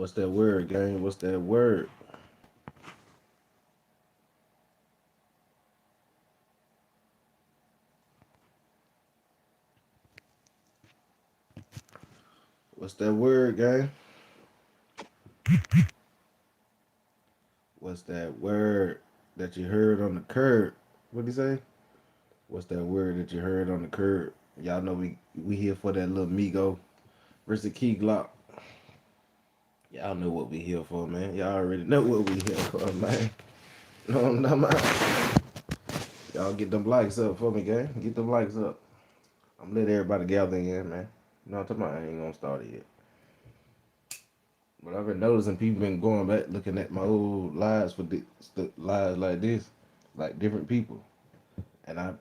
What's that word, gang? What's that word? What's that word, gang? What's that word that you heard on the curb? What'd he say? What's that word that you heard on the curb? Y'all know we here for that little Migo versus Key Glock. Y'all know what we here for, man. Y'all already know what we here for, man. No, man. Y'all get them likes up for me, gang. Get them likes up. I'm let everybody gather in, man. You know what I'm talking about? I ain't gonna start it yet. But I've been noticing people been going back looking at my old lives for lives like this, like different people. And I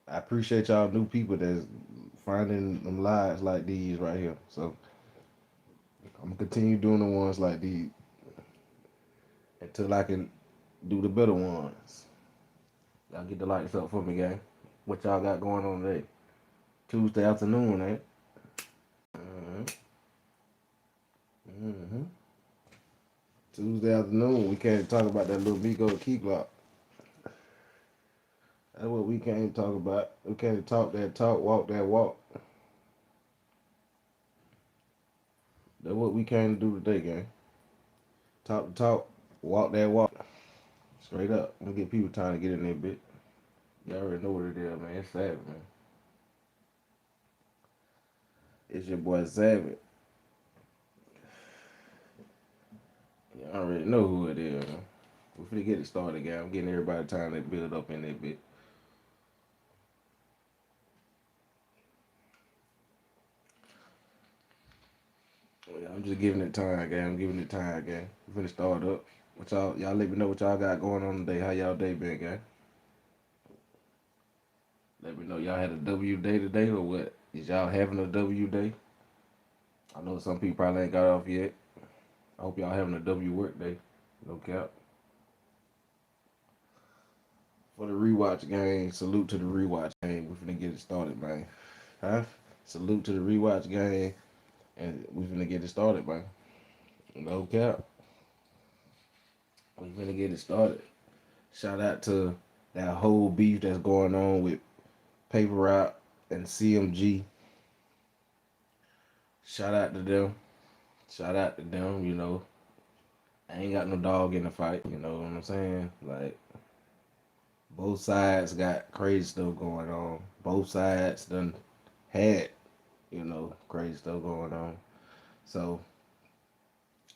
appreciate y'all new people that's finding them lives like these right here. So I'm gonna continue doing the ones like these until I can do the better ones. Y'all get the lights up for me, gang. What y'all got going on today? Tuesday afternoon, eh? Mm-hmm. Mm-hmm. Tuesday afternoon, we can't talk about that little Migo key block. That's what we can't talk about. We can't talk that talk, walk that walk. That's what we came to do today, gang. Talk the talk, walk that walk. Straight up. I'm gonna get people trying to get in there, bit. Y'all already know what it is, man. It's Savage, man. It's your boy Savage. Y'all already know who it is, man. We finna get it started, gang. I'm getting everybody time to build up in that bit. Yeah, I'm just giving it time, gang. I'm giving it time, gang. We finna start up. What y'all let me know what y'all got going on today. How y'all day been, gang? Let me know y'all had a W day today or what? Is y'all having a W day? I know some people probably ain't got off yet. I hope y'all having a W work day. No cap. For the rewatch gang, salute to the rewatch gang. We finna get it started, man. Huh? Salute to the rewatch gang, and we finna get it started, man. No cap. We finna get it started. Shout out to that whole beef that's going on with Paper Route and CMG. Shout out to them. Shout out to them, you know. I ain't got no dog in the fight, you know what I'm saying? Like, both sides got crazy stuff going on. Both sides done had, crazy stuff going on. So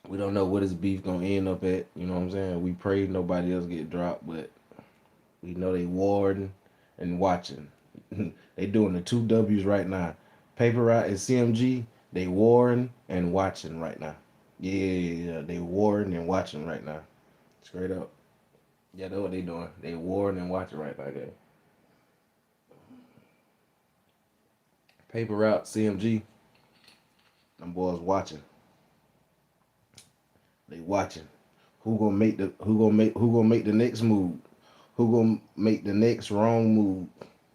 we don't know what his beef gonna end up at. You know what I'm saying? We pray nobody else get dropped, but we know they warding and watching. They doing the two W's right now. Paper Route and CMG, they warding and watching right now. Yeah, they warding and watching right now. Straight up. Yeah, that's what they doing. They warding and watching right now, guys. Paper Route, CMG, them boys watching. They watching. Who gonna make the next move? Who gonna make the next wrong move?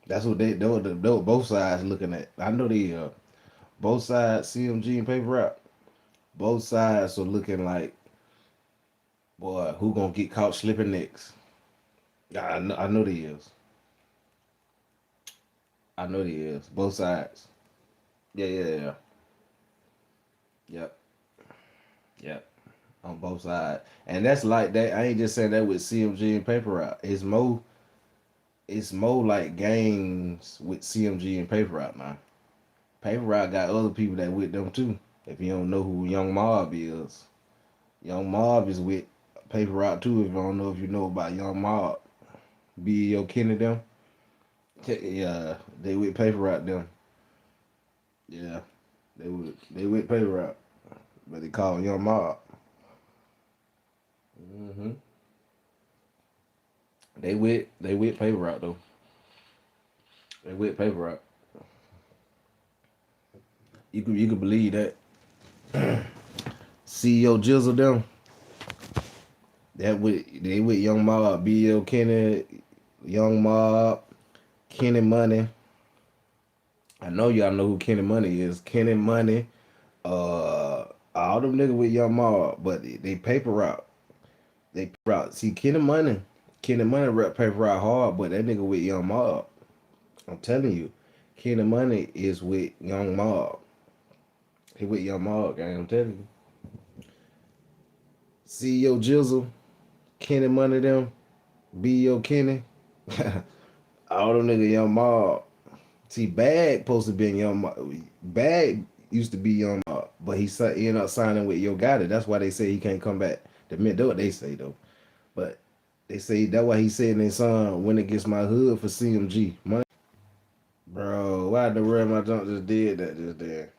That's what they were both sides looking at. I know they both sides, CMG and Paper Route. Both sides are looking like, boy, who gonna get caught slipping next? I know they is. I know they is. Both sides. Yeah, yeah, yeah. Yep, yep. On both sides, and that's like that. I ain't just saying that with CMG and Paper Route. It's more like games with CMG and Paper Route now. Paper Route got other people that with them too. If you don't know who Young Mob is, Young Mob is with Paper Route too. If you don't know if you know about Young Mob, B.E.O. Kenny them. Yeah, they with Paper Route them. Yeah, they with Paper Route, but they call him Young Mob. hmm They with Paper Route though. They with Paper Route. You can believe that. CEO Jizzle them. They with Young Mob, B.L. Kenny, Young Mob, Kenny Money. I know y'all know who Kenny Money is. Kenny Money, All them niggas with Young Mob, but they paper route. They paper route. See, Kenny Money rep paper route hard, but that nigga with Young Mob. I'm telling you, Kenny Money is with Young Mob. He with Young Mob, gang. I'm telling you. CEO Jizzle, Kenny Money them, B.O. Kenny. All them niggas Young Mob. See, Bag supposed to be in Young Mob. Bag used to be Young Mob, but he ended up signing with Yo Gotti. That's why they say he can't come back. That's what they say though. But they say that's why he said in his song, "When it gets my hood for CMG." Money, bro. Why the real my junk just did that just there?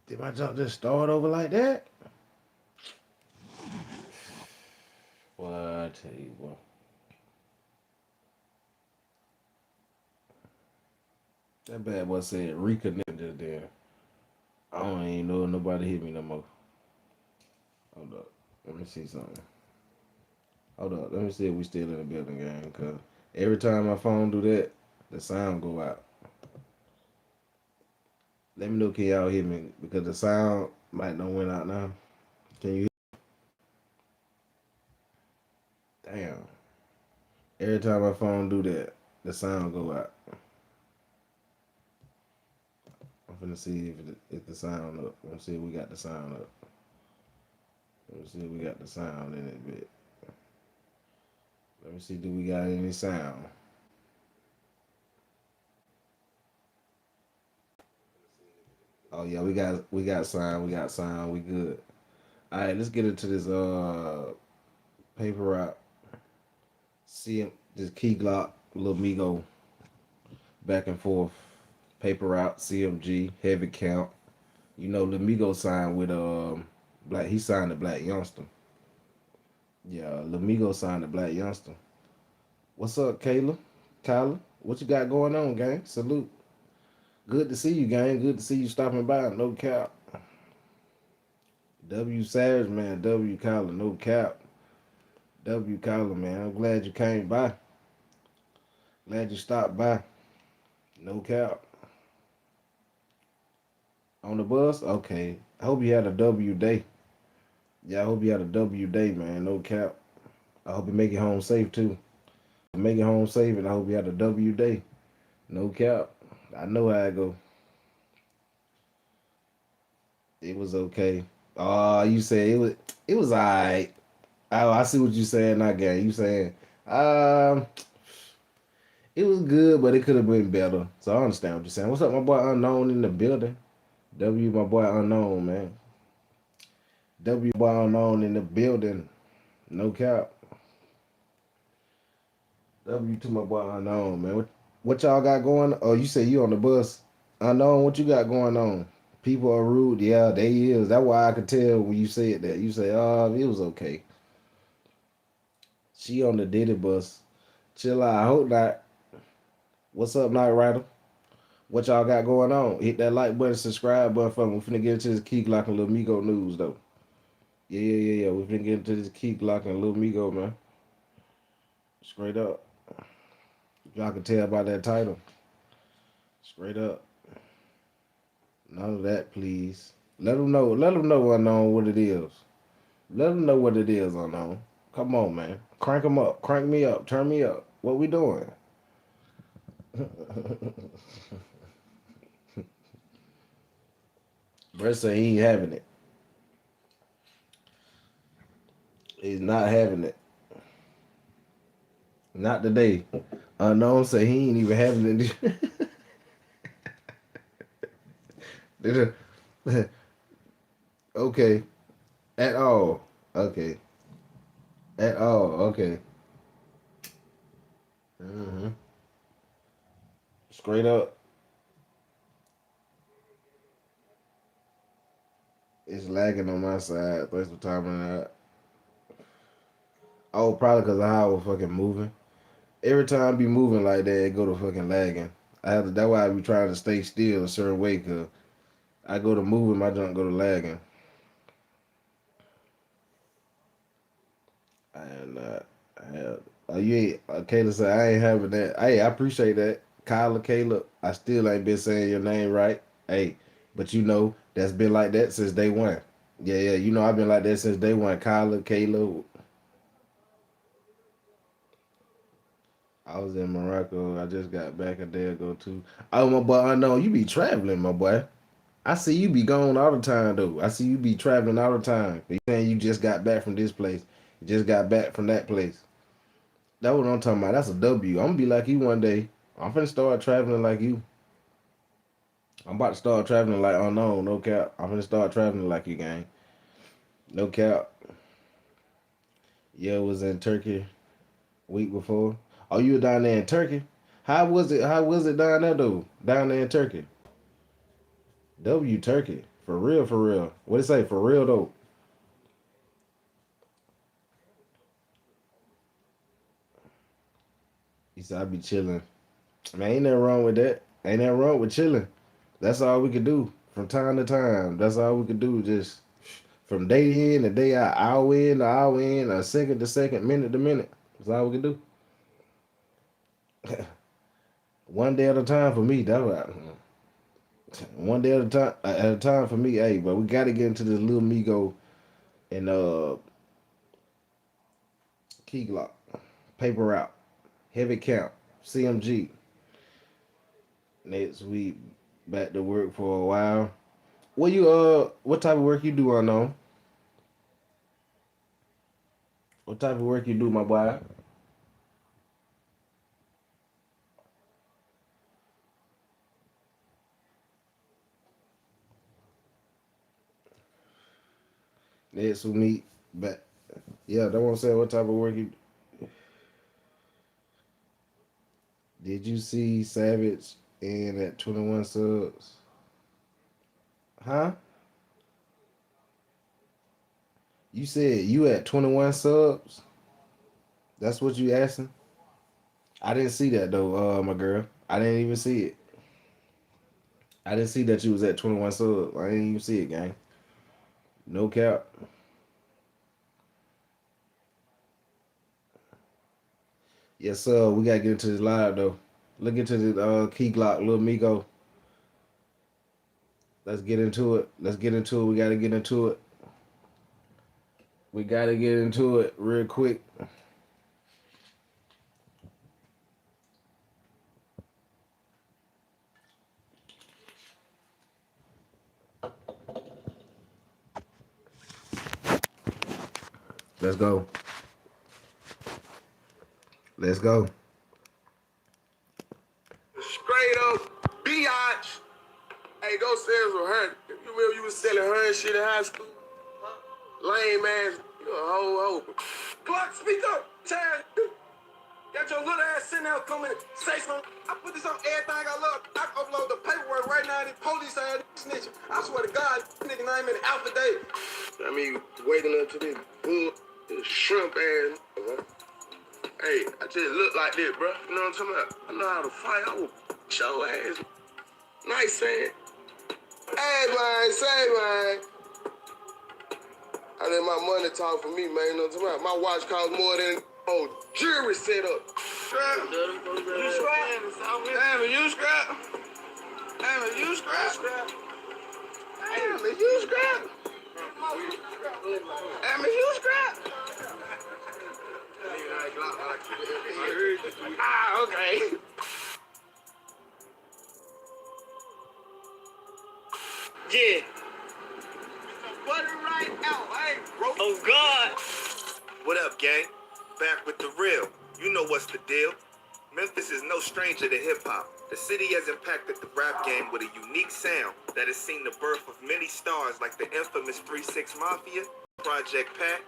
Did my junk just start over like that? Well, I tell you what. That bad boy said reconnect just there. I don't even know if nobody hit me no more. Hold up. Let me see something. Hold up. Let me see if we still in the building, gang. Cause every time my phone do that, the sound go out. Let me know can y'all hear me because the sound might not went out now. Can you hear? Damn. Every time my phone do that, the sound go out. I'm finna see if the sound up. Let's see if we got the sound up. Let's see if we got the sound in it bit. Let me see, do we got any sound? Oh yeah, we got sound, we got sound, we good. Alright, let's get into this paper route. See this key Glock, little Migo, back and forth. Paper route, CMG, heavy count. You know, Lamigo signed with Black. He signed the Black Youngster. Yeah, Lamigo signed the Black Youngster. What's up, Kayla? Kyla? What you got going on, gang? Salute. Good to see you, gang. Good to see you stopping by. No cap. W Savage, man. W Kyla, no cap. W Kyla, man. I'm glad you came by. Glad you stopped by. No cap. On the bus? Okay. I hope you had a W day. Yeah, I hope you had a W day, man. No cap. I hope you make it home safe too. Make it home safe, and I hope you had a W day. No cap. I know how I go. It was okay. Oh, you said it was. It was alright. Oh, I see what you saying. Not gang. You saying um, it was good, but it could have been better. So I understand what you're saying. What's up, my boy Unknown in the building? W, my boy Unknown, man. W, boy Unknown in the building. No cap. W to my boy Unknown, man. What y'all got going? Oh, you say you on the bus. Unknown, what you got going on? People are rude. Yeah, they is. That's why I could tell when you said that. You say, oh, it was okay. She on the Diddy bus. Chill out. I hope not. What's up, Night Rider? What y'all got going on? Hit that like button, subscribe button for me. We finna get into this Key Glock and Lil Migo news, though. Yeah. We finna get into this Key Glock and Lil Migo, man. Straight up. Y'all can tell by that title. Straight up. None of that, please. Let them know. Let them know unknown what it is. Let them know what it is unknown. Come on, man. Crank them up. Crank me up. Turn me up. What we doing? Brett say he ain't having it. He's not having it. Not today. Unknown say he ain't even having it. Okay. At all. Okay. At all. Okay. hmm Straight up. It's lagging on my side. Thanks for timing that. Oh, probably because of how I was fucking moving. Every time I be moving like that, it go to fucking lagging. I have to, that's why I be trying to stay still a certain way, cause I go to moving, my junk go to lagging. And I have, you ain't, Kayla said I ain't having that. Hey, I appreciate that, Kyla, Kayla. I still ain't been saying your name right. Hey, But you know, that's been like that since day one. Yeah, yeah. You know, I've been like that since day one. Kyla, Kayla. I was in Morocco. I just got back a day ago too. Oh my boy, I know you be traveling, my boy. I see you be gone all the time though. I see you be traveling all the time. You saying you just got back from this place. You just got back from that place. That's what I'm talking about. That's a W. I'm gonna be like you one day. I'm finna start traveling like you. I'm about to start traveling like, oh no cap. I'm finna start traveling like you, gang. No cap. Yeah, was in Turkey week before. Oh, you were down there in Turkey? How was it? How was it down there though? Down there in Turkey. W Turkey. For real, for real. What it say? For real though. He said I be chilling. Man, ain't nothing wrong with that. Ain't nothing wrong with chilling. That's all we could do from time to time. That's all we could do. Just from day in to day out, hour in, a second to second, minute to minute. That's all we can do. One day at a time for me. That's what. One day at a time for me. Hey, but we got to get into this little Migo and key Glock, paper route, heavy count, CMG. Next week, back to work for a while. What type of work you do unknown? What type of work you do, my boy? Next week, back. Yeah, that one say what type of work you. Did you see Savage and at 21 subs? Huh? You said you at 21 subs? That's what you asking? I didn't see that though, my girl. I didn't even see it. I didn't see that you was at 21 subs. I didn't even see it, gang. No cap. Yes, sir. We gotta get into this live though. Look into the key Glock, little Migo. Let's get into it. Let's get into it. We gotta get into it. We gotta get into it real quick. Let's go. Let's go. Straight up biatch. Hey, go sell some her. You remember you was selling her and shit in high school? Lame ass. You a hoe. Glock, speak up. Child. Got your little ass sitting there coming and say something. I put this on everything I love. I can upload the paperwork right now and the police ass snitching. I swear to God, nigga name in the alphabet. I mean, waiting until this bull, this shrimp ass. Hey, I just look like this, bro. You know what I'm talking about? I know how to fight. I will show ass. Nice saying. Hey, man, say, man. I let my money talk for me, man. You know what I'm talking about? My watch costs more than jewelry set up. Scrap. You scrap? Damn, you scrap? Damn, you scrap? Damn, you scrap? Damn, you scrap? Ah, okay. Yeah. Butter right out, hey, bro. Oh, God. What up, gang? Back with the real. You know what's the deal. Memphis is no stranger to hip-hop. The city has impacted the rap game with a unique sound that has seen the birth of many stars like the infamous 3-6 Mafia, Project Pat,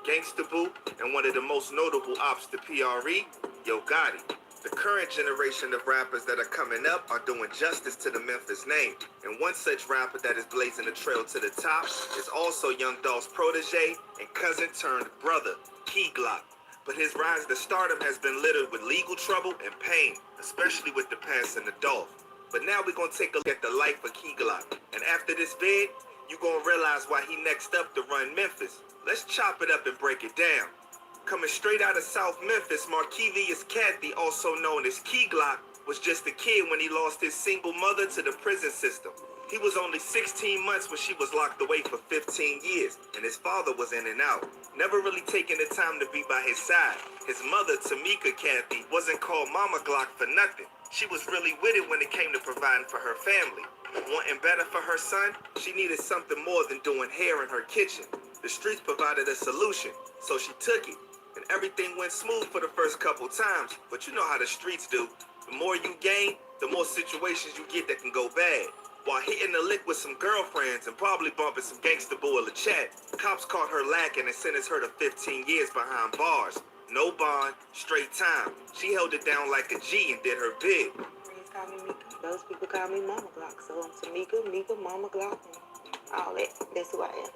Gangsta Boo, and one of the most notable ops to PRE, Yo Gotti. The current generation of rappers that are coming up are doing justice to the Memphis name. And one such rapper that is blazing the trail to the top is also Young Dolph's protege and cousin turned brother, Key Glock. But his rise to stardom has been littered with legal trouble and pain, especially with the passing of Dolph. But now we're going to take a look at the life of Key Glock. And after this vid, you're going to realize why he next up to run Memphis. Let's chop it up and break it down. Coming straight out of South Memphis, Markevius Cathy, also known as Key Glock, was just a kid when he lost his single mother to the prison system. He was only 16 months when she was locked away for 15 years, and his father was in and out, never really taking the time to be by his side. His mother, Tamika Kathy, wasn't called Mama Glock for nothing. She was really with it when it came to providing for her family. Wanting better for her son, she needed something more than doing hair in her kitchen. The streets provided a solution, so she took it. And everything went smooth for the first couple times, but you know how the streets do. The more you gain, the more situations you get that can go bad. While hitting the lick with some girlfriends and probably bumping some gangster boy in the chat, cops caught her lacking and sentenced her to 15 years behind bars. No bond, straight time. She held it down like a G and did her big. Friends call me Mika. Those people call me Mama Glock. So I'm Tamika, Mika, Mama Glock, and all that. That's who I am.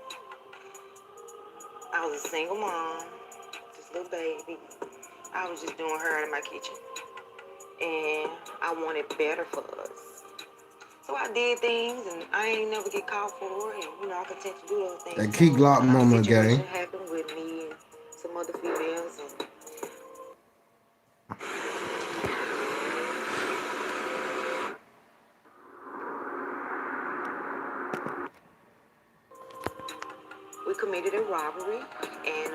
I was a single mom, just a little baby. I was just doing her in my kitchen. And I wanted better for us. So I did things, and I ain't never get caught for it, and I continue to do those things. That Key Glock mama gang. Happened with me and some other females, and we committed a robbery, and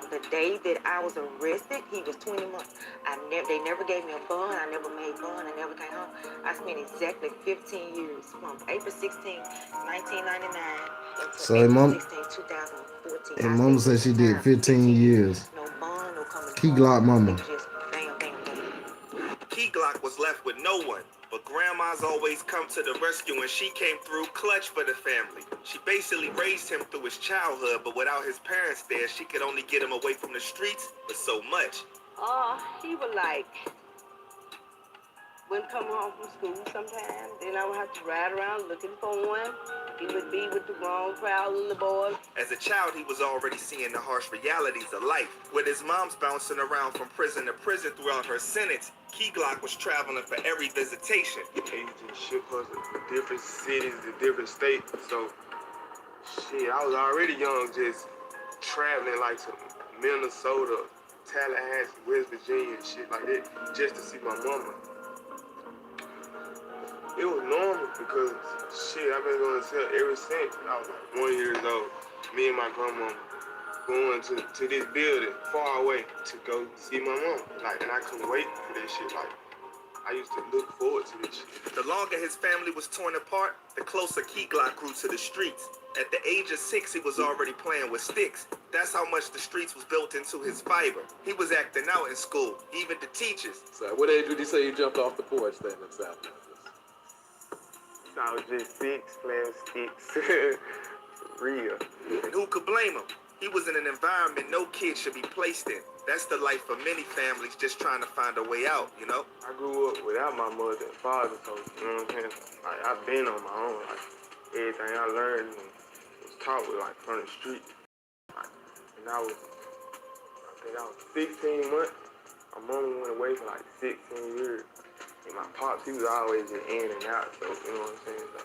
the day that I was arrested, he was 20 months. They never gave me a bond. I never made bond. I never came home. I spent exactly 15 years from April 16, 1999 So until April April 16, 2014. And mama said she did 15 years. No bond, no coming Key home. Glock mama. It was just bam, bam, bam. Key Glock was left with no one, but grandma's always come to the rescue and she came through clutch for the family. She basically raised him through his childhood, but without his parents there, she could only get him away from the streets, but so much. He would when coming home from school sometimes, then I would have to ride around looking for one. He would be with the wrong crowd and the boys. As a child, he was already seeing the harsh realities of life. With his mom's bouncing around from prison to prison throughout her sentence, Key Glock was traveling for every visitation. They used to ship us to different cities, to different states. So, shit, I was already young, just traveling like to Minnesota, Tallahassee, West Virginia, and shit like that, just to see my mama. It was normal because, shit, I've been going to tell ever since I was like 1 year old. Me and my grandma going to this building far away to go see my mom. And I couldn't wait for that shit. I used to look forward to this shit. The longer his family was torn apart, the closer Key Glock grew to the streets. At the age of 6, he was already playing with sticks. That's how much the streets was built into his fiber. He was acting out in school, even to teachers. So what age did you say you jumped off the porch standing inside? I was just 6 playing sticks. Real. And who could blame him? He was in an environment no kid should be placed in. That's the life of many families just trying to find a way out, I grew up without my mother and father, so, you know what I'm saying? I've been on my own. Everything I learned was taught with, from the street. And I think I was 16 months. My mama went away for 16 years. And my pops, he was always just in and out, so, you know what I'm saying? So,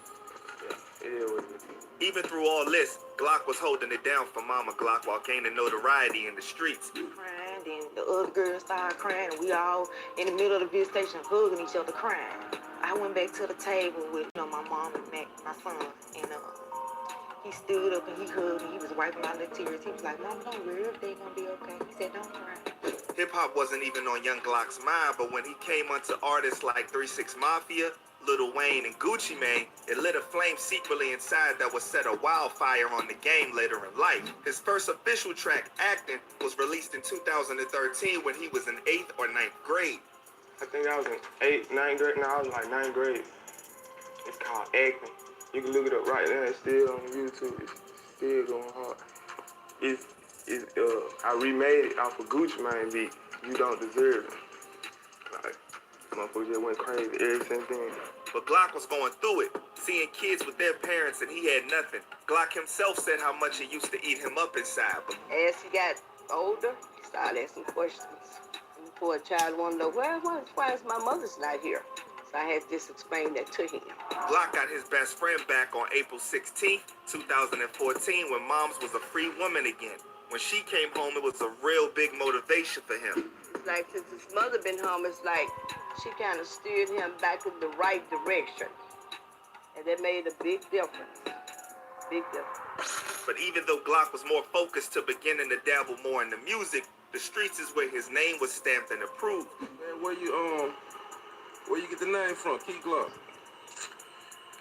yeah, it is what it is. Even through all this, Glock was holding it down for Mama Glock while gaining notoriety in the streets. Crying, then the other girls started crying, and we all in the middle of the visitation hugging each other crying. I went back to the table with my mom and Mac, my son, and he stood up and he hugged me. He was wiping out the tears. He was like, "Mama, don't worry, everything's gonna be okay." He said, "Don't cry." Hip-hop wasn't even on young Glock's mind, but when he came onto artists like 3 6 Mafia, Lil Wayne, and Gucci Mane, it lit a flame secretly inside that would set a wildfire on the game later in life. His first official track, Acting, was released in 2013 when he was in 8th or 9th grade. I think I was in 8th, 9th grade. No, I was 9th grade. It's called Acting. You can look it up right now. It's still on YouTube. It's still going hard. I remade it off of Gucci Mane beat. You Don't Deserve It. Motherfucker just went crazy ever since then. But Glock was going through it, seeing kids with their parents and he had nothing. Glock himself said how much it used to eat him up inside. But As he got older, he started asking questions. And poor child wanted to know, why is my mother's not here? So I had to just explain that to him. Glock got his best friend back on April 16th, 2014, when Moms was a free woman again. When she came home, it was a real big motivation for him. Since his mother been home, it's she kind of steered him back in the right direction. And that made a big difference. Big difference. But even though Glock was more focused to beginning to dabble more in the music, the streets is where his name was stamped and approved. Man, where you get the name from? Key Glock.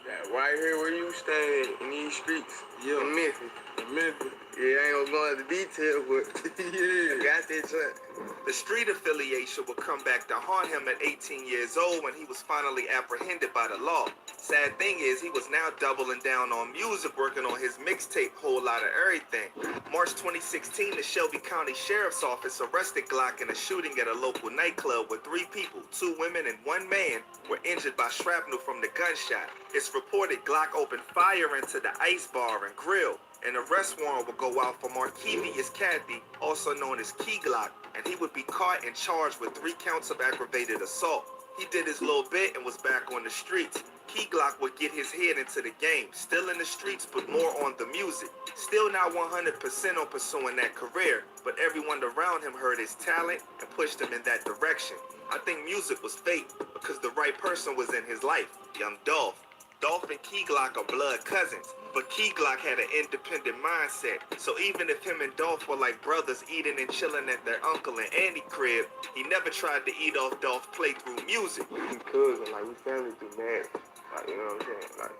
Yeah, right here where you stay in these streets. Yeah. In Memphis. In Memphis. Yeah, I ain't gonna go into detail, but yeah, got that joint. The street affiliation would come back to haunt him at 18 years old when he was finally apprehended by the law. Sad thing is, he was now doubling down on music, working on his mixtape, Whole Lot of Everything. March 2016, the Shelby County Sheriff's Office arrested Glock in a shooting at a local nightclub where 3 people, 2 women and 1 man, were injured by shrapnel from the gunshot. It's reported Glock opened fire into the ice bar and grill. An arrest warrant would go out for Markevius Cadby, also known as Key Glock, and he would be caught and charged with 3 counts of aggravated assault. He did his little bit and was back on the streets. Key Glock would get his head into the game, still in the streets but more on the music. Still not 100% on pursuing that career, but everyone around him heard his talent and pushed him in that direction. I think music was fate because the right person was in his life, young Dolph. Dolph and Key Glock are blood cousins, but Key Glock had an independent mindset. So even if him and Dolph were like brothers eating and chilling at their uncle and auntie crib, he never tried to eat off Dolph's plate through music. We cousins, like we family through marriage. Like, you know what I'm saying? Like,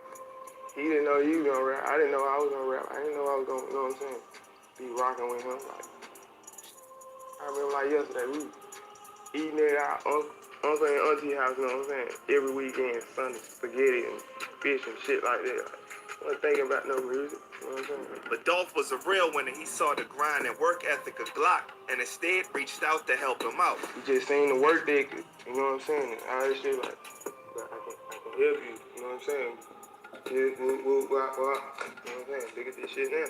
he didn't know you was gonna rap. I didn't know I was gonna rap. I didn't know I was gonna, you know what I'm saying, be rocking with him. Like, I remember like yesterday, we eating at our uncle and auntie house, you know what I'm saying? Every weekend, Sunday, spaghetti and fish and shit like that. Like, I wasn't thinking about no music, you know what I'm saying? But Dolph was a real one and he saw the grind and work ethic of Glock and instead reached out to help him out. We just seen the work ethic, you know what I'm saying? And all that shit, like, I can help you, you know what I'm saying? You know what I'm saying? Look at this shit now.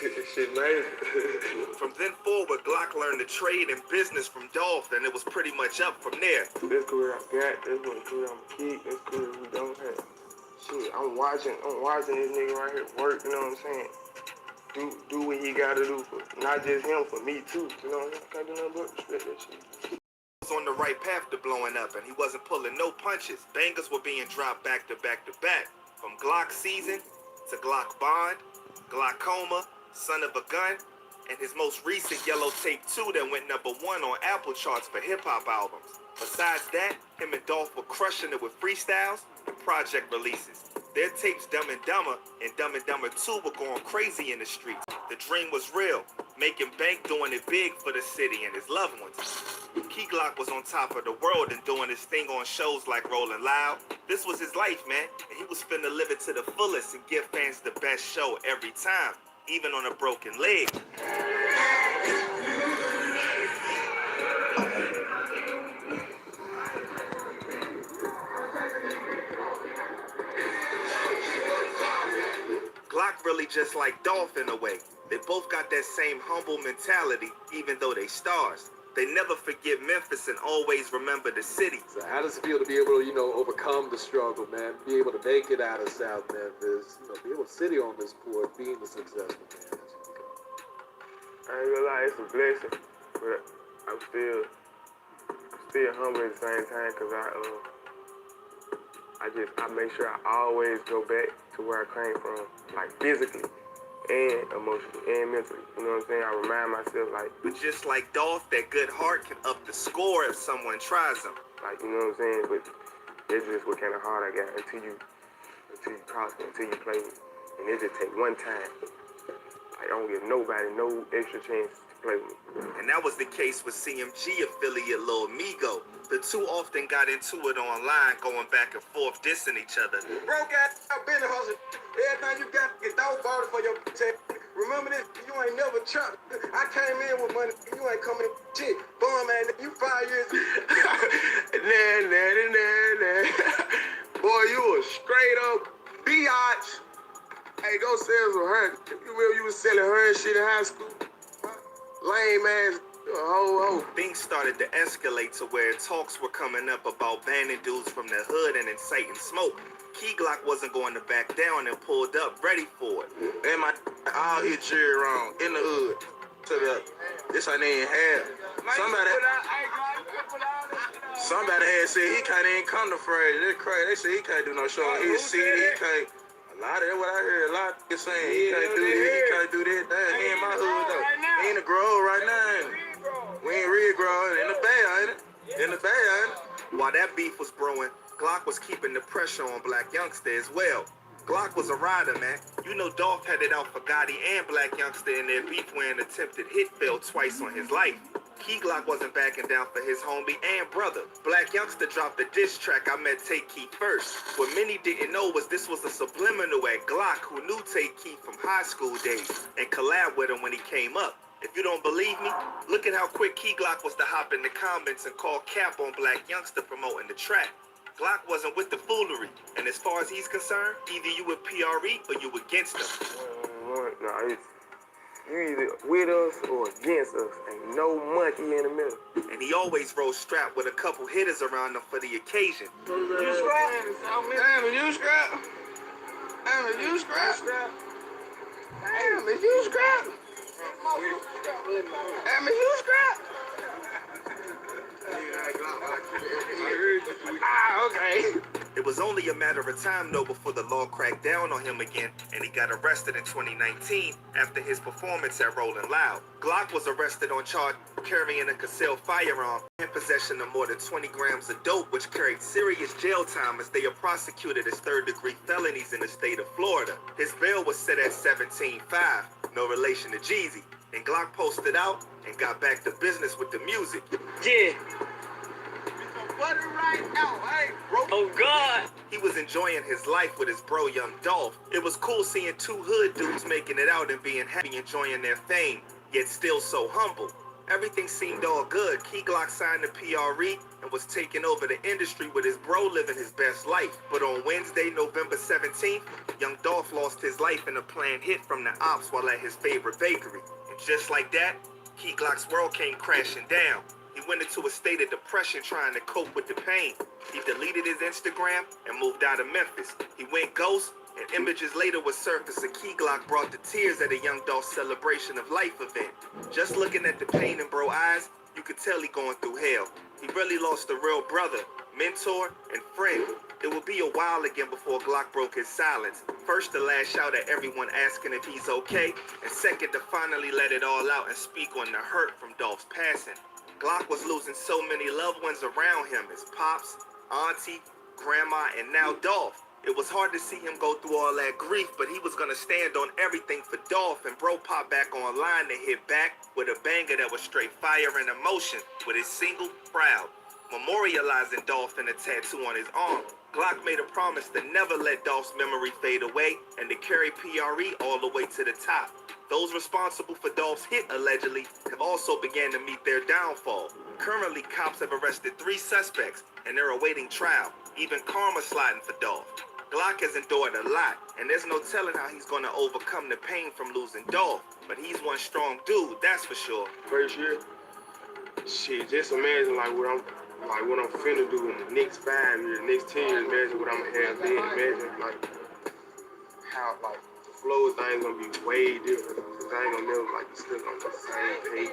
This shit amazing. From then forward, Glock learned the trade and business from Dolph, and it was pretty much up from there. This career I got, this one career I'm gonna keep, this career we don't have. Shit, I'm watching this nigga right here work, you know what I'm saying? Do what he gotta do for not just him, for me too. You know what I'm saying? I can't do nothing but respect that shit. He was on the right path to blowing up, and he wasn't pulling no punches. Bangers were being dropped back to back to back. From Glock Season to Glock Bond, Glaucoma, Son of a Gun, and his most recent Yellow Tape 2 that went #1 on Apple charts for hip-hop albums. Besides that, him and Dolph were crushing it with freestyles and project releases. Their tapes Dumb and Dumber and Dumb and Dumber 2 were going crazy in the streets. The dream was real, making bank, doing it big for the city and his loved ones. Key Glock was on top of the world and doing his thing on shows like Rollin' Loud. This was his life, man, and he was finna live it to the fullest and give fans the best show every time, even on a broken leg. Glock really just like Dolph in a way. They both got that same humble mentality, even though they stars. They never forget Memphis and always remember the city. So how does it feel to be able to, overcome the struggle, man? Be able to make it out of South Memphis, be able to sit here on this port, being the successful man. I ain't gonna lie, it's a blessing, but I'm still humble at the same time, cause I make sure I always go back to where I came from, like physically and emotionally and mentally. You know what I'm saying? I remind myself, like. But just like Dolph, that good heart can up the score if someone tries them. Like, you know what I'm saying? But that's just what kind of heart I got until you cross me, until you play me, and it just take one time. I don't give nobody no extra chance to play with me. And that was the case with CMG affiliate Lil Migo. The two often got into it online, going back and forth, dissing each other. Broke ass, I've been hustling. Everything you got, get dog bought for your check. Remember this? You ain't never chopped. I came in with money. You ain't coming in shit. Boy, man, you 5 years. Nah. Boy, you a straight up biatch. Hey, go sell some her. You remember you was selling her and shit in high school? Lame ass. Ho. Things started to escalate to where talks were coming up about banning dudes from the hood and inciting smoke. Key Glock wasn't going to back down and pulled up ready for it. And my all hit Jerry wrong in the hood. To the This ain't even had. Somebody had said he can't even come to Friday. That's crazy. They said he can't do no show on his CD. He can't. A lot of that what I heard. A lot of niggas saying he can't do this. He can't do that. Damn, he in my hood though. He in the grove right now. Ain't he? We ain't real grove. In the bay, ain't it? In the bay, ain't it? While that beef was brewing, Glock was keeping the pressure on Black Youngster as well. Glock was a rider, man. You know Dolph had it out for Gotti and Black Youngster in their beef where an attempted hit failed twice on his life. Key Glock wasn't backing down for his homie and brother. Black Youngster dropped the diss track I Met Take Key first. What many didn't know was this was a subliminal at Glock, who knew Take Key from high school days and collabed with him when he came up. If you don't believe me, look at how quick Key Glock was to hop in the comments and call cap on Black Youngster promoting the track. Glock wasn't with the foolery, and as far as he's concerned, either you with PRE or you against him. Nah, it's you either with us or against us. Ain't no monkey in the middle. And he always rode strapped with a couple hitters around him for the occasion. You scrap? Damn, is you scrap? Damn, is you scrap? Damn, is you scrap? Damn, is you scrap? Ah, okay. It was only a matter of time, though, before the law cracked down on him again, and he got arrested in 2019 after his performance at Rolling Loud. Glock was arrested on charge of carrying a concealed firearm and possession of more than 20 grams of dope, which carried serious jail time as they are prosecuted as third-degree felonies in the state of Florida. His bail was set at $17,500, no relation to Jeezy. And Glock posted out and got back to business with the music. Yeah. Right now, hey, bro. Oh, God. He was enjoying his life with his bro, Young Dolph. It was cool seeing two hood dudes making it out and being happy, enjoying their fame, yet still so humble. Everything seemed all good. Key Glock signed to PRE and was taking over the industry with his bro living his best life. But on Wednesday, November 17th, Young Dolph lost his life in a planned hit from the ops while at his favorite bakery. And just like that, Key Glock's world came crashing down. He went into a state of depression trying to cope with the pain. He deleted his Instagram and moved out of Memphis. He went ghost, and images later would surface a Key Glock brought the tears at a Young Dolph celebration of life event. Just looking at the pain in bro eyes, you could tell he going through hell. He really lost a real brother, mentor, and friend. It would be a while again before Glock broke his silence. First to lash out at everyone asking if he's okay, and second to finally let it all out and speak on the hurt from Dolph's passing. Glock was losing so many loved ones around him, his pops, auntie, grandma, and now Dolph. It was hard to see him go through all that grief, but he was gonna stand on everything for Dolph, and bro popped back online to hit back with a banger that was straight fire and emotion with his single, Proud, memorializing Dolph in a tattoo on his arm. Glock made a promise to never let Dolph's memory fade away and to carry PRE all the way to the top. Those responsible for Dolph's hit, allegedly, have also began to meet their downfall. Currently, cops have arrested 3 suspects, and they're awaiting trial. Even karma sliding for Dolph. Glock has endured a lot, and there's no telling how he's going to overcome the pain from losing Dolph. But he's one strong dude, that's for sure. First year, shit, just imagine like what I'm finna do in the next 5 years, next 10 years. Imagine what I'm gonna have then. Imagine like how like the flow thing's gonna be way different. I ain't gonna never like be stuck on the same page.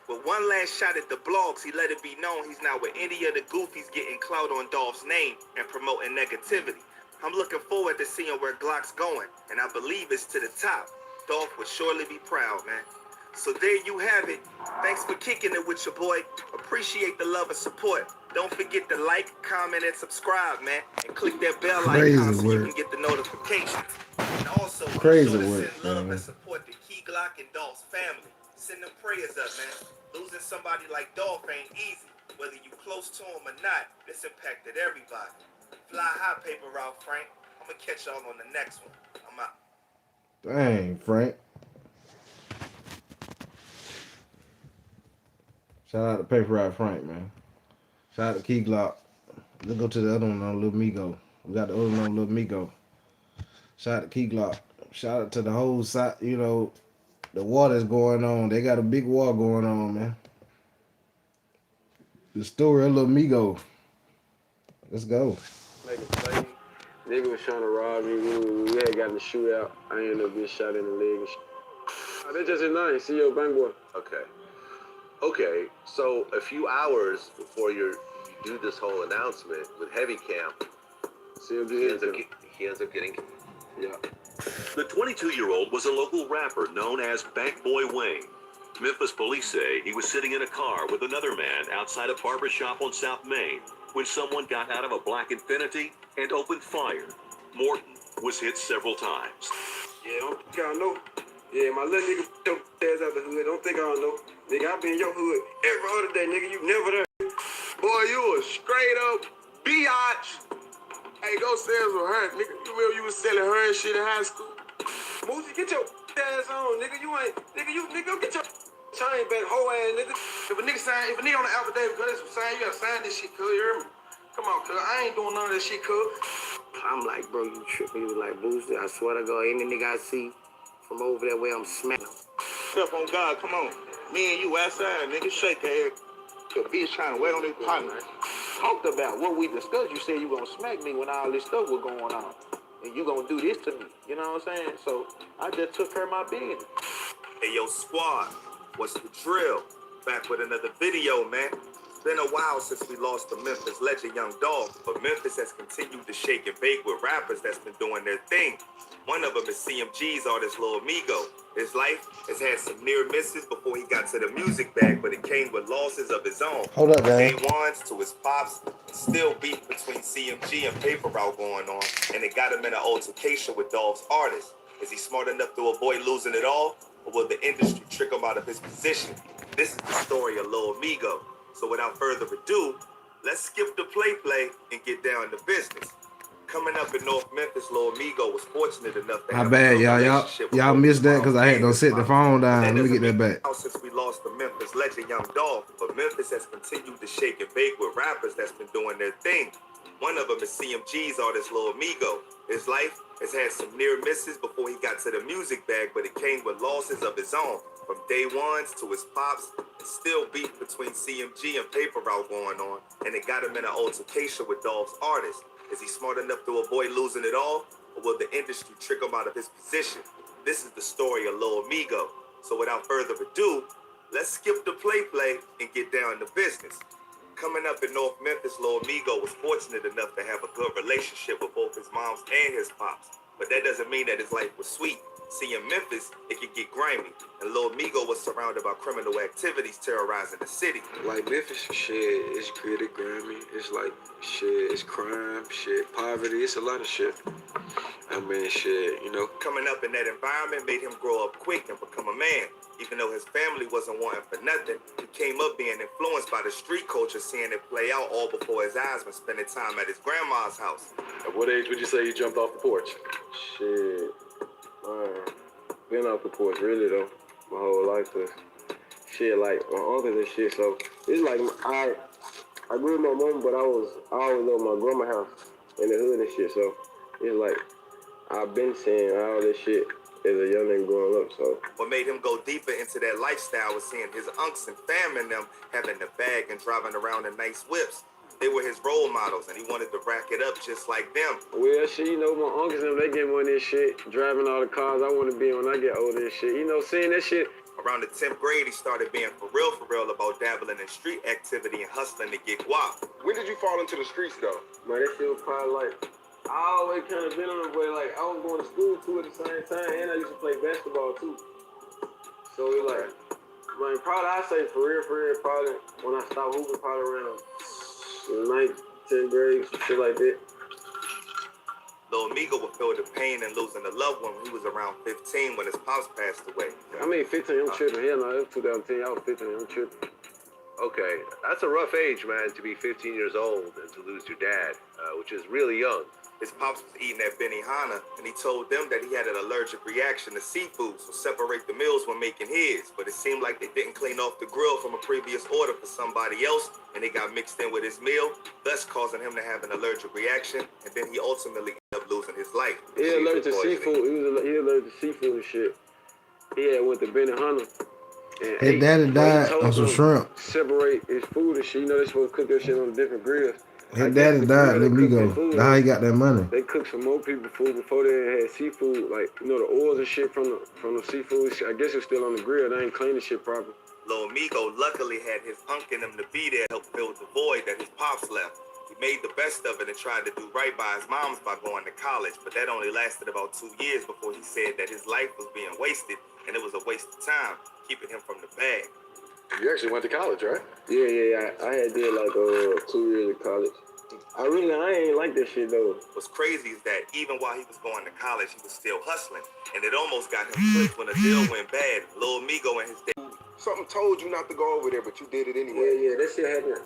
With one last shot at the blogs, he let it be known he's now with any of the goofies getting clout on Dolph's name and promoting negativity. I'm looking forward to seeing where Glock's going, and I believe it's to the top. Dolph would surely be proud, man. So there you have it. Thanks for kicking it with your boy. Appreciate the love and support. Don't forget to like, comment, and subscribe, man. And click that bell icon so you can get the notifications. And also, be sure to send love and support to Key Glock and Dolph's family. Send them prayers up, man. Losing somebody like Dolph ain't easy. Whether you close to him or not, this impacted everybody. Fly high, paper route, Frank. I'm gonna catch y'all on the next one. I'm out. Dang, Frank. Shout out to Paper Route Frank, man. Shout out to Key Glock. Let's go to the other one on Lil Migo. We got the other one on Lil Migo. Shout out to Key Glock. Shout out to the whole side, you know, the war that's going on. They got a big war going on, man. The story of Lil Migo. Let's go. Make a play. Nigga was trying to rob me. We had gotten a shootout. I ended up getting shot in the leg and shit. That's just his name, CEO Bang Boy. Okay. Okay, so a few hours before you do this whole announcement with Heavy Camp, he ends up getting. Yeah. The 22-year-old was a local rapper known as Bank Boy Wayne. Memphis police say he was sitting in a car with another man outside a barber shop on South Main when someone got out of a black Infiniti and opened fire. Morton was hit several times. Yeah, don't think I don't know. Yeah, my little nigga your ass out the hood. Don't think I don't know. Nigga, I been in your hood every other day, nigga. You never there. Boy, you a straight up biatch. Hey, go sell some her, nigga. You remember you was selling her and shit in high school? Moosey, get your ass on, nigga. You ain't, nigga, get your chain back, whole ass, nigga. If a nigga on the affidavit, cause some sign, you gotta sign this shit, cuz. You hear me? Come on, cuz. I ain't doing none of that shit, cuz. I'm like, bro, you tripping. You was like, Booster, I swear to God, any nigga I see from over that way, I'm smacking him. Step on God, come on. Me and you outside, nigga, shake your head. The bitch trying to wait on his partner. Talked about what we discussed. You said you gonna smack me when all this stuff was going on, and you gonna do this to me. You know what I'm saying? So I just took care of my business. Hey, yo, squad, what's the drill? Back with another video, man. It's been a while since we lost the Memphis legend, Young Dolph, but Memphis has continued to shake and bake with rappers that's been doing their thing. One of them is CMG's artist, Lil Migo. His life has had some near misses before he got to the music bag, but it came with losses of his own. Hold up, Day man. ones to his pops, still beef between CMG and Paper Route going on, and it got him in an altercation with Dolph's artist. Is he smart enough to avoid losing it all, or will the industry trick him out of his position? This is the story of Lil Migo. So without further ado, let's skip the play and get down to business. Coming up in North Memphis, Lil Migo was fortunate enough to My have bad, a good y'all. relationship with Y'all both missed his that because mom I had and to his set the pops. phone That down. Let me doesn't get that mean back. now since we lost the Memphis legend Young Dolph, but Memphis has continued to shake and bake with rappers that's been doing their thing. One of them is CMG's artist Lil Migo. His life has had some near misses before he got to the music bag, but it came with losses of his own. From day ones to his pops, and still beef between CMG and Paper Route going on, and it got him in an altercation with Dolph's artist. Is he smart enough to avoid losing it all, or will the industry trick him out of his position? This is the story of Lil Migo. So without further ado, let's skip the play and get down to business. Coming up in North Memphis, Lil Migo was fortunate enough to have a good relationship with both his moms and his pops. But that doesn't mean that his life was sweet. See, in Memphis, it could get grimy, and Lil Migo was surrounded by criminal activities terrorizing the city. Like Memphis, shit, it's gritty, grimy. It's like shit, it's crime, shit, poverty. It's a lot of shit. I mean, shit, you know. Coming up in that environment made him grow up quick and become a man. Even though his family wasn't wanting for nothing, he came up being influenced by the street culture, seeing it play out all before his eyes when spending time at his grandma's house. At what age would you say you jumped off the porch? Shit, been off the porch really though, my whole life. Cause shit, like my uncles and shit. So it's like I grew with my mom, but I was always at my grandma's house in the hood and shit. So it's like I've been seeing all this shit as a young nigga growing up. So what made him go deeper into that lifestyle was seeing his unks and fam and them having the bag and driving around in nice whips. They were his role models, and he wanted to rack it up just like them. well, shit, you know, my uncles and them, they get money and shit, driving all the cars I want to be in when I get older and shit. You know, seeing that shit. Around the 10th grade, he started being for real about dabbling in street activity and hustling to get guap. When did you fall into the streets, though? Man, that shit was probably like, I always kind of been on the way, like, I was going to school too at the same time, and I used to play basketball too. So it like, man, probably I say for real, probably when I stopped hooping, probably around 9th, 10th grade, some shit like that. Lil Migo would feel the pain and losing a loved one when he was around 15 when his pops passed away. I mean, 15, I'm tripping. Hell no, it was 2010, I was 15, I'm tripping. Okay, that's a rough age, man, to be 15 years old and to lose your dad, which is really young. His pops was eating at Benihana, and he told them that he had an allergic reaction to seafood, so separate the meals when making his. But it seemed like they didn't clean off the grill from a previous order for somebody else, and they got mixed in with his meal, thus causing him to have an allergic reaction, and then he ultimately ended up losing his life. He allergic to seafood. He allergic to seafood and shit. He had went to Benihana. His daddy died on some shrimp. Separate his food and shit. You know, they supposed to cook that shit on different grills. His daddy died. Let me go. That's how he got that money. They cooked some more people food before they had seafood. Like, you know, the oils and shit from the seafood. I guess it's still on the grill. They ain't clean the shit properly. Lil Migo luckily had his unk in him to be there to help fill the void that his pops left. He made the best of it and tried to do right by his moms by going to college, but that only lasted about 2 years before he said that his life was being wasted and it was a waste of time, keeping him from the bag. You actually went to college, right? Yeah. I had did like 2 years of college. I ain't like that shit though. What's crazy is that even while he was going to college, he was still hustling, and it almost got him clipped when a deal went bad. Lil Migo and his dad. Something told you not to go over there, but you did it anyway. Yeah, that shit happened.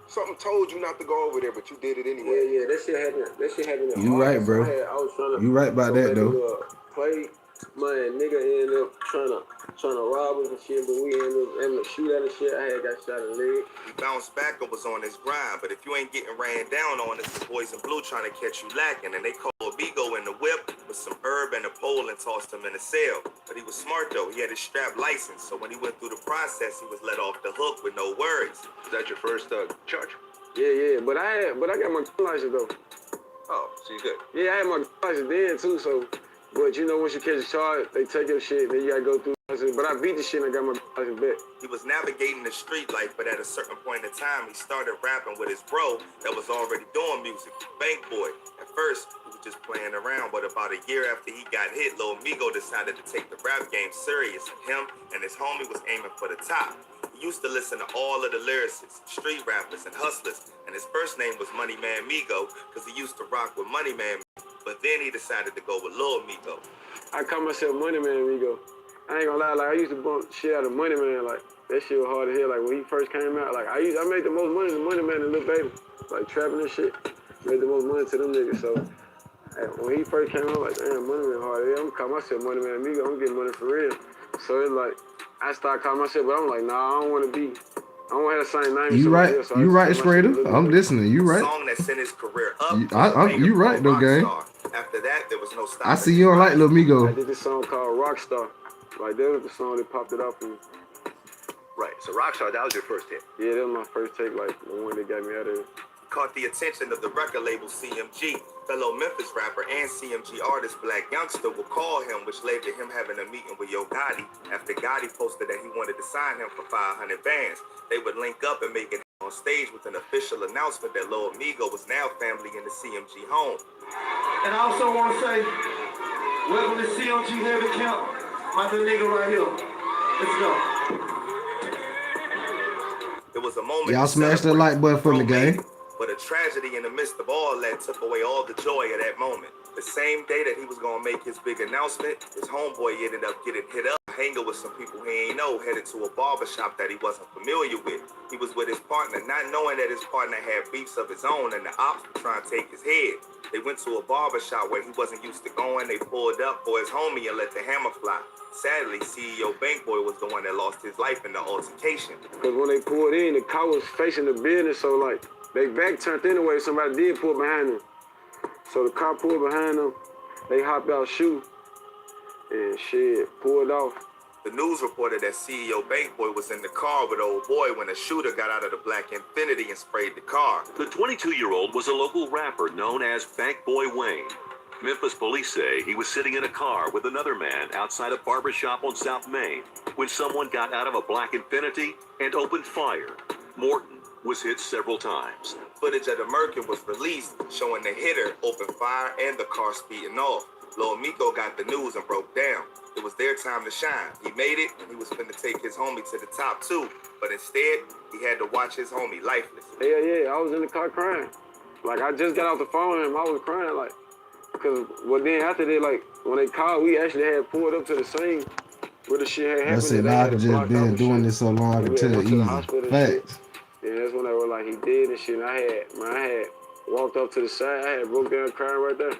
Something told you not to go over there, but you did it anyway. Yeah, that shit happened. That shit happened. You right, bro. I was trying to. You right about that though. Play, my nigga ended up trying to rob us and shit, but we ended up having to shoot at and shit. I had got shot in the leg. He bounced back and was on his grind, but if you ain't getting ran down on, it's the boys in blue trying to catch you lacking, and they called Migo in the whip with some herb and a pole and tossed him in a cell. But he was smart though. He had his strap license, so when he went through the process, he was let off the hook with no worries. Is that your first charge? Yeah, but I got my license though. Oh, so you good? Yeah, I had my license then too, so. But you know, once you catch a charge, they take your shit, then you gotta go through. But I beat the shit and I got my license back. He was navigating the street life, but at a certain point in time, he started rapping with his bro that was already doing music, Bank Boy. At first, he was just playing around, but about a year after he got hit, Lil Migo decided to take the rap game serious, and him and his homie was aiming for the top. He used to listen to all of the lyricists, street rappers, and hustlers, and his first name was Money Man Migo because he used to rock with Money Man. But then he decided to go with Lil Migo. I call myself Money Man Migo. I ain't gonna lie, like I used to bump shit out of Money Man, like that shit was hard to hear. Like when he first came out, like I made the most money to Money Man and Lil Baby, like trapping and shit. Made the most money to them niggas. So when he first came out, like damn, Money Man hard to hear. I'm gonna call myself Money Man Migo. I'm getting money for real. So it's like I started calling myself, but I'm like, nah, I don't want to be. I don't have the same name. You right, else, so you right, Strader. I'm listening. You right. Song that sent his career up. You right though, gang. After that, there was no stopping. I see you don't like Lil Migo. I did this song called Rockstar. Like that was the song that popped it off for me. Right. So Rockstar, that was your first hit. Yeah, that was my first take, like the one that got me out of it. Caught the attention of the record label CMG. Fellow Memphis rapper and CMG artist Black Youngster would call him, which led to him having a meeting with Yo Gotti after Gotti posted that he wanted to sign him for 500 bands. They would link up and make it on stage with an official announcement that Lil Migo was now family in the CMG home. And I also want to say, welcome to CMG Heavy Camp. My good nigga right here. Let's go. It was a moment. Y'all smash that like button for me, gang. But a tragedy in the midst of all that took away all the joy of that moment. The same day that he was gonna make his big announcement, his homeboy ended up getting hit up, hanging with some people he ain't know, headed to a barbershop that he wasn't familiar with. He was with his partner, not knowing that his partner had beefs of his own and the ops were trying to take his head. They went to a barbershop where he wasn't used to going. They pulled up for his homie and let the hammer fly. Sadly, CEO Bank Boy was the one that lost his life in the altercation. Because when they pulled in, the car was facing the building, so like, they back turned anyway, somebody did pull behind them. So the car pulled behind them, they hopped out shoot, and shit, pulled off. The news reported that CEO Bank Boy was in the car with old boy when the shooter got out of the black Infiniti and sprayed the car. The 22-year-old was a local rapper known as Bank Boy Wayne. Memphis police say he was sitting in a car with another man outside a barbershop on South Main when someone got out of a black Infiniti and opened fire. Morton was hit several times. Footage of the Merkin was released showing the hitter open fire and the car speeding off. Lil Migo got the news and broke down. It was their time to shine. He made it, and he was finna take his homie to the top too. But instead, he had to watch his homie lifeless. Yeah, I was in the car crying. Like, I just got off the phone with him, I was crying, like, because, well, then after they, like, when they called, we actually had pulled up to the scene where the shit had happened. That's it, I could just been doing this so long, I could tell easy. Facts. And that's when they were like, he did and shit. And I had walked up to the side. I had broke down crying right there.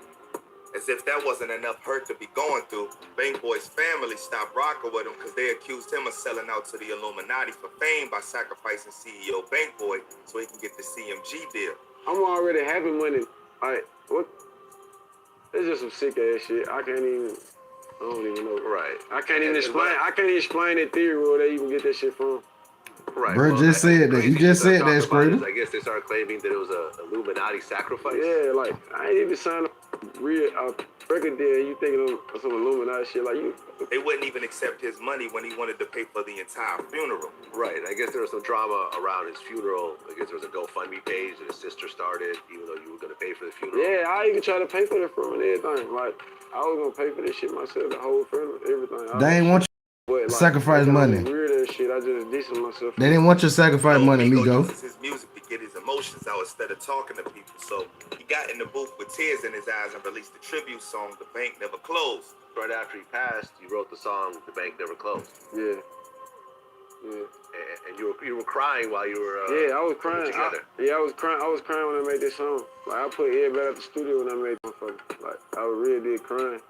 As if that wasn't enough hurt to be going through, Bank Boy's family stopped rocking with him because they accused him of selling out to the Illuminati for fame by sacrificing CEO Bank Boy so he can get the CMG deal. I'm already having money. Like, what? It's just some sick ass shit. I don't even know. Right. I can't even explain that theory where they even get that shit from. Right. Bro, just said that. You just said that, Scrader. I guess they started claiming that it was a Illuminati sacrifice. Yeah, like, I ain't even signed a real record deal, you thinking of some Illuminati shit like you. They wouldn't even accept his money when he wanted to pay for the entire funeral. Right. I guess there was some drama around his funeral. I guess there was a GoFundMe page that his sister started, even though you were going to pay for the funeral. Yeah, I even tried to pay for the funeral and everything. Like, I was going to pay for this shit myself, the whole funeral, everything. They ain't want you to sacrifice money. Weird ass shit. I just decent myself. They didn't want you to sacrifice money, Migo. Uses his music to get his emotions out instead of talking to people. So he got in the booth with tears in his eyes and released the tribute song, "The Bank Never Closed." Right after he passed, you wrote the song "The Bank Never Closed." Yeah. Yeah. And you were crying while you were yeah, I was crying. together. I was crying when I made this song. Like, I put everybody at the studio when I made this motherfucker. Like, I really did crying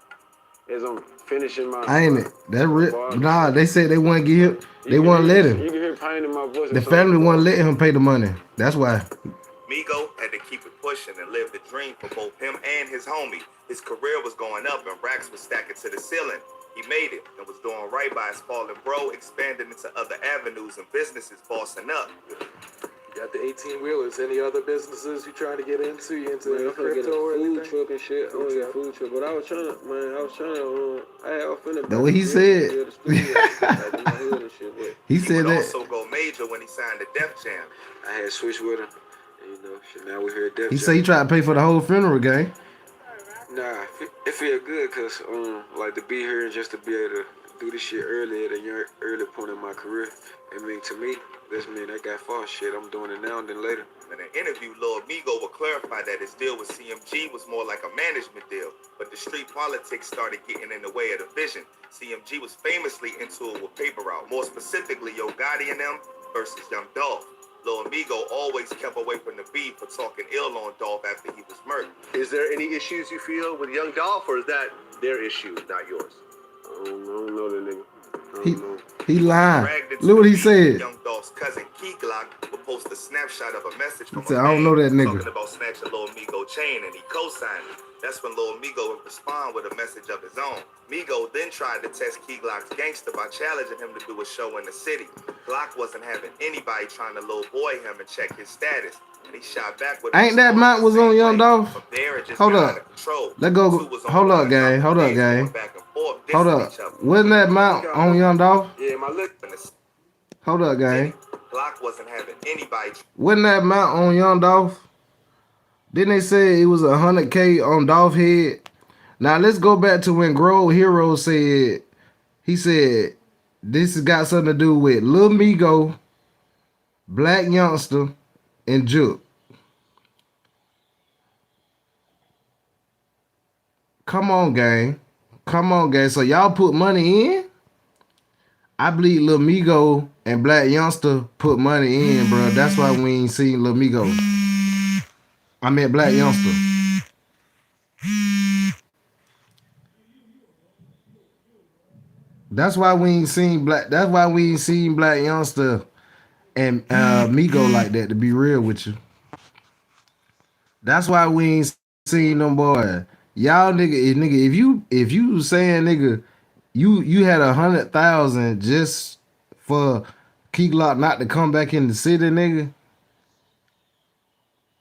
as I'm finishing my. Ain't it? That real? Nah, they said they wouldn't give him. They wouldn't let him. You can hear pain in my voice. The family wouldn't let him pay the money. That's why. Migo had to keep it pushing and live the dream for both him and his homie. His career was going up and racks was stacking to the ceiling. He made it and was doing right by his fallen bro, expanding into other avenues and businesses, bossing up. You got the 18-wheelers. Any other businesses you trying to get into? You into Man, I'm trying to get a crypto or food anything? truck and shit. I want to get a food truck, but I was trying to, I was finna. That's what he said. He said would that. also go major when he signed the Def Jam. I had switched with him. And, you know, shit, now we're here at Def He Jam. said he tried to pay for the whole funeral, gang. Nah, it feel good because, like, to be here and just to be able to do this shit early at a early point in my career. I mean, to me, this mean I got far shit. I'm doing it now and then later. In an interview, Lil Migo would clarify that his deal with CMG was more like a management deal, but the street politics started getting in the way of the vision. CMG was famously into it with Paper Route, more specifically Yo Gotti and them versus Young Dolph. Lil Migo always kept away from the beef for talking ill on Dolph after he was murdered. Is there any issues you feel with Young Dolph, or is that their issue, not yours? I don't know that nigga. He lying. Look what he said. Young Dolph's cousin Key Glock would post a snapshot of a message from said, I don't know that nigga. talking about snatching Lil Migo chain, and he co-signed it. That's when Lil Migo would respond with a message of his own. Migo then tried to test Key Glock's gangster by challenging him to do a show in the city. Glock wasn't having anybody trying to little boy him and check his status. And he shot back with Ain't that Mount was on Young Dolph? From there, it just Hold got up. out of control. Let go. Hold up, gang. Hold up, gang. Hold up. Wasn't that Mount on Young Dolph? Yeah, my lip. Hold up, gang. Glock wasn't having anybody. Wasn't that Mount on Young Dolph? Didn't they say it was 100K on Dolph head? Now let's go back to when Grove Hero said, he said, this has got something to do with Lil Migo, Black Youngster, and Juke. Come on, gang. Come on, gang. So y'all put money in? I believe Lil Migo and Black Youngster put money in, bro. That's why we ain't seen Lil Migo. I meant Black Youngster. That's why we ain't seen Black. That's why we ain't seen Black Youngster and Migo like that. To be real with you, that's why we ain't seen them boys. Y'all nigga, if you saying nigga, you had 100,000 just for Key Glock not to come back in the city, nigga.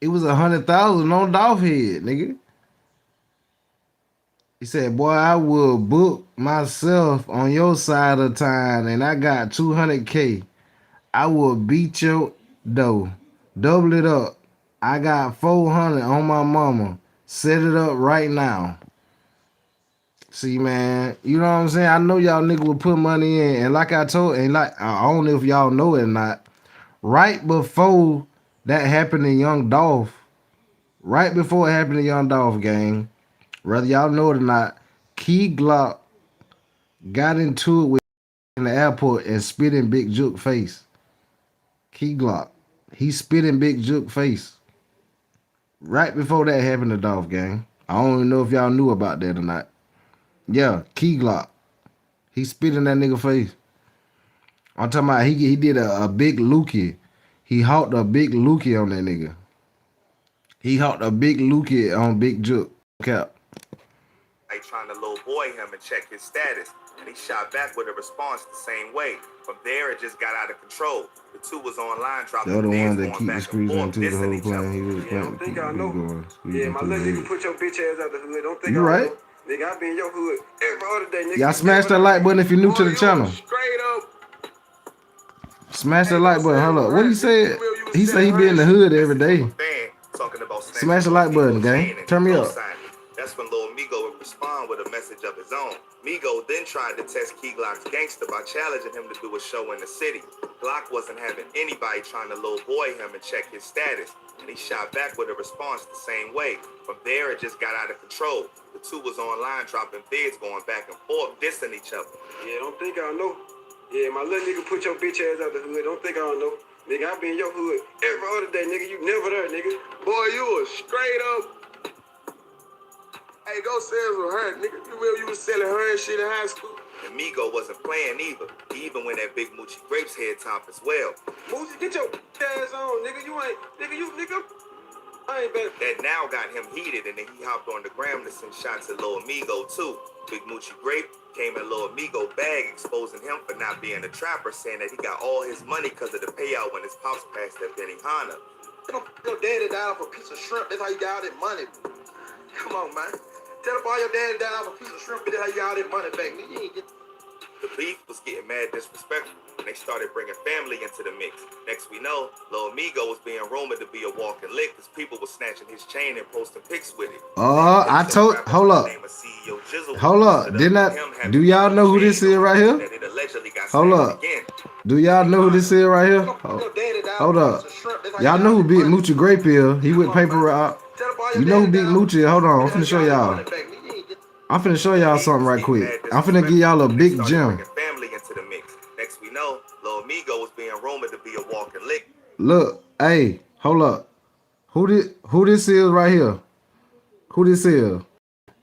It was 100,000 on Dolph head, nigga. He said, boy, I will book myself on your side of town and I got 200K. I will beat your dough. Double it up. I got 400 on my mama. Set it up right now. See, man, you know what I'm saying? I know y'all nigga will put money in. And like I told, and like, I don't know if y'all know it or not. Right before that happened to Young Dolph, right before it happened to Young Dolph, gang, whether y'all know it or not, Key Glock got into it with in the airport and spit in Big Juke face. Key Glock. He spit in Big Juke face. Right before that happened to Dolph, gang. I don't even know if y'all knew about that or not. Yeah, Key Glock. He spit in that nigga face. I'm talking about he did a big lookie. He hawked a big lookie on that nigga. He hawked a big lookie on Big Juke. Cap. Like trying to little boy him and check his status. And he shot back with a response the same way. From there, it just got out of control. The two was online dropping They're the names one that keep the screws into the whole plan. He was Don't think I know. Yeah, my little nigga put your bitch ass out the hood. Don't think you I right. know. Nigga, I be in your hood every other day, nigga. Y'all smash that like button if you're new Boy, to the you channel. a straight up. Smash that Hey, like don't button. say Hold it up. was What he hurt, nigga. You said? remember you was He said he selling be in the her hood shit? every day. Fan talking about Smash the like button, gang. Turn me up. That's when Lil Migo would respond with a message of his own. Migo then tried to test Key Glock's gangster by challenging him to do a show in the city. Glock wasn't having anybody trying to low boy him and check his status, and he shot back with a response the same way. From there, it just got out of control. The two was online dropping vids, going back and forth, dissing each other. Yeah, don't think I don't know. Yeah, my little nigga put your bitch ass out the hood. Don't think I don't know. Nigga, I be in your hood every other day, nigga. You never there, nigga. Boy, you a straight up. Hey, go sales with her, nigga. You remember you was selling her and shit in high school? And Migo wasn't playing either. He even went at Big Moochie Grape's head top as well. Moochie, get your ass on, nigga. You ain't, nigga. I ain't better. That now got him heated, and then he hopped on the gram to send shots at Lil Migo too. Big Moochie Grape came in Lil Migo bag, exposing him for not being a trapper, saying that he got all his money because of the payout when his pops passed that Benihana. Your daddy died off a piece of shrimp. That's how you got all that money. Come on, man. Tell them all your daddy died off a piece of shrimp. That's how you got all that money back. You ain't get. The beef was getting mad disrespectful, and they started bringing family into the mix. Next we know, Lil Migo was being rumored to be a walking lick because people were snatching his chain and posting pics with it. I told. Hold up. Hold up. Didn't I? Do y'all know who this is right here? Hold up. Do y'all know who this is right here? Hold up. Y'all know who Big Moochie Grape is? He with paper out. You know who Big Moochie is? Hold on. I'm finna show y'all. I'm finna show y'all something right quick. I'm finna give y'all a big gem. Next we know, Lil Migo was being rumored to be a walking lick. Look, hey, hold up. Who this is right here? Who this is?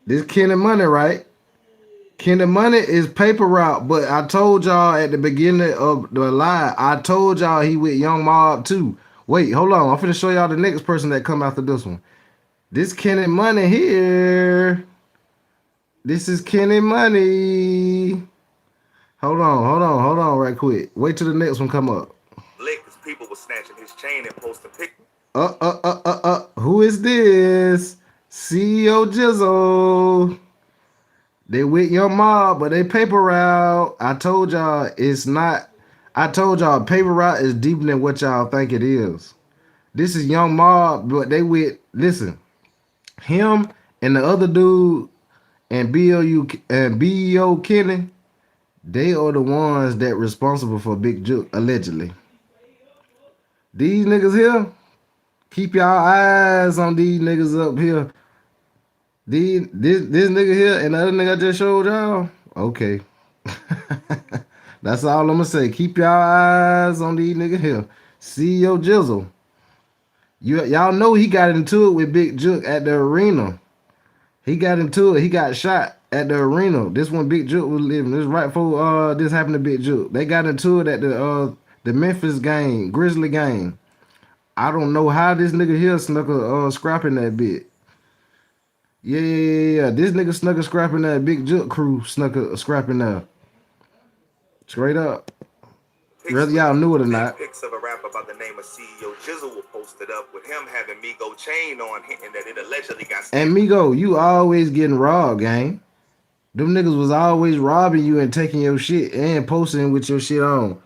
This Kenny Money, right? Kenny Money is paper route, but I told y'all at the beginning of the live, I told y'all he with Young Mob too. Wait, hold on. I'm finna show y'all the next person that come after this one. This Kenny Money here. This is Kenny Money. Hold on right quick. Wait till the next one come up. Lick, because people were snatching his chain and posting pictures. Who is this? CEO Jizzle. They with your mob, but they paper route. I told y'all it's not. I told y'all paper route is deeper than what y'all think it is. This is Young Mob, but they with, listen, him and the other dude and BEO Kenny, they are the ones that responsible for Big Juke, allegedly. These niggas here, keep y'all eyes on these niggas up here. This nigga here and the other nigga I just showed y'all. Okay. That's all I'm gonna say. Keep y'all eyes on these niggas here. CEO Jizzle. Y'all know he got into it with Big Juke at the arena. He got into it. He got shot at the arena. This one Big Juke was living. This right before this happened to Big Juke. They got into it at the Memphis game, Grizzly game. I don't know how this nigga here snuck a scrap in that bit. Yeah. This nigga snuck a scrap in that. Big Juke crew snuck a scrap in there. Straight up. Whether y'all knew it or not. Pics of a rapper by the name of CEO Jizzle were posted up with him having Migo chain on, hinting that it allegedly got And Migo, you always getting robbed, gang. Them niggas was always robbing you and taking your shit and posting with your shit on.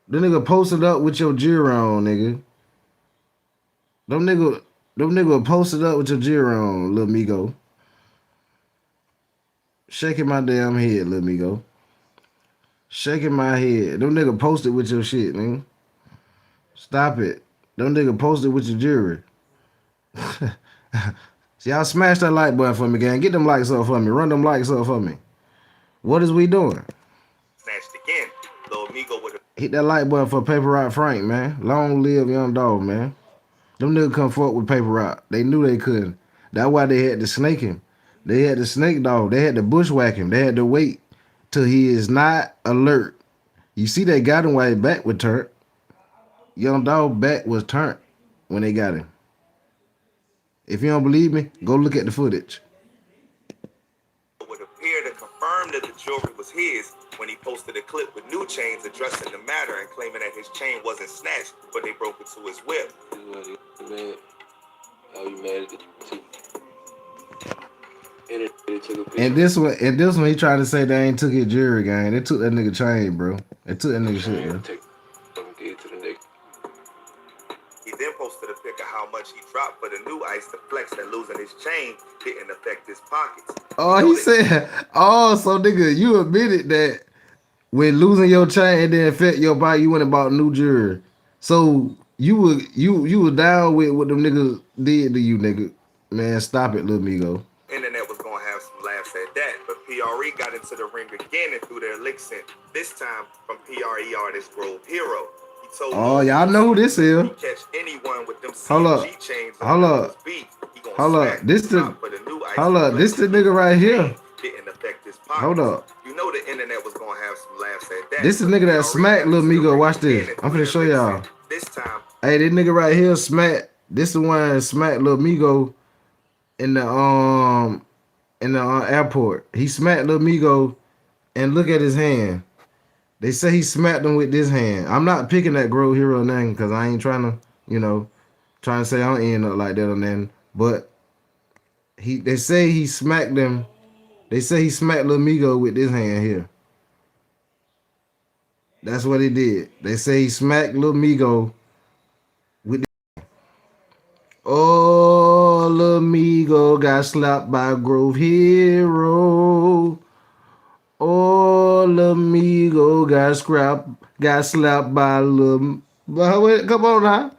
Them nigga posted up with your jewelry on, nigga. Them nigga posted up with your jewelry on, Lil Migo. Shaking my damn head, Lil Migo. Shaking my head. Them nigga posted with your shit, nigga. Stop it. Them nigga posted with your jewelry. See, y'all smash that like button for me, gang. Get them likes up for me. Run them likes up for me. What is we doing? snatched again. Lil Migo would have Hit that like button for Paper Rock Frank, man. Long live Young Dog, man. Them niggas come forward with Paper Rock. They knew they couldn't. That's why they had to snake him. They had to snake dog. They had to bushwhack him. They had to wait till he is not alert. You see, they got him while his back was turned. Young Dog back was turned when they got him. If you don't believe me, go look at the footage. would appear to confirm that the jewelry was his when he posted a clip with New Chains addressing the matter and claiming that his chain wasn't snatched, but they broke into his whip. Man, how you mad at the And it took a And picture. this one, he tried to say they ain't took his jury gang. They took that nigga chain, bro. They took that nigga shit, bro. Take fucking did to the nigga. He then posted a pic of how much he dropped for the new ice to flex that losing his chain didn't affect his pockets. Oh, he said, oh, so nigga, you admitted that when losing your chain and then affect your body, you went and bought a new jury. So you were down with what them niggas did to you, nigga. Man, stop it, little Migo. Internet was gonna have some laughs at that, but PRE got into the ring again and threw their licks in. This time from PRE artist Grove Hero. He told Oh, y'all know who this is. he catch anyone with them Hold up. CMG chains on Hold that up. was beat. He gonna Hold smack up. This the top for the new ice hold up. This the nigga right here. didn't affect his pockets. Hold up. You know the internet was gonna have some laughs at that. This the but nigga that PRE smacked got Lil into the Migo. ring Watch again this. and I'm threw finna show their licks y'all. in. This time Hey, this nigga right here smacked. This the one that smacked Lil Migo in the airport. He smacked Lil Migo, and look at his hand. They say he smacked him with this hand. I'm not picking that Grove Hero name because I ain't trying to, trying to say I don't end up like that or nothing. But they say he smacked them. They say he smacked Lil Migo with this hand here. That's what he did. They say he smacked Lil Migo with this. Oh, Lil Migo got slapped by Grove Hero. Oh, Lil Migo got slapped by Lil. Come on now.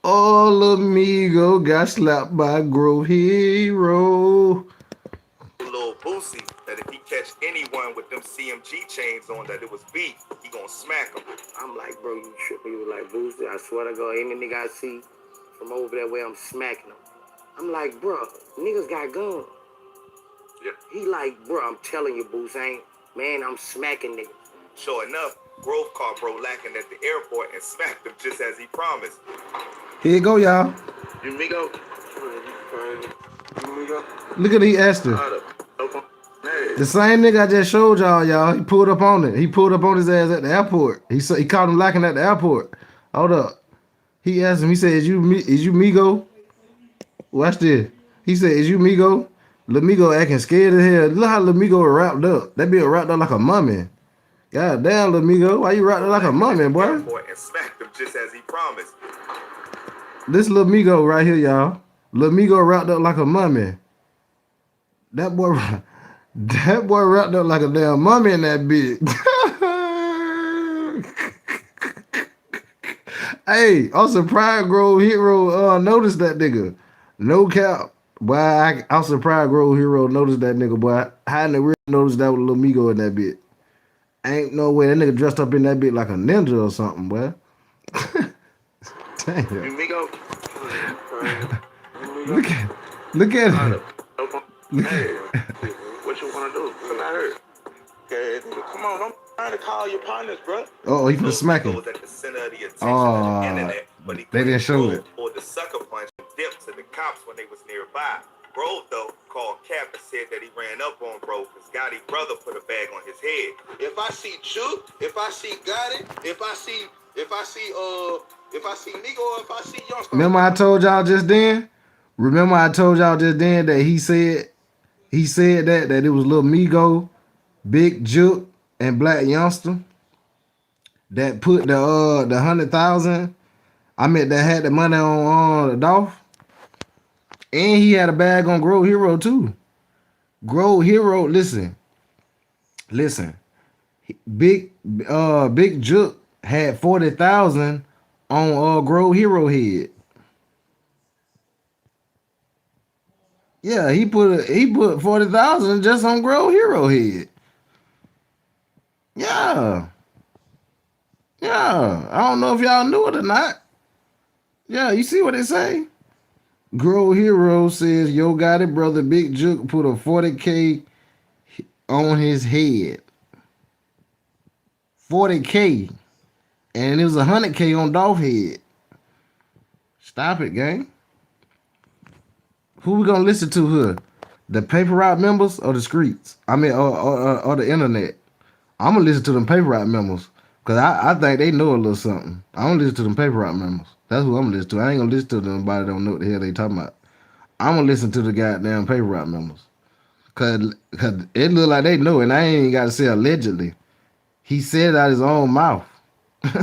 Oh, Lil Migo got slapped by Grove Hero. Lil Boosie that if he catch anyone with them CMG chains on that it was beat, he gonna smack him. I'm like, bro, you tripping? You like, Boosie, I swear to God, any nigga I see from over that way, I'm smacking him. I'm like, bro, niggas got guns. Yep. He like, bro, I'm telling you, Boosie, man, I'm smacking niggas. Sure enough, Grove caught bro lacking at the airport and smacked him just as he promised. Here you go, y'all. You Migo? Look at he asked her. The same nigga I just showed y'all. He pulled up on it. He pulled up on his ass at the airport. He caught him lacking at the airport. Hold up. He asked him. He said, "Is you Migo?" Watch this. He said, "Is you Migo?" Lil Migo acting scared as hell. Look how Lil Migo wrapped up. That bitch wrapped up like a mummy. God damn, Lil Migo, why you wrapped up like a mummy, boy? And smacked him just as he promised. This Lil Migo right here, y'all. Lil Migo wrapped up like a mummy. That boy wrapped up like a damn mummy in that bitch. Hey, I'm surprised Grove Hero noticed that nigga. No cap. Boy, I'm surprised Grove Hero noticed that nigga, boy. How in the real noticed that with Lil Migo in that bitch? Ain't no way that nigga dressed up in that bitch like a ninja or something, boy. Damn. You Migo? Look at him. Hey, what you want to do? Cause I heard. Okay, come on, I'm trying to call your partners, bro. Oh, he finna smack him. They didn't show it. Or the sucker punch and dipped to the cops when they was nearby. Grove though called Cap and said that he ran up on bro because Gotti's brother put a bag on his head. If I see Juke, if I see Gotti, if I see Nigo, if I see Youngster. Remember I told y'all just then? That he said that it was Lil Migo, Big Juke, and Black Youngster that put the 100,000. I meant that had the money on the Dolph. And he had a bag on Grove Hero too. Grove Hero, listen. Big Juke had 40,000 on Grove Hero head. Yeah, he put 40,000 just on Grove Hero head. Yeah. I don't know if y'all knew it or not. Yeah, you see what they say? Grove Hero says, "Yo, got it, brother. Big Juke put a 40K on his head. 40K. And it was 100K on Dolph head." Stop it, gang. Who we gonna listen to here? The paper route members or the streets? I mean, or the internet? I'm gonna listen to them paper route members. Cause I think they know a little something. I'm gonna listen to them paper route members. That's who I'm gonna listen to. I ain't gonna listen to them nobody don't know what the hell they talking about. I'm gonna listen to the goddamn paper route members. Cause it look like they know, and I ain't got to say allegedly. He said it out his own mouth. Get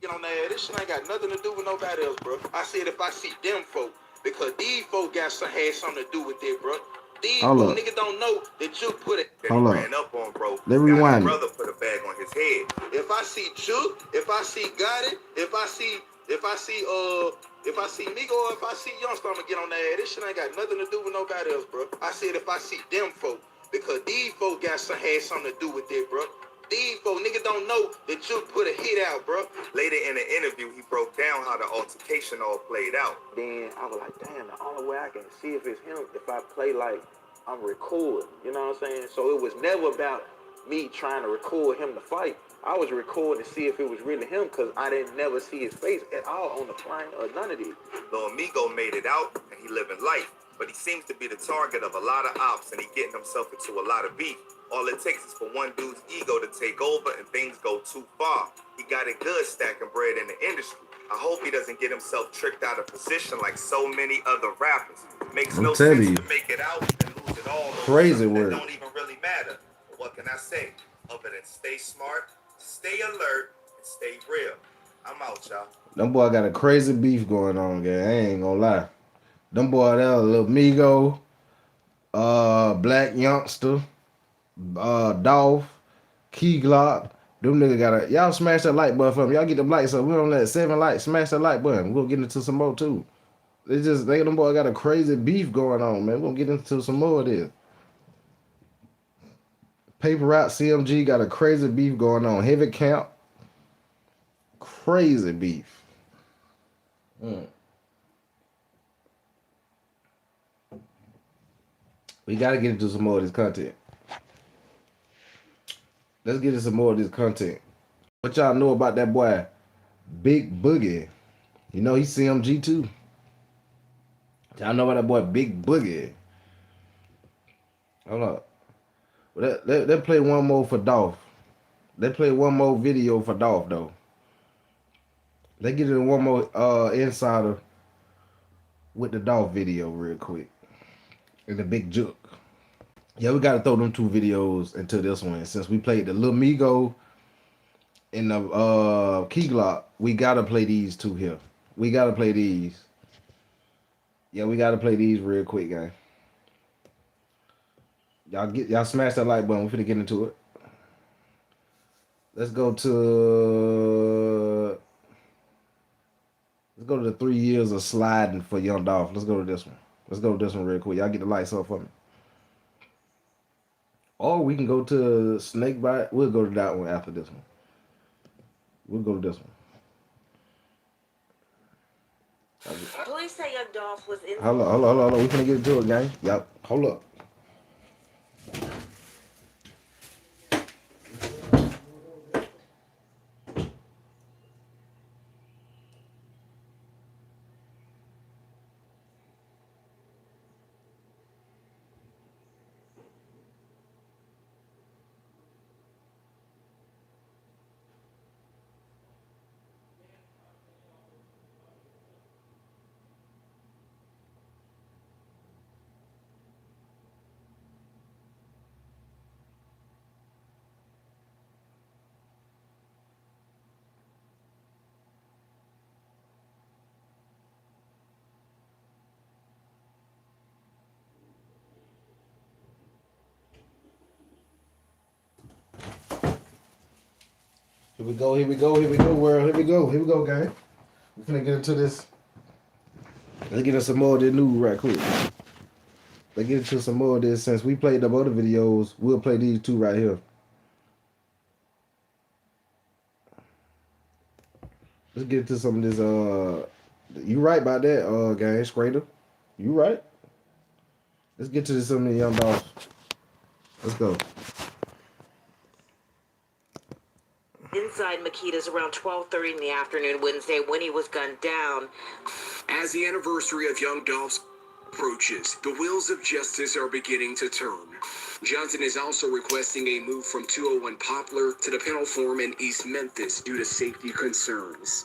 on there. This shit ain't got nothing to do with nobody else, bro. I said if I see them folk, because these folk had something to do with it, bro. These Hold folk up. niggas don't know that you put it. That he Hold up. ran up on, bro. Let Got rewind his it. brother put a bag on his head. If I see Chu, if I see Gotti, if I see Migo, or if I see Youngster, I'ma get on that. This shit ain't got nothing to do with nobody else, bro. I said if I see them folk, because these folk had something to do with it, bro. These folk niggas don't know that you put a hit out, bro. Later in the interview, he broke down how the altercation all played out. Then I was like, damn, the only way I can see if it's him if I play like I'm recording. You know what I'm saying? So it was never about me trying to record him to fight. I was recording to see if it was really him because I didn't never see his face at all on the plane or none of these. Lil Migo made it out and he living life, but he seems to be the target of a lot of ops and he getting himself into a lot of beef. All it takes is for one dude's ego to take over and things go too far. He got it good stacking bread in the industry. I hope he doesn't get himself tricked out of position like so many other rappers. Makes no sense to make it out and lose it all. Crazy word. That don't even really matter. But what can I say? Other than stay smart, stay alert, and stay real. I'm out, y'all. Them boy got a crazy beef going on, gang. I ain't gonna lie. Them boy there, Lil Migo, Black Youngster, Dolph, Key Glock. Them niggas gotta, y'all smash that like button for me. Y'all get them likes up. We on that 7 likes. Smash that like button. We're gonna get into some more too. Them boy got a crazy beef going on, man. We're gonna get into some more of this. Paper Route CMG got a crazy beef going on. Heavy Camp. Crazy beef. We gotta get into some more of this content. Let's get into some more of this content. What y'all know about that boy, Big Boogie? You know he's CMG too. Y'all know about that boy, Big Boogie? Hold up. Let's play one more for Dolph. Let's play one more video for Dolph though. Let's get into one more insider with the Dolph video real quick. And the Big Juke. Yeah, we gotta throw them 2 videos into this one. Since we played the Lil Migo and the Key Glock, we gotta play these 2 here. We gotta play these. Yeah, we gotta play these real quick, gang. Y'all smash that like button. We finna get into it. Let's go to the 3 years of sliding for Young Dolph. Let's go to this one. Let's go to this one real quick. Y'all get the lights up for me. Or we can go to Snakebite. We'll go to that one after this one. We'll go to this one. Police say Young Dolph was in. Hold on. We finna get into it, gang. Yep. Hold up. Here we go, world. Here we go, gang. We're finna get into this. Let's get into some more of this news right quick. Let's get into some more of this. Since we played the other videos, we'll play these 2 right here. Let's get into some of this. You right about that, gang, Scrader. You right. Let's get to some of the Young Dolphs. Let's go. Inside Makita's around 12:30 in the afternoon Wednesday when he was gunned down. As the anniversary of Young Dolph's approaches, the wheels of justice are beginning to turn. Johnson is also requesting a move from 201 Poplar to the Penalform in East Memphis due to safety concerns.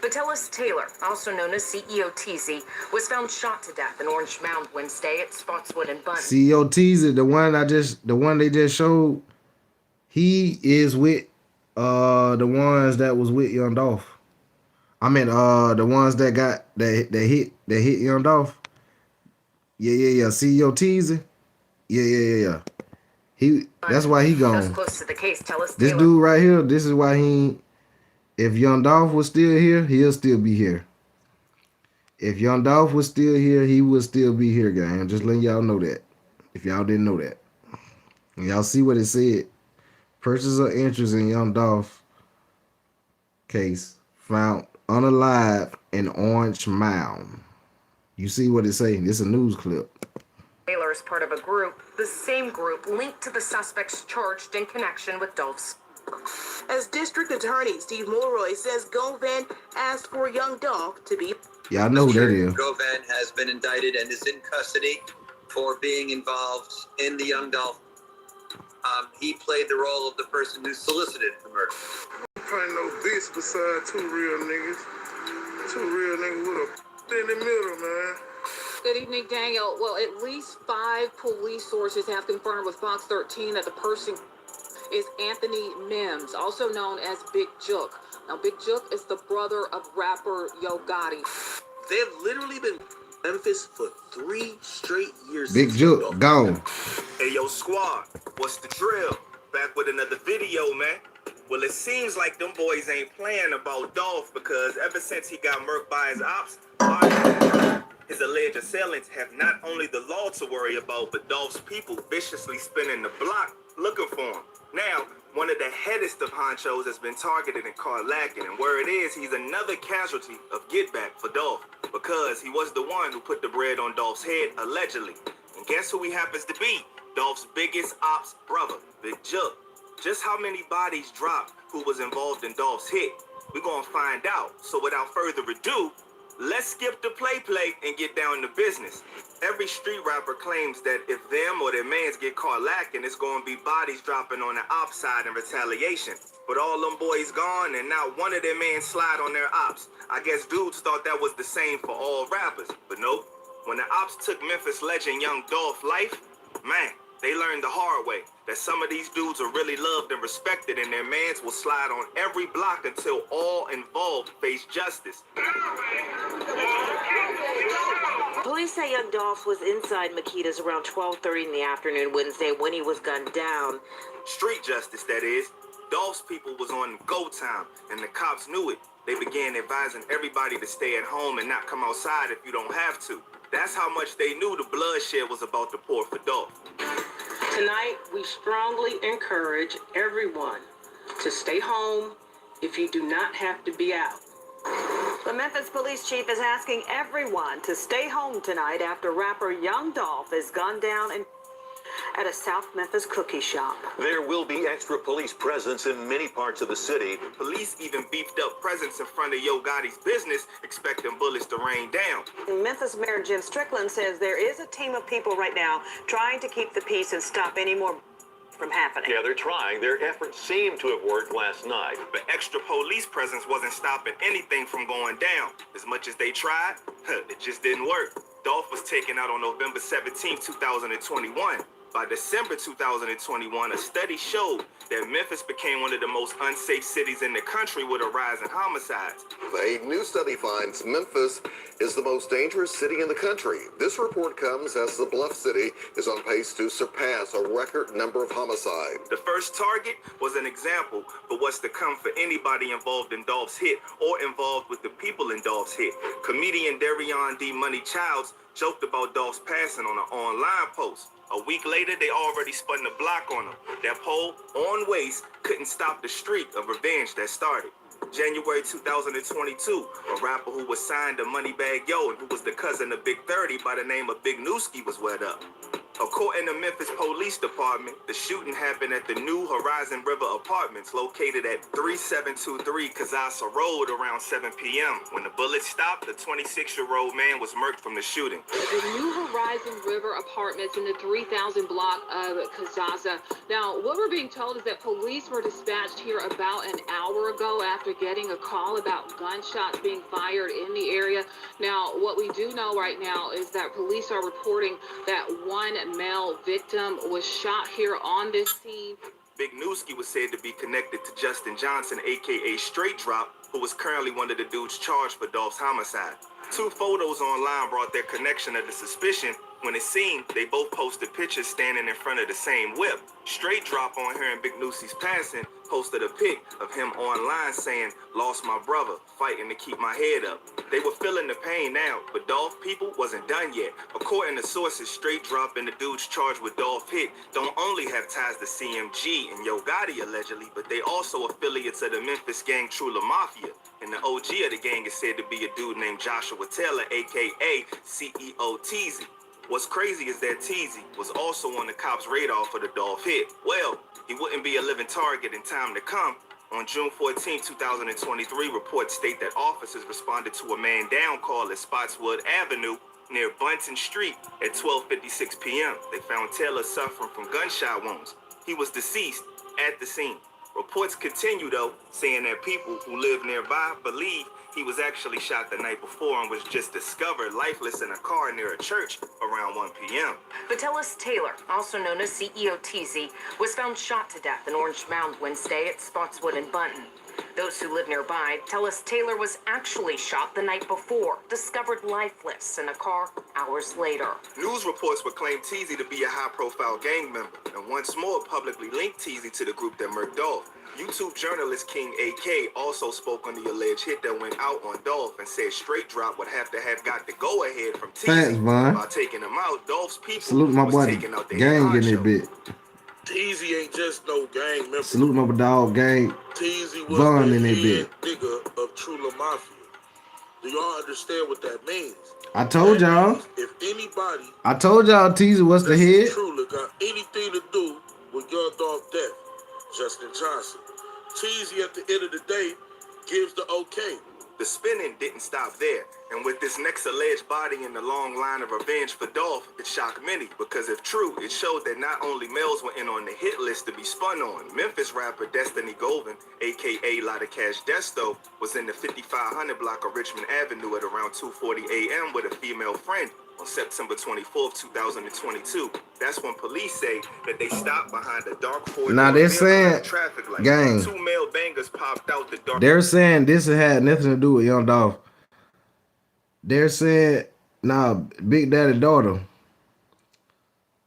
Vitellis Taylor, also known as CEO Teasy, was found shot to death in Orange Mound Wednesday at Spotswood and Bunn. CEO Teasy, the one they just showed, he is with the ones that was with Young Dolph. I mean the ones that got that hit Young Dolph. Yeah. CEO Teasy. Yeah. That's why he Those gone. close to the case tell us This Taylor. dude right here, this is why he. If Young Dolph was still here, he'll still be here. If Young Dolph was still here, he would still be here, gang. I'm just letting y'all know that. If y'all didn't know that. And y'all see what it said. Purchase of interest in Young Dolph case found unalive in Orange Mound. You see what it say? This is a news clip. Taylor is part of a group, the same group linked to the suspects charged in connection with Dolph's. As District Attorney Steve Mulroy says Govan asked for Young Dolph to be... Yeah, I know who that is. Govan has been indicted and is in custody for being involved in the Young Dolph. He played the role of the person who solicited the murder. Find no bitch beside two real niggas. Two real niggas with a in the middle, man. Good evening, Daniel. Well, at least 5 police sources have confirmed with Fox 13 that the person is Anthony Mims, also known as Big Jook. Now, Big Jook is the brother of rapper Yo Gotti. They've literally been in Memphis for 3 straight years. Big Jook, gone. Hey, yo, squad, what's the drill? Back with another video, man. Well, it seems like them boys ain't playing about Dolph because ever since he got murked by his ops, his alleged assailants have not only the law to worry about, but Dolph's people viciously spinning the block looking for him. Now, one of the headest of honchos has been targeted and caught lacking, and where it is, he's another casualty of get back for Dolph because he was the one who put the bread on Dolph's head, allegedly. And guess who he happens to be? Dolph's biggest ops brother, Big Jook. Just how many bodies dropped who was involved in Dolph's hit? We're gonna find out. So without further ado, let's skip the play and get down to business. Every street rapper claims that if them or their mans get caught lacking, it's gonna be bodies dropping on the ops side in retaliation. But all them boys gone and now one of their mans slide on their ops. I guess dudes thought that was the same for all rappers, but nope. When the ops took Memphis legend Young Dolph life, man, they learned the hard way that some of these dudes are really loved and respected and their mans will slide on every block until all involved face justice. Police say Young Dolph was inside Makita's around 12:30 in the afternoon Wednesday when he was gunned down. Street justice, that is. Dolph's people was on go time, and the cops knew it. They began advising everybody to stay at home and not come outside if you don't have to. That's how much they knew the bloodshed was about to pour for Dolph. Tonight, we strongly encourage everyone to stay home if you do not have to be out. The Memphis police chief is asking everyone to stay home tonight after rapper Young Dolph is gunned down at a South Memphis cookie shop. There will be extra police presence in many parts of the city. Police even beefed up presence in front of Yo Gotti's business, expecting bullets to rain down. Memphis Mayor Jim Strickland says there is a team of people right now trying to keep the peace and stop any more from happening. Yeah, they're trying. Their efforts seem to have worked last night. But extra police presence wasn't stopping anything from going down. As much as they tried, it just didn't work. Dolph was taken out on November 17, 2021. By December 2021, a study showed that Memphis became one of the most unsafe cities in the country with a rise in homicides. A new study finds Memphis is the most dangerous city in the country. This report comes as the Bluff City is on pace to surpass a record number of homicides. The first target was an example for what's to come for anybody involved in Dolph's hit or involved with the people in Dolph's hit. Comedian Darion D. Money Childs joked about Dolph's passing on an online post. A week later, they already spun the block on him. That pole on waist couldn't stop the streak of revenge that started. January 2022, a rapper who was signed to Moneybagg Yo and who was the cousin of Big 30 by the name of Big Newski was wed up. According to Memphis Police Department, the shooting happened at the New Horizon River Apartments located at 3723 Kazasa Road around 7 p.m. When the bullets stopped, the 26-year-old man was murked from the shooting. The New Horizon River Apartments in the 3000 block of Kazasa. Now, what we're being told is that police were dispatched here about an hour ago after getting a call about gunshots being fired in the area. Now, what we do know right now is that police are reporting that one male victim was shot here on this scene. Big Newski was said to be connected to Justin Johnson, aka Straight Drop, who was currently one of the dudes charged for Dolph's homicide. 2 photos online brought their connection of the suspicion. When it seemed, they both posted pictures standing in front of the same whip. Straight Drop on hearing Big Newsi's passing posted a pic of him online saying, "Lost my brother, fighting to keep my head up." They were feeling the pain now, but Dolph people wasn't done yet. According to sources, Straight Drop and the dudes charged with Dolph Hit don't only have ties to CMG and Yo Gotti allegedly, but they also affiliates of the Memphis gang Trula Mafia. And the OG of the gang is said to be a dude named Joshua Taylor, aka CEO Teezy. What's crazy is that Teezy was also on the cops' radar for the Dolph Hit. Well, he wouldn't be a living target in time to come. On June 14, 2023, reports state that officers responded to a man down call at Spotswood Avenue near Bunton Street at 12:56 p.m. They found Taylor suffering from gunshot wounds. He was deceased at the scene. Reports continue, though, saying that people who live nearby believe he was actually shot the night before and was just discovered lifeless in a car near a church around 1 p.m. Vitellis Taylor, also known as CEO Teezy, was found shot to death in Orange Mound Wednesday at Spotswood and Bunton. Those who live nearby tell us Taylor was actually shot the night before, discovered lifeless in a car hours later. News reports would claim Teezy to be a high-profile gang member, and once more publicly linked Teezy to the group that murked Dolph. YouTube journalist King AK also spoke on the alleged hit that went out on Dolph and said Straight Drop would have got the go-ahead from Teezy. By taking him out, Dolph's people Salute my was boy taking out their gang in that bit. Teezy ain't just no gang member. Salute my dog gang. Teezy was Von the in that head bit. nigga of Trula Mafia. Do y'all understand what that means? I told y'all. If anybody I told y'all Teezy was the head. Trula got anything to do with Young Dolph death, Justin Johnson. Teezy at the end of the day gives the okay. The spinning didn't stop there, and with this next alleged body in the long line of revenge for Dolph, it shocked many, because if true, it showed that not only males were in on the hit list to be spun on. Memphis rapper Destiny Golden, aka Lotta Cash Desto, was in the 5500 block of Richmond Avenue at around 2:40 a.m. with a female friend on September 24th, 2022. That's when police say that they stopped behind a dark Ford. Now they're saying, traffic light. gang, 2 male bangers popped out the dark. they're saying this had nothing to do with Young Dolph. They're saying, nah, Big Daddy daughter.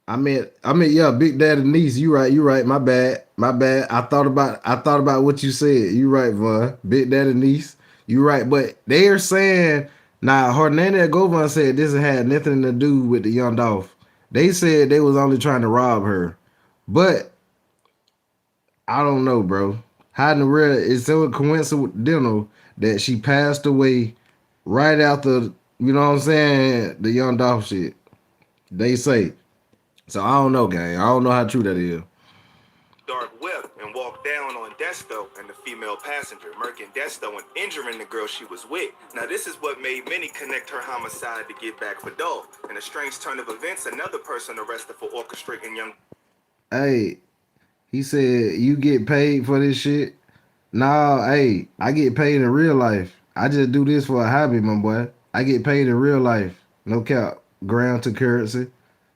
I mean, yeah, Big Daddy niece. You right. My bad. I thought about what you said. You right, Von. Big Daddy niece. You right, but they're saying, now Hernandez Govan said this had nothing to do with the Young Dolph. They said they was only trying to rob her, but I don't know, bro. How in the real, it's so coincidental that she passed away right after, you know what I'm saying, the Young Dolph shit. They say. So I don't know, gang. I don't know how true that is. Dark whip and walked down on Desto and the female passenger, murking Desto and injuring the girl she was with. Now this is what made many connect her homicide to get back for Dolph. In a strange turn of events, another person arrested for orchestrating Young. Hey, he said, you get paid for this shit? Nah, hey, I get paid in real life. I just do this for a hobby, my boy. I get paid in real life. No cap. Ground to currency.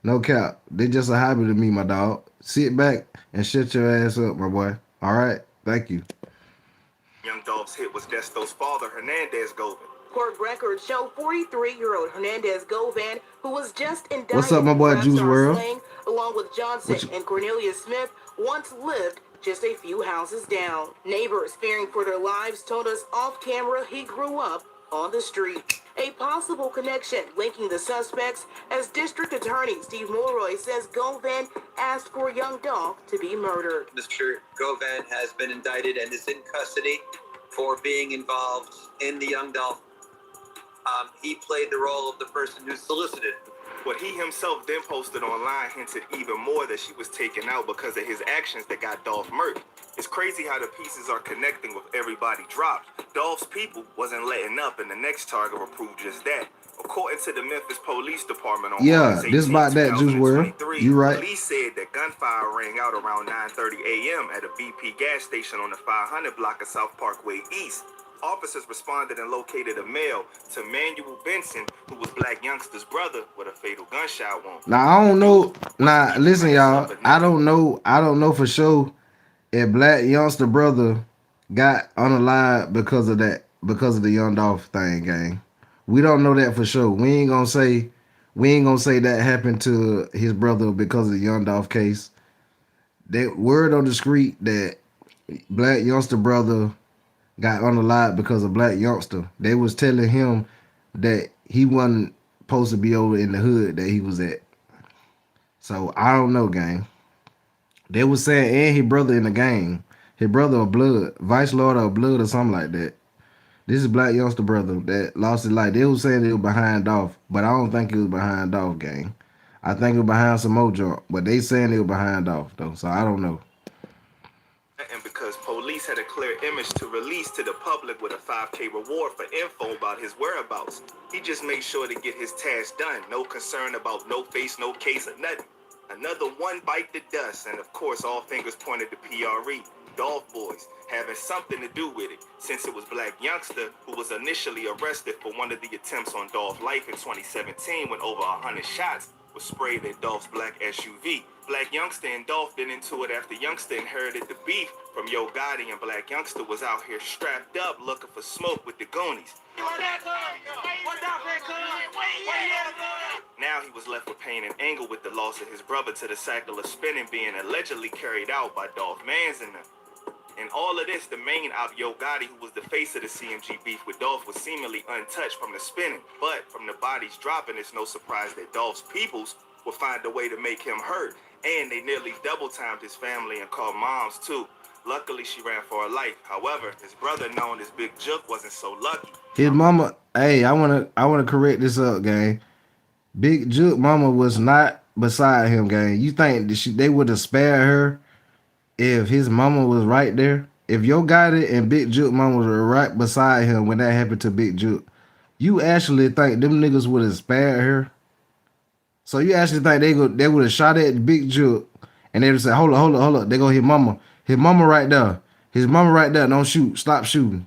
No cap. They just a hobby to me, my dog. Sit back and shut your ass up, my boy. All right? Thank you. Young Dolph's hit was Desto's father, Hernandez Govan. Court records show 43-year-old Hernandez Govan, who was just indicted. What's up, my boy, for Juice Rapstar WRLD? slaying, along with Johnson and Cornelius Smith, once lived just a few houses down. Neighbors fearing for their lives told us off camera he grew up on the street. A possible connection linking the suspects, as District Attorney Steve Mulroy says Govan asked for Young Dolph to be murdered. Mr. Govan has been indicted and is in custody for being involved in the Young Dolph. He played the role of the person who solicited. What he himself then posted online hinted even more that she was taken out because of his actions that got Dolph murdered. It's crazy how the pieces are connecting with everybody dropped. Dolph's people wasn't letting up, and the next target will prove just that. According to the Memphis Police Department on Yeah, August this 18, about that Juice WRLD. 2023, You right. police said that gunfire rang out around 9:30 a.m. at a BP gas station on the 500 block of South Parkway East. Officers responded and located a male to Manuel Benson, who was Black Youngster's brother, with a fatal gunshot wound. Now I don't know. Now listen, y'all. I don't know for sure if Black Youngster brother got unalive because of that, because of the Young Dolph thing, gang. We don't know that for sure. We ain't gonna say that happened to his brother because of the Young Dolph case. That word on the street that Black Youngster brother got unalive because of Black Youngster. They was telling him that he wasn't supposed to be over in the hood that he was at. So I don't know, gang. They was saying, and his brother in the gang. His brother of blood, Vice Lord of blood or something like that. This is Black Youngster brother that lost his life. They was saying it was behind Dolph, but I don't think it was behind Dolph, gang. I think it was behind some more junk, but they saying it was behind Dolph though, so I don't know. And because police had a clear image to release to the public with a 5K reward for info about his whereabouts, he just made sure to get his task done. No concern about no face, no case, or nothing. Another one bite the dust, and of course all fingers pointed to PRE, Dolph Boys, having something to do with it, since it was Black Youngster who was initially arrested for one of the attempts on Dolph's life in 2017 when over 100 shots was sprayed at Dolph's black SUV. Black Youngster and Dolph been into it after Youngster inherited the beef from Yo Gotti, and Black Youngster was out here strapped up looking for smoke with the Goonies. Now he was left with pain and anger with the loss of his brother to the cycle of spinning being allegedly carried out by Dolph Mans and them. In all of this, the main out Yo Gotti, who was the face of the CMG beef with Dolph, was seemingly untouched from the spinning. But from the bodies dropping, it's no surprise that Dolph's peoples will find a way to make him hurt. And they nearly double-timed his family and called moms too. Luckily, she ran for her life. However, his brother, known as Big Jook, wasn't so lucky. His mama, hey, I wanna correct this up, gang. Big Jook mama was not beside him, gang. You think that they would have spared her if his mama was right there? If Yo Gotti and Big Jook mama were right beside him when that happened to Big Jook, you actually think them niggas would have spared her? So you actually think they would have shot at Big Jook and they would say, hold up, they go his mama. His mama right there. His mama right there. Don't shoot. Stop shooting.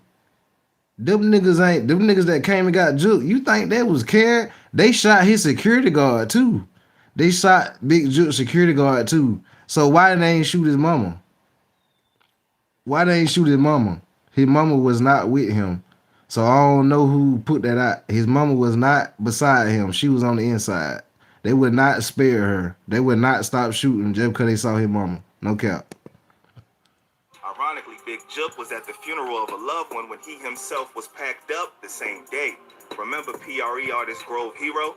Them niggas that came and got Jook. You think they was caring? They shot his security guard too. They shot Big Jook's security guard too. So why they ain't shoot his mama? Why they ain't shoot his mama? His mama was not with him. So I don't know who put that out. His mama was not beside him. She was on the inside. They would not spare her. They would not stop shooting just because they saw his mama. No cap. Ironically, Big Jook was at the funeral of a loved one when he himself was packed up the same day. Remember PRE artist Grove Hero?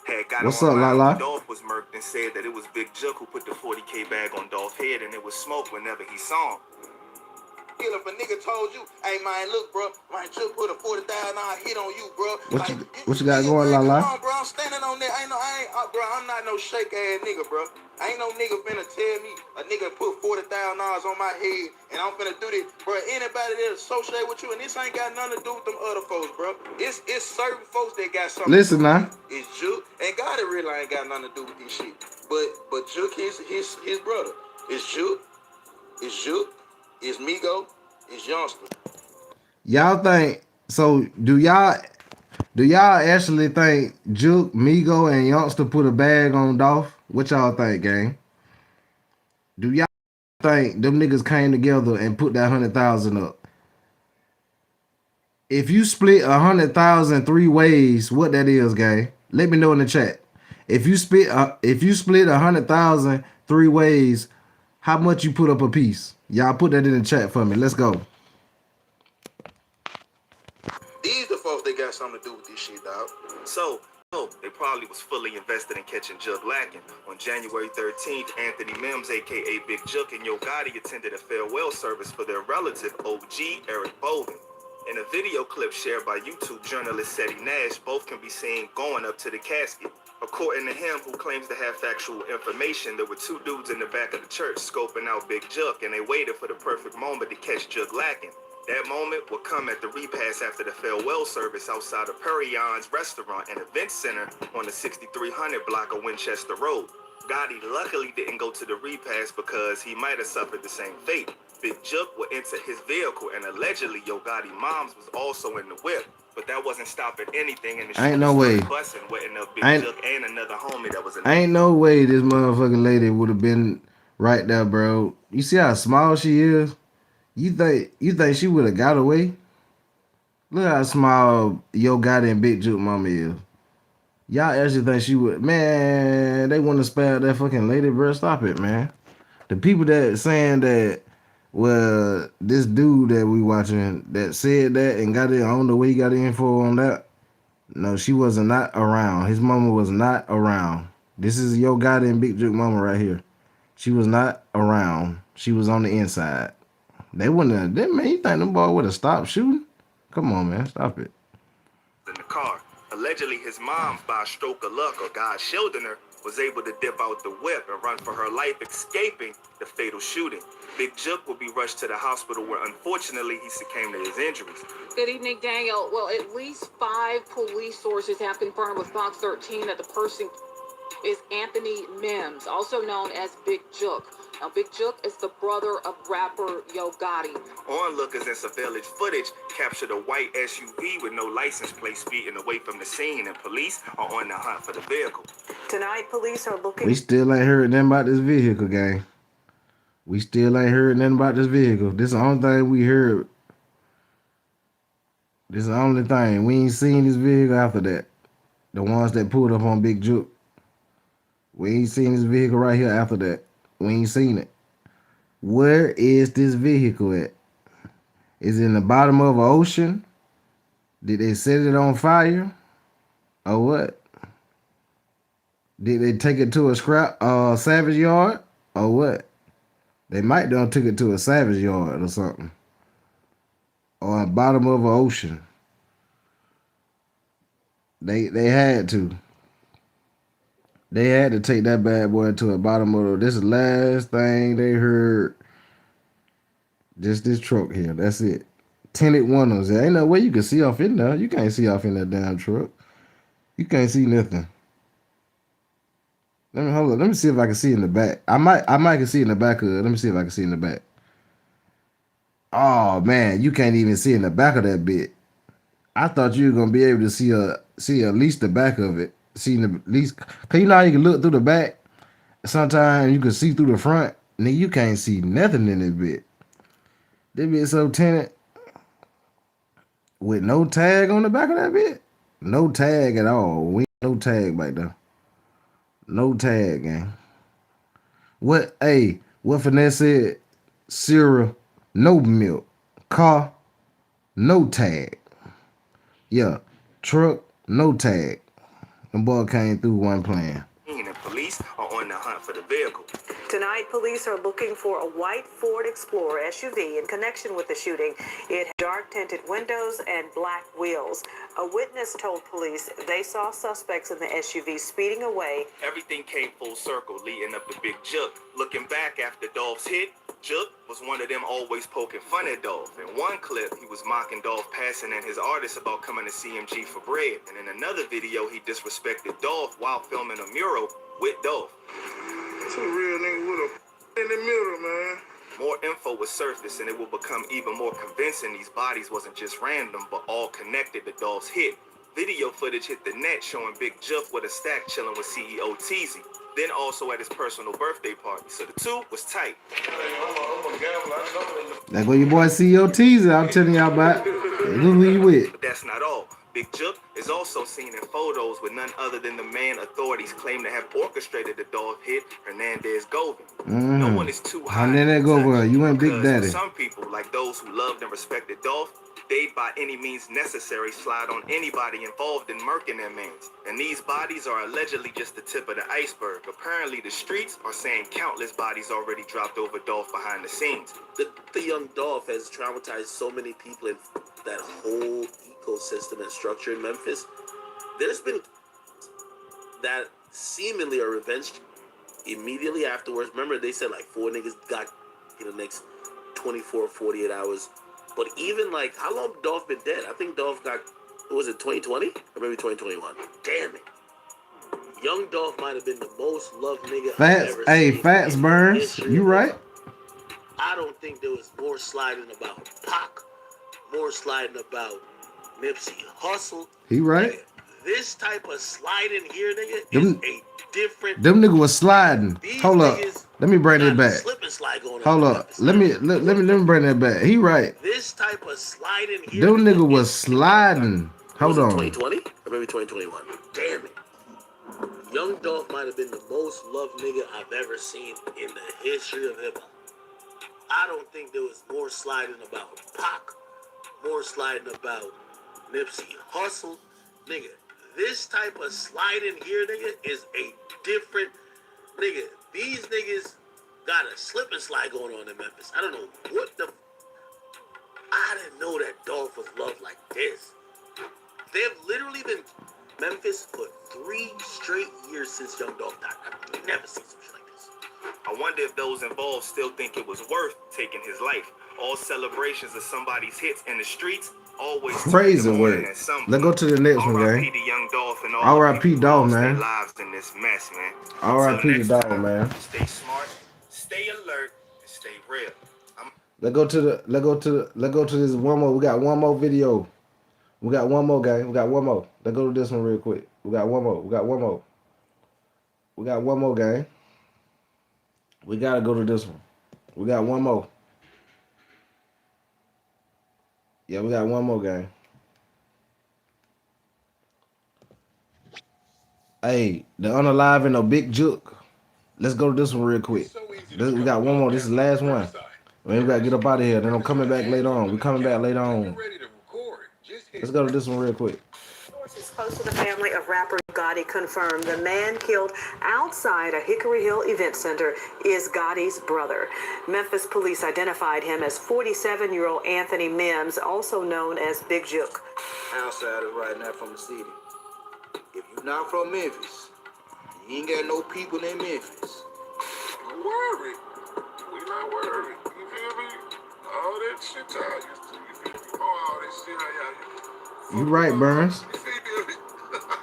Had got What's up, Lala? when Dolph was murked and said that it was Big Jook who put the 40K bag on Dolph's head and it was smoke whenever he saw him. If a nigga told you, hey man, look, bro, my Jook put a $40,000 hit on you, bro. What you got going, Lala? Come on, bro, I'm standing on there. Bro, I'm not no shake ass nigga, bro. Ain't no nigga finna tell me a nigga put $40,000 on my head and I'm finna do this, bro. Anybody that associate with you, and this ain't got nothing to do with them other folks, bro. It's certain folks that got something. Listen now. It's Jook, and God it really ain't got nothing to do with this shit. But Jook is his brother. It's Jook. It's Migo. It's Youngster. Y'all think so? Do y'all actually think Jook, Migo, and Youngster put a bag on Dolph? What y'all think, gang? Do y'all think them niggas came together and put that 100,000 up? If you split 100,000 three ways, what that is, gang? Let me know in the chat. If you split 100,000 three ways, how much you put up a piece? Y'all put that in the chat for me. Let's go. These the folks that got something to do with this shit, dog. So, they probably was fully invested in catching Jook lacking. On January 13th, Anthony Mims, a.k.a. Big Jook, and Yo Gotti attended a farewell service for their relative, OG Eric Bolden. In a video clip shared by YouTube journalist Seti Nash, both can be seen going up to the casket. According to him, who claims to have factual information, there were two dudes in the back of the church scoping out Big Juck, and they waited for the perfect moment to catch Juck lacking. That moment would come at the repass after the farewell service outside of Perion's restaurant and event center on the 6300 block of Winchester Road. Gotti luckily didn't go to the repass because he might have suffered the same fate. Big Juck would enter his vehicle, and allegedly Yo Gotti moms was also in the whip. But that wasn't stopping anything, and the Ain't no way. busting, wetting up Big Juck and another homie that was in Ain't no way this motherfucking lady would have been right there, bro. You see how small she is? You think she would have got away? Look how small Yo Gotti and Big Juke mama is. Y'all actually think she would? Man, they want to spare that fucking lady, bro. Stop it, man. The people that saying that, well, this dude that we watching that said that and got it, I don't know where he got the info on that. No, she was not around. His mama was not around. This is Yo Gotti and Big Juke mama right here. She was not around. She was on the inside. They wouldn't have. Man, you think them boy would have stopped shooting? Come on, man, stop it. In the car. Allegedly, his mom, by a stroke of luck or God shielding her, was able to dip out the whip and run for her life, escaping the fatal shooting. Big Juck will be rushed to the hospital where, unfortunately, he succumbed to his injuries. Good evening, Daniel. Well, at least 5 police sources have confirmed with Fox 13 that the person is Anthony Mims, also known as Big Juck. Now, Big Juck is the brother of rapper Yo Gotti. Onlookers and surveillance footage captured a white SUV with no license plate speeding away from the scene, and police are on the hunt for the vehicle. Tonight, police are looking. We still ain't heard nothing about this vehicle, gang. We still ain't heard nothing about this vehicle. This is the only thing we heard. This is the only thing. We ain't seen this vehicle after that. The ones that pulled up on Big Juke. We ain't seen this vehicle right here after that. We ain't seen it. Where is this vehicle at? Is it in the bottom of an ocean? Did they set it on fire? Or what? Did they take it to a savage yard? Or what? They might done took it to a savage yard or something. Or the bottom of an ocean. They had to. They had to take that bad boy to the bottom of the. This is the last thing they heard. Just this truck here. That's it. Tinted windows. There ain't no way you can see off in there. You can't see off in that damn truck. You can't see nothing. Let me hold on. Let me see if I can see in the back. I might can see in the back of it. Let me see if I can see in the back. Oh man, you can't even see in the back of that bit. I thought you were gonna be able to see at least the back of it. See the least, cause you know how you can look through the back. Sometimes you can see through the front. Nigga, you can't see nothing in this bit. This bit so tinted with no tag on the back of that bit. No tag at all. We no tag back there. No tag, gang. What? Hey, what Finesse said? Cereal, no milk. Car, no tag. Yeah, truck, no tag. The boy came through one plan. And police are on the hunt for the vehicle. Tonight, police are looking for a white Ford Explorer SUV in connection with the shooting. It had dark tinted windows and black wheels. A witness told police they saw suspects in the SUV speeding away. Everything came full circle leading up to Big Juck. Looking back after Dolph's hit, Juck was one of them always poking fun at Dolph. In one clip, he was mocking Dolph passing and his artists about coming to CMG for bread. And in another video, he disrespected Dolph while filming a mural with Dolph. It's a real nigga with a in the middle, man. More info was surfaced, and it will become even more convincing these bodies wasn't just random, but all connected to Dolph's hit. Video footage hit the net showing Big Juff with a stack chilling with CEO Teasy. Then also at his personal birthday party. So the two was tight. There go your boy CEO Teasy. I'm telling y'all about. Look who you with. But that's not all. Big Juck is also seen in photos with none other than the man authorities claim to have orchestrated the Dolph hit, Hernandez Govan. No one is too high. Hernandez Govan, you ain't Big Daddy. Some people, like those who loved and respected Dolph, they'd by any means necessary slide on anybody involved in murking their mans. And these bodies are allegedly just the tip of the iceberg. Apparently the streets are saying countless bodies already dropped over Dolph behind the scenes. The young Dolph has traumatized so many people in that whole ecosystem and structure in Memphis. There's been that seemingly a revenge immediately afterwards. Remember, they said like 4 niggas got in the next 24, 48 hours. But even like, how long Dolph been dead? I think Dolph got, what was it, 2020? Or maybe 2021. Damn it. Young Dolph might have been the most loved nigga I've ever seen. Fats Burns, you right? I don't think there was more sliding about Pac, more sliding about Nipsey Hussle. He right? Nigga, this type of sliding here, nigga, is a different. Them nigga was sliding. Hold up. Let me bring it back. Slip and slide going Hold on up. Let me bring that back. He right. This type of sliding here. Them nigga was sliding. Hold on. 2020 or maybe 2021. Damn it. Young Dolph might have been the most loved nigga I've ever seen in the history of hip hop. I don't think there was more sliding about Pac, more sliding about Nipsey Hussle. Nigga, this type of sliding here, nigga, is a different nigga. These niggas got a slip and slide going on in Memphis. I don't know what the. I didn't know that Dolph was loved like this. They've literally been Memphis for 3 straight years since Young Dolph died. I've never seen some shit like this. I wonder if those involved still think it was worth taking his life. All celebrations of somebody's hits in the streets always crazy work. Let's go to the next one, gang. R.I.P. to Young Dolph and all R.I.P. Dolph, man. lives in this mess, man. R.I.P. to Dolph, man. Stay smart, stay alert, and stay real. Let's go to this one more. We got one more video. We got one more, gang. We got one more. Let's go to this one real quick. We got one more, gang. We gotta go to this one. We got one more. Yeah, we got one more, gang. Hey, the unalive and a big juke. Let's go to this one real quick. We got one more. This is the last one. Man, we gotta get up out of here. Then I'm coming back later on. We coming back later on. Let's go to this one real quick. Sources close to the family of rapper Gotti confirmed the man killed outside a Hickory Hill event center is Gotti's brother. Memphis police identified him as 47-year-old Anthony Mims, also known as Big Juke. Outsiders right now from the city. If you're not from Memphis, you ain't got no people in Memphis. Don't worry. We not worried. You feel me? All that shit y'all used to. You feel me? All that shit y'all You right, Burns.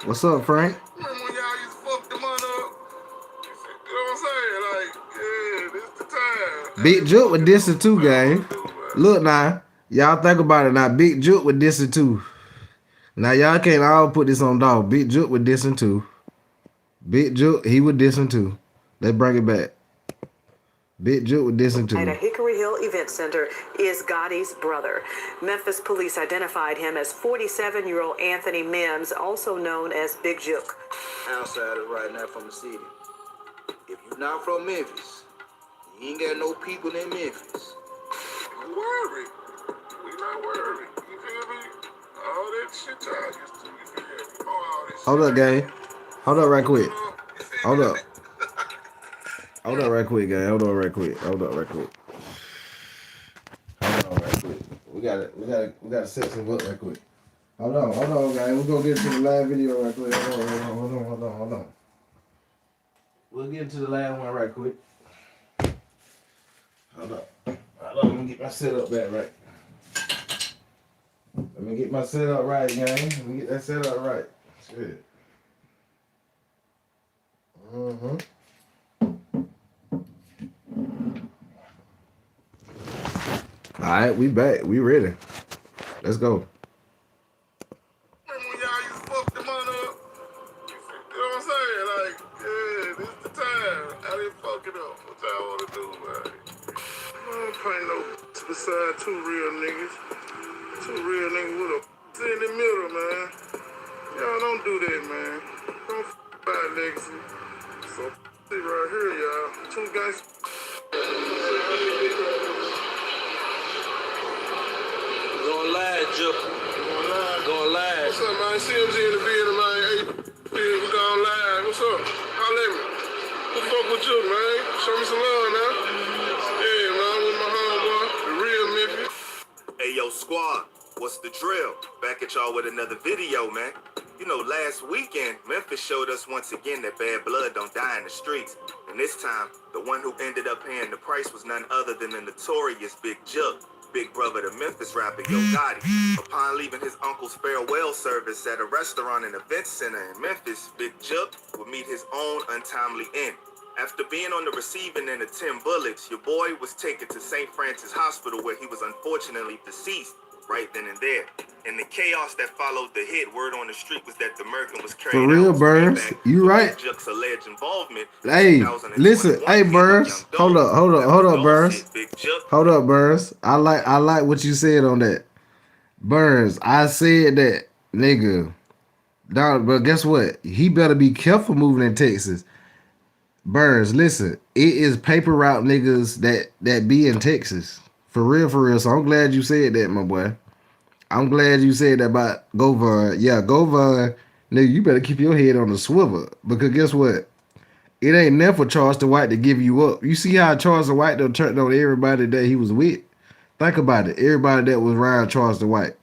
What's up, Frank? Remember when y'all used to fuck them on up? You know what I'm saying? Like, yeah, this the time. Big Juke with this too, gang. Look now. Y'all think about it now. Big Juke with this too. Now y'all can't all put this on dog. Big Juke with this too. Big Juke, he with this too. Let's bring it back. Big Juke with this too. At a Hickory Hill event center is Gotti's brother. Memphis police identified him as 47-year-old Anthony Mims, also known as Big Juke. Outsiders right now from the city. If you're not from Memphis, you ain't got no people in Memphis. Don't worry. We not worried. You feel me? All that shit y'all used to. You feel me? All that shit. Hold up, gang. Hold up right quick. Hold up. Hold up right quick, gang. Hold on right quick. We gotta set some up right quick. Hold on, gang. We're gonna get to the live video right quick. Hold on. We'll get to the last one right quick. Hold up. Let me get my setup back right. Let me get my setup right, gang. Let me get that setup right. Shit. All right, we back. We ready. Let's go. Remember when y'all used to fuck them on up? You know what I'm saying? Like, yeah, this the time. I didn't fuck it up. What y'all want to do, man? I don't paint no beside two real niggas. Two real niggas with a in the middle, man. Y'all don't do that, man. Don't by legacy. So right here, y'all. Two guys. Going live, Juke. Going live. What's up, man? CMG in the building, man. Hey, we going live. What's up? Holla at me. Who the fuck with you, man? Show me some love now. Yeah, man. With my homeboy, the real Memphis. Hey, yo, squad. What's the drill? Back at y'all with another video, man. You know, last weekend, Memphis showed us once again that bad blood don't die in the streets. And this time, the one who ended up paying the price was none other than the notorious Big Juck, big brother to Memphis rapper Yo Gotti. Upon leaving his uncle's farewell service at a restaurant and event center in Memphis, Big Juck would meet his own untimely end. After being on the receiving end of 10 bullets, your boy was taken to St. Francis Hospital where he was unfortunately deceased right then and there. In the chaos that followed the hit, word on the street was that the Merkin was carried For real, out Burns. You right. Juck's alleged involvement in Hey, 2021 listen. Hey, hit of Burns. Young Dolph. Hold After up, Dolph Burns. hit Big Juck, Hold up, Burns. I like what you said on that. Burns, I said that, nigga. Dog, but guess what? He better be careful moving in Texas. Burns, listen, it is paper route niggas that be in Texas. For real, for real. So I'm glad you said that, my boy. I'm glad you said that about Govon. Yeah, Govon, nigga, you better keep your head on the swivel. Because guess what? It ain't never for Charles the White to give you up. You see how Charles the White done turned on everybody that he was with? Think about it. Everybody that was around Charles the White.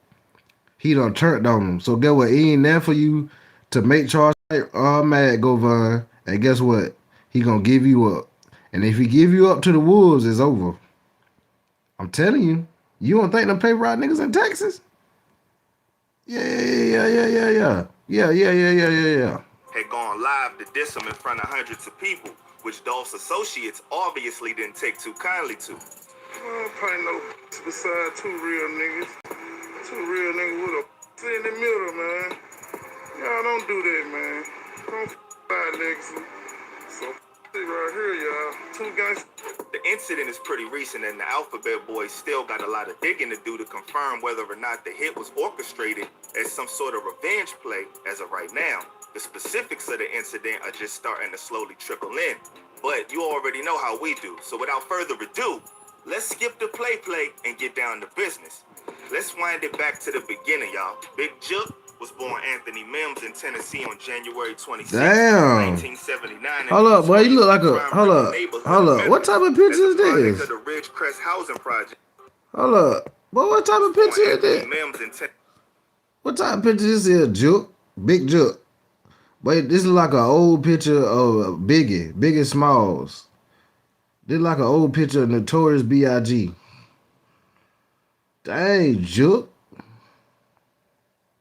He done turned on them. So guess what? It ain't there for you to make Charles mad, Govon. And guess what? He gonna give you up. And if he give you up to the wolves, it's over. I'm telling you. You don't think them paper route niggas in Texas? Yeah. had gone live to diss him in front of hundreds of people, which Dolph's associates obviously didn't take too kindly to. I don't paint no beside two real niggas. Two real niggas with a sit in the middle, man. Y'all don't do that, man. Don't fight legacy. So right here, y'all. Two guys. The incident is pretty recent, and the Alphabet Boys still got a lot of digging to do to confirm whether or not the hit was orchestrated as some sort of revenge play as of right now. The specifics of the incident are just starting to slowly trickle in. But you already know how we do. So without further ado, let's skip the play and get down to business. Let's wind it back to the beginning, y'all. Big Juck was born Anthony Mims in Tennessee on January 26, 1979. Hold up, boy. You look like a... Hold up. What type of picture is this? The Ridgecrest Housing Project. Hold up. Boy, what type of picture is this? What type of picture is this here, Juck? Big Juck. Wait, this is like an old picture of Biggie Smalls. This is like an old picture of Notorious B.I.G. Dang, Juck.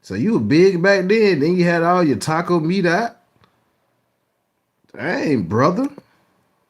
So you were big back then you had all your taco meat out? Dang, brother.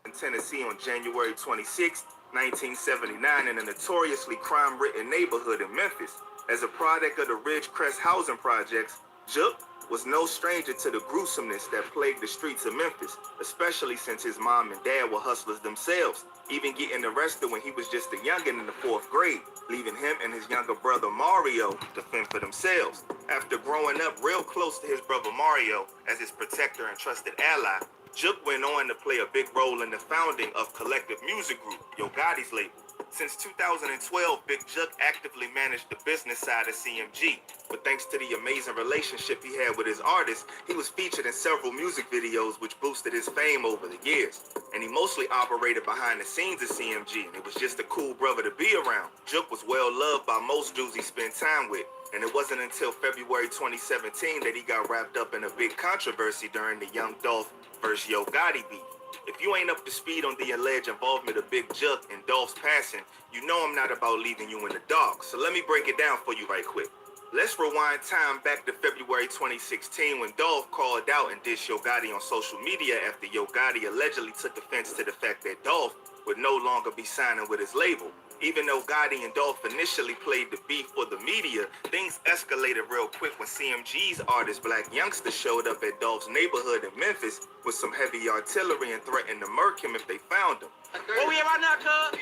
In Tennessee on January 26, 1979 in a notoriously crime-ridden neighborhood in Memphis. As a product of the Ridgecrest Housing Projects, Juck was no stranger to the gruesomeness that plagued the streets of Memphis, especially since his mom and dad were hustlers themselves, even getting arrested when he was just a youngin' in the 4th grade, leaving him and his younger brother Mario to fend for themselves. After growing up real close to his brother Mario as his protector and trusted ally, Juck went on to play a big role in the founding of Collective Music Group, Yo Gotti's label. Since 2012, Big Juck actively managed the business side of CMG, but thanks to the amazing relationship he had with his artists, he was featured in several music videos which boosted his fame over the years. And he mostly operated behind the scenes of CMG, and it was just a cool brother to be around. Juck was well loved by most dudes he spent time with, and it wasn't until February 2017 that he got wrapped up in a big controversy during the Young Dolph versus Yo Gotti beef. If you ain't up to speed on the alleged involvement of Big Juck and Dolph's passing, you know I'm not about leaving you in the dark. So let me break it down for you right quick. Let's rewind time back to February 2016 when Dolph called out and dissed Yo Gotti on social media after Yo Gotti allegedly took offense to the fact that Dolph would no longer be signing with his label. Even though Gotti and Dolph initially played the beef for the media, things escalated real quick when CMG's artist Black Youngster showed up at Dolph's neighborhood in Memphis with some heavy artillery and threatened to murk him if they found him. Where we at right now, cuz?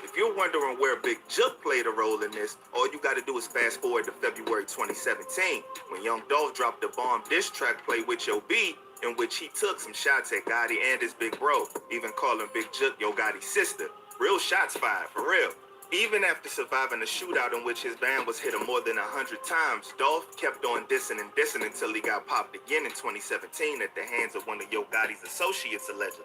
If you're wondering where Big Juck played a role in this, all you gotta do is fast forward to February 2017, when Young Dolph dropped the bomb diss track Play With Your Beat, in which he took some shots at Gotti and his big bro, even calling Big Juck Yo Gotti's sister. Real shots fired, for real. Even after surviving a shootout in which his band was hit more than 100 times, Dolph kept on dissing until he got popped again in 2017 at the hands of one of Yo Gotti's associates, allegedly.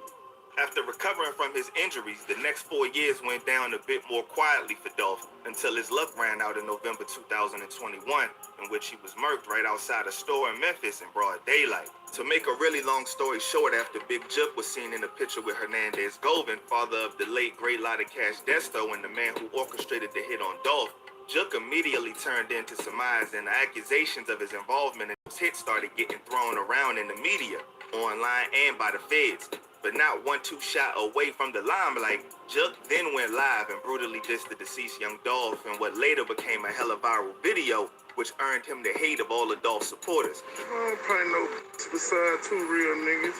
After recovering from his injuries, the next 4 years went down a bit more quietly for Dolph until his luck ran out in November 2021, in which he was murked right outside a store in Memphis in broad daylight. To make a really long story short, after Big Juk was seen in a picture with Hernandez Govan, father of the late great Lotta Cash Desto and the man who orchestrated the hit on Dolph, Juk immediately turned in to surmise, and the accusations of his involvement in those hits started getting thrown around in the media, online and by the feds. But not 1-2 shot away from the limelight, Juk then went live and brutally dissed the deceased young Dolph in what later became a hella viral video, which earned him the hate of all the Dolph supporters. I don't play no beside two real niggas.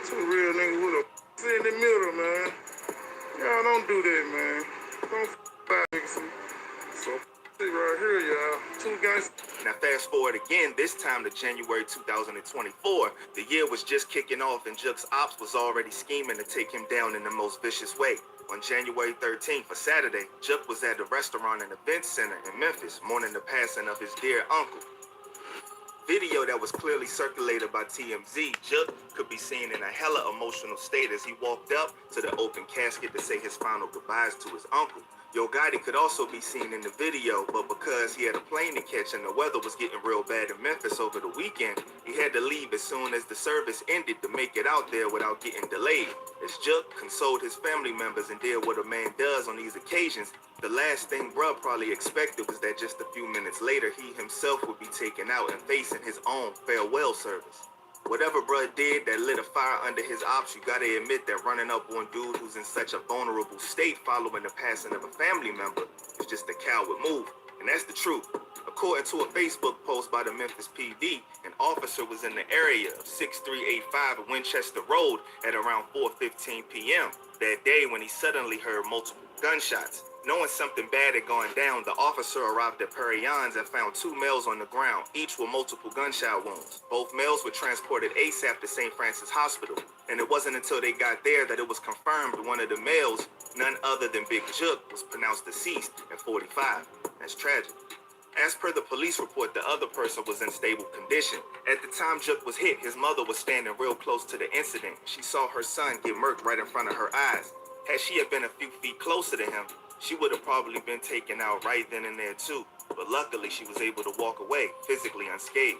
Two real niggas with a in the middle, man. Y'all don't do that, man. Don't f*** niggas. So right here, y'all. Two guys. Now fast forward again, this time to January 2024. The year was just kicking off and Juk's ops was already scheming to take him down in the most vicious way. On January 13th, for Saturday, Juk was at a restaurant and event center in Memphis, mourning the passing of his dear uncle. Video that was clearly circulated by TMZ, Juk could be seen in a hella emotional state as he walked up to the open casket to say his final goodbyes to his uncle. Yo Gotti could also be seen in the video, but because he had a plane to catch and the weather was getting real bad in Memphis over the weekend, he had to leave as soon as the service ended to make it out there without getting delayed. As Juk consoled his family members and did what a man does on these occasions, the last thing bruh probably expected was that just a few minutes later, he himself would be taken out and facing his own farewell service. Whatever bruh did that lit a fire under his ops, you gotta admit that running up on dude who's in such a vulnerable state following the passing of a family member is just a coward move. And that's the truth. According to a Facebook post by the Memphis PD, an officer was in the area of 6385 Winchester Road at around 4:15 p.m. that day when he suddenly heard multiple gunshots. Knowing something bad had gone down, the officer arrived at Perion's and found two males on the ground, each with multiple gunshot wounds. Both males were transported ASAP to St. Francis Hospital, and it wasn't until they got there that it was confirmed one of the males, none other than Big Juk, was pronounced deceased at 45. That's tragic. As per the police report, the other person was in stable condition. At the time Juk was hit, his mother was standing real close to the incident. She saw her son get murked right in front of her eyes. Had she had been a few feet closer to him, she would have probably been taken out right then and there too. But luckily, she was able to walk away, physically unscathed.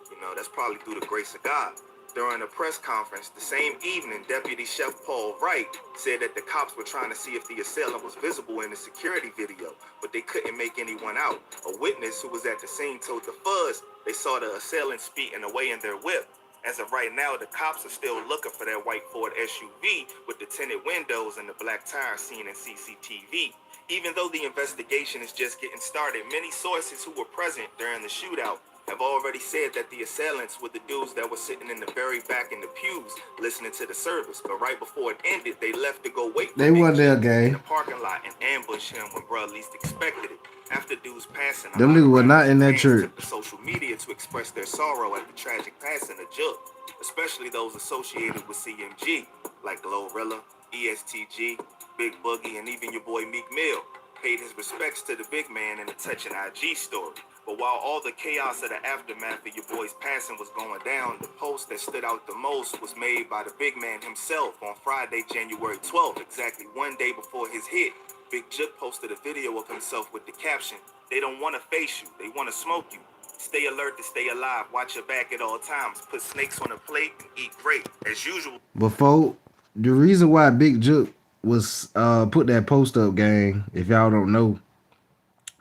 You know, that's probably through the grace of God. During a press conference the same evening, Deputy Chef Paul Wright said that the cops were trying to see if the assailant was visible in the security video, but they couldn't make anyone out. A witness who was at the scene told the Fuzz they saw the assailant speeding away in their whip. As of right now, the cops are still looking for that white Ford SUV with the tinted windows and the black tires seen in CCTV. Even though the investigation is just getting started, many sources who were present during the shootout have already said that the assailants were the dudes that were sitting in the very back in the pews listening to the service. But right before it ended, they left to go wait for They wasn't there, in gang. the parking lot and ambush him when bruh least expected it. After dude's passing, a Them lot of niggas were not in that fans church. took to social media to express their sorrow at the tragic passing of Juk, especially those associated with CMG, like Glorilla, ESTG, Big Boogie, and even your boy Meek Mill paid his respects to the big man in a touching IG story. But while all the chaos of the aftermath of your boy's passing was going down, the post that stood out the most was made by the big man himself on Friday, January 12th, exactly one day before his hit. Big Juk posted a video of himself with the caption, "They don't want to face you, they want to smoke you. Stay alert to stay alive, watch your back at all times, put snakes on a plate and eat great, as usual." Before, the reason why Big Juk was put that post up, gang, if y'all don't know,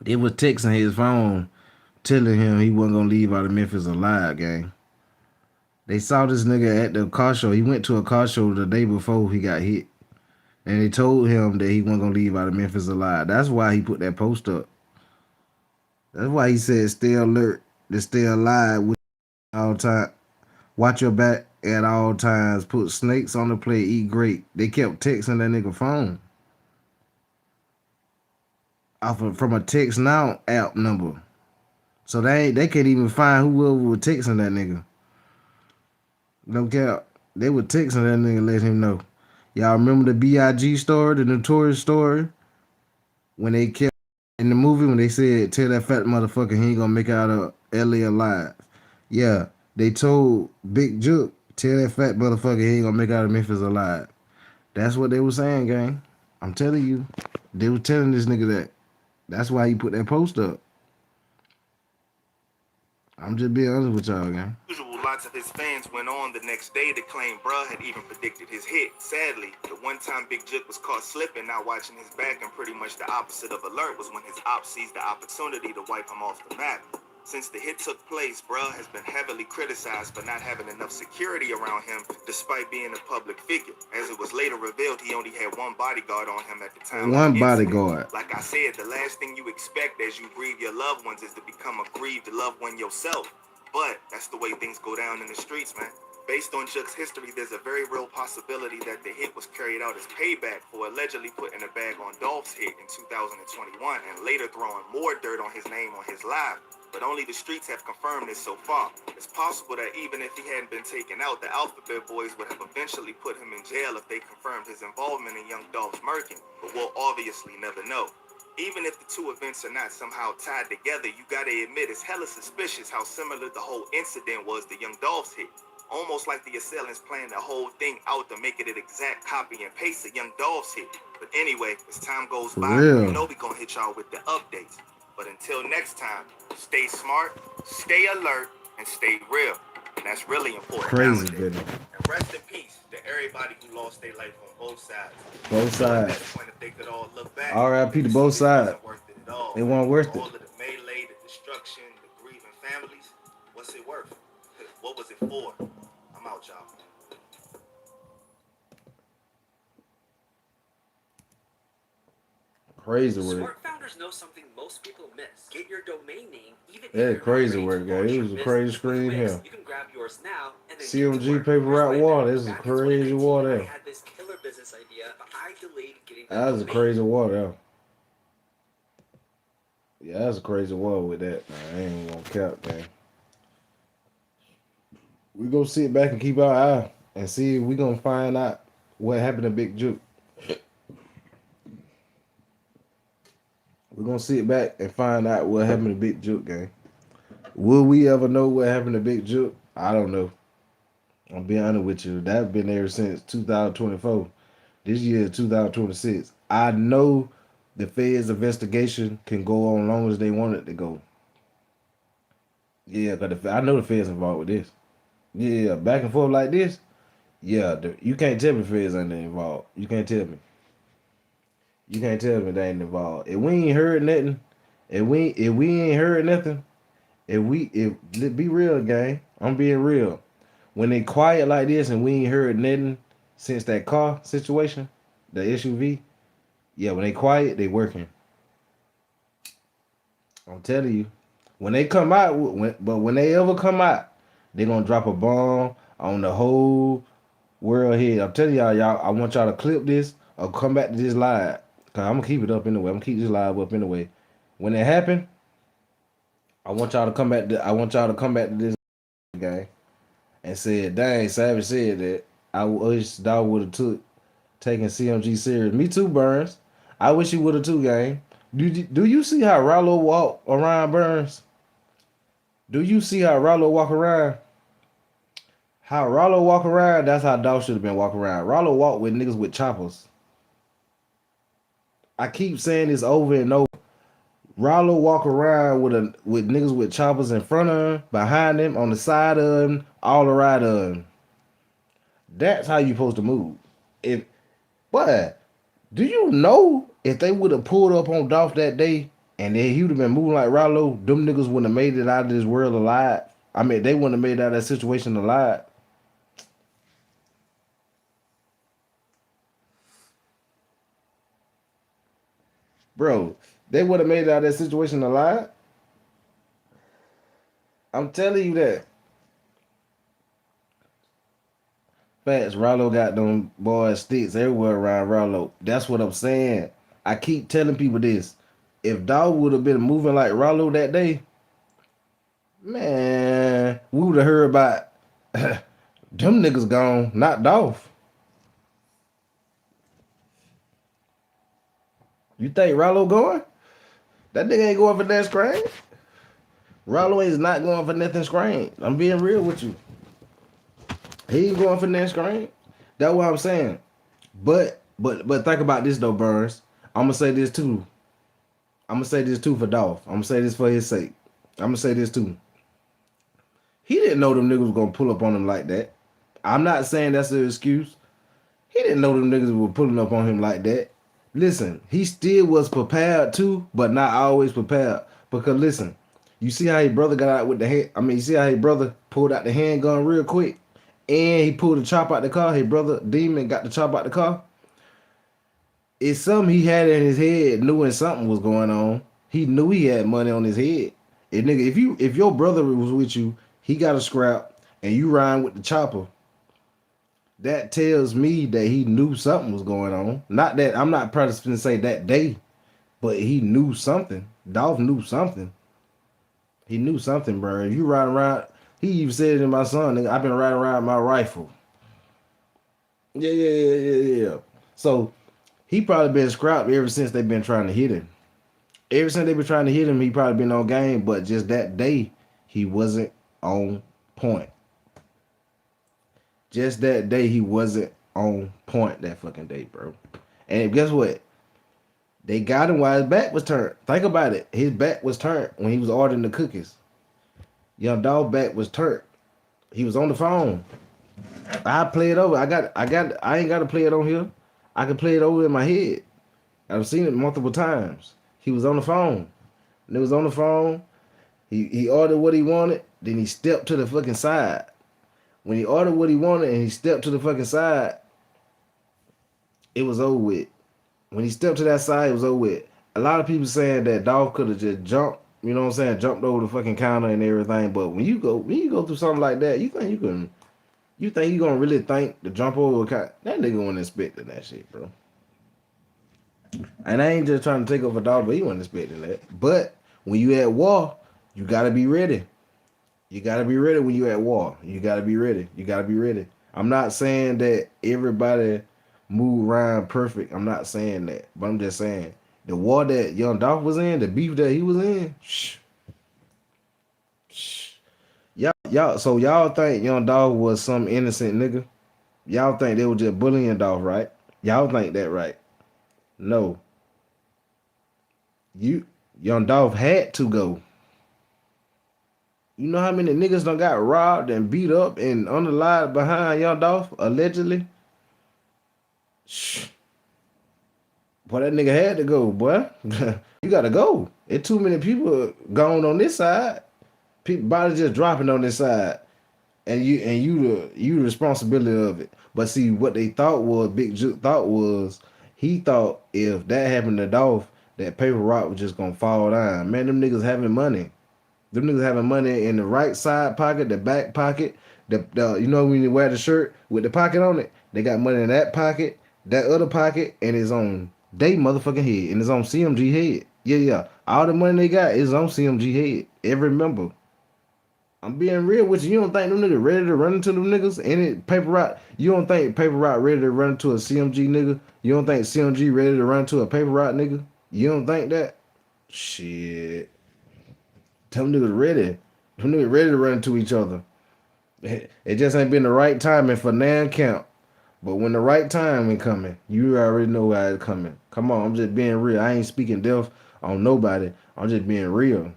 they was texting his phone telling him he wasn't gonna leave out of Memphis alive, gang. They saw this nigga at the car show. He went to a car show the day before he got hit. And they told him that he wasn't gonna leave out of Memphis alive. That's why he put that post up. That's why he said stay alert to stay alive with all time. Watch your back at all times. Put snakes on the plate, eat great. They kept texting that nigga phone. From a text now app number. So they can't even find whoever was texting that nigga. No cap. They were texting that nigga, let him know. Y'all remember the B.I.G. story, the notorious story? When they kept in the movie, when they said, tell that fat motherfucker he ain't gonna make it out of L.A. alive. Yeah, they told Big Juk, tell that fat motherfucker he ain't gonna make it out of Memphis alive. That's what they were saying, gang. I'm telling you. They were telling this nigga that. That's why he put that post up. I'm just being honest with y'all, gang. Usual, lots of his fans went on the next day to claim bruh had even predicted his hit. Sadly, the one time Big Jook was caught slipping, not watching his back, and pretty much the opposite of alert was when his op seized the opportunity to wipe him off the map. Since the hit took place, bruh has been heavily criticized for not having enough security around him despite being a public figure. As it was later revealed, he only had one bodyguard on him at the time. One bodyguard. Like I said, the last thing you expect as you grieve your loved ones is to become a grieved loved one yourself. But that's the way things go down in the streets, man. Based on Jook's history, there's a very real possibility that the hit was carried out as payback for allegedly putting a bag on Dolph's hit in 2021 and later throwing more dirt on his name on his live. But only the streets have confirmed this so far. It's possible that even if he hadn't been taken out, the Alphabet Boys would have eventually put him in jail if they confirmed his involvement in Young Dolph's murking. But we'll obviously never know. Even if the two events are not somehow tied together, you gotta admit it's hella suspicious how similar the whole incident was to Young Dolph's hit. Almost like the assailants planned the whole thing out to make it an exact copy and paste of Young Dolph's hit. But anyway, as time goes by, real. you know we gonna hit y'all with the updates. But until next time, stay smart, stay alert, and stay real. And that's really important. Crazy, nowadays. baby. And rest in peace to everybody who lost their life on both sides. Both So at sides. that point, if they could all look back, R.I.P. to both sides. it wasn't worth it at all. It wasn't worth All it. of the melee, the destruction, the grieving families, what's it worth? What was it for? I'm out, y'all. Crazy work. Smart founders know something most people miss. Get your domain name, even if Yeah, you're not crazy ready work, to guy. launch It your was a business crazy with screen Wix. here. You can grab yours now and then get to CMG work. paper Here's route my water. bad. This is Back in crazy 2019, water. I had this killer business idea, but I delayed getting the That was a domain. crazy water. Yeah, that's a crazy water with that, man. I ain't gonna cap, man. We gonna sit back and keep our eye and see if we gonna find out what happened to Big Juke. We're gonna sit back and find out what happened to Big Juke, gang. Will we ever know what happened to Big Juke? I don't know. I'm being honest with you. That's been there since 2024. This year is 2026. I know the Fed's investigation can go on long as they want it to go. Yeah, because I know the Fed's involved with this. Yeah, back and forth like this. Yeah, you can't tell me the Feds ain't involved. You can't tell me. You can't tell me they ain't involved. If we ain't heard nothing, if we ain't heard nothing, if be real, gang. I'm being real. When they quiet like this and we ain't heard nothing since that car situation, the SUV, yeah, when they quiet, they working. I'm telling you. When they come out, when they ever come out, they gonna drop a bomb on the whole world head. I'm telling y'all, I want y'all to clip this or come back to this live. Cause I'm gonna keep it up anyway. I'm gonna keep this live up anyway. When it happen, I want y'all to come back to this game and said, dang, Savage said that. I wish dog would have taken CMG serious. Me too, Burns. I wish he would have too, gang. Do you see how Rollo walk around, Burns? Do you see how Rollo walk around? How Rollo walk around, that's how Dog should have been walking around. Rollo walk with niggas with choppers. I keep saying this over and over. Rollo walk around with niggas with choppers in front of him, behind him, on the side of him, all around of him. That's how you supposed to move. But do you know if they would have pulled up on Dolph that day and then he would have been moving like Rollo, them niggas wouldn't have made it out of this world alive. I mean, they wouldn't have made it out of that situation alive. Bro, they would have made it out of that situation alive. I'm telling you that. Facts, Rollo got them boys sticks everywhere around Rollo. That's what I'm saying. I keep telling people this. If Dog would have been moving like Rollo that day, man, we would have heard about them niggas gone, knocked off. You think Rollo going? That nigga ain't going for that screen. Rollo is not going for nothing screen. I'm being real with you. He ain't going for that screen. That's what I'm saying. But think about this though, Burns. I'm gonna say this too. I'm gonna say this too for Dolph. I'm gonna say this for his sake. I'm gonna say this too. He didn't know them niggas was gonna pull up on him like that. I'm not saying that's an excuse. He didn't know them niggas were pulling up on him like that. Listen, he still was prepared too, but not always prepared. Because listen, you see how his brother got out with the hand. I mean, you see how his brother pulled out the handgun real quick, and he pulled the chop out the car. His brother Demon got the chop out the car. It's something he had in his head, knowing something was going on. He knew he had money on his head. And nigga, if your brother was with you, he got a scrap, and you riding with the chopper. That tells me that he knew something was going on. Not that I'm not practicing to say that day, but he knew something. Dolph knew something. He knew something, bro. If you riding around, he even said it to my son, nigga, I've been riding around my rifle. Yeah. So he probably been scrapped ever since they've been trying to hit him. Ever since they've been trying to hit him, he probably been on game, but just that day, he wasn't on point. Just that day, he wasn't on point that fucking day, bro. And guess what? They got him while his back was turned. Think about it. His back was turned when he was ordering the cookies. Young Dog back was turned. He was on the phone. I play it over. I ain't gotta play it on here. I can play it over in my head. I've seen it multiple times. He was on the phone. And it was on the phone. He ordered what he wanted. Then he stepped to the fucking side. When he ordered what he wanted and he stepped to the fucking side, it was over with. When he stepped to that side, it was over with. A lot of people saying that Dolph could have just jumped, you know what I'm saying, jumped over the fucking counter and everything. But when you go through something like that, you think you gonna really think to jump over a counter? That nigga wasn't expecting that shit, bro. And I ain't just trying to take over Dolph, but he wasn't expecting that. But when you at war, you gotta be ready. You gotta be ready when you at war. You gotta be ready. You gotta be ready. I'm not saying that everybody move around perfect. I'm not saying that. But I'm just saying the war that Young Dolph was in, the beef that he was in, so y'all think Young Dolph was some innocent nigga? Y'all think they were just bullying Dolph, right? Y'all think that, right? No. Young Dolph had to go. You know how many niggas done got robbed and beat up and underlied behind Young Dolph, allegedly? Boy, that nigga had to go, boy. You gotta go. It's too many people gone on this side. People bodies just dropping on this side. And you the responsibility of it. But see, what they thought was, Big Juke thought was, he thought if that happened to Dolph, that paper rock was just gonna fall down. Man, them niggas having money. Them niggas having money in the right side pocket, the back pocket, the you know when you wear the shirt with the pocket on it, they got money in that pocket, that other pocket, and it's on they motherfucking head, and it's on CMG head. Yeah. All the money they got is on CMG head. Every member. I'm being real with you. You don't think them niggas ready to run into them niggas? Any paper rock? You don't think paper rock ready to run into a CMG nigga? You don't think CMG ready to run into a paper rock nigga? You don't think that? Shit. Them niggas ready. Them niggas ready to run into each other. It just ain't been the right timing for nan count. But when the right time is coming, you already know how it's coming. Come on, I'm just being real. I ain't speaking death on nobody. I'm just being real.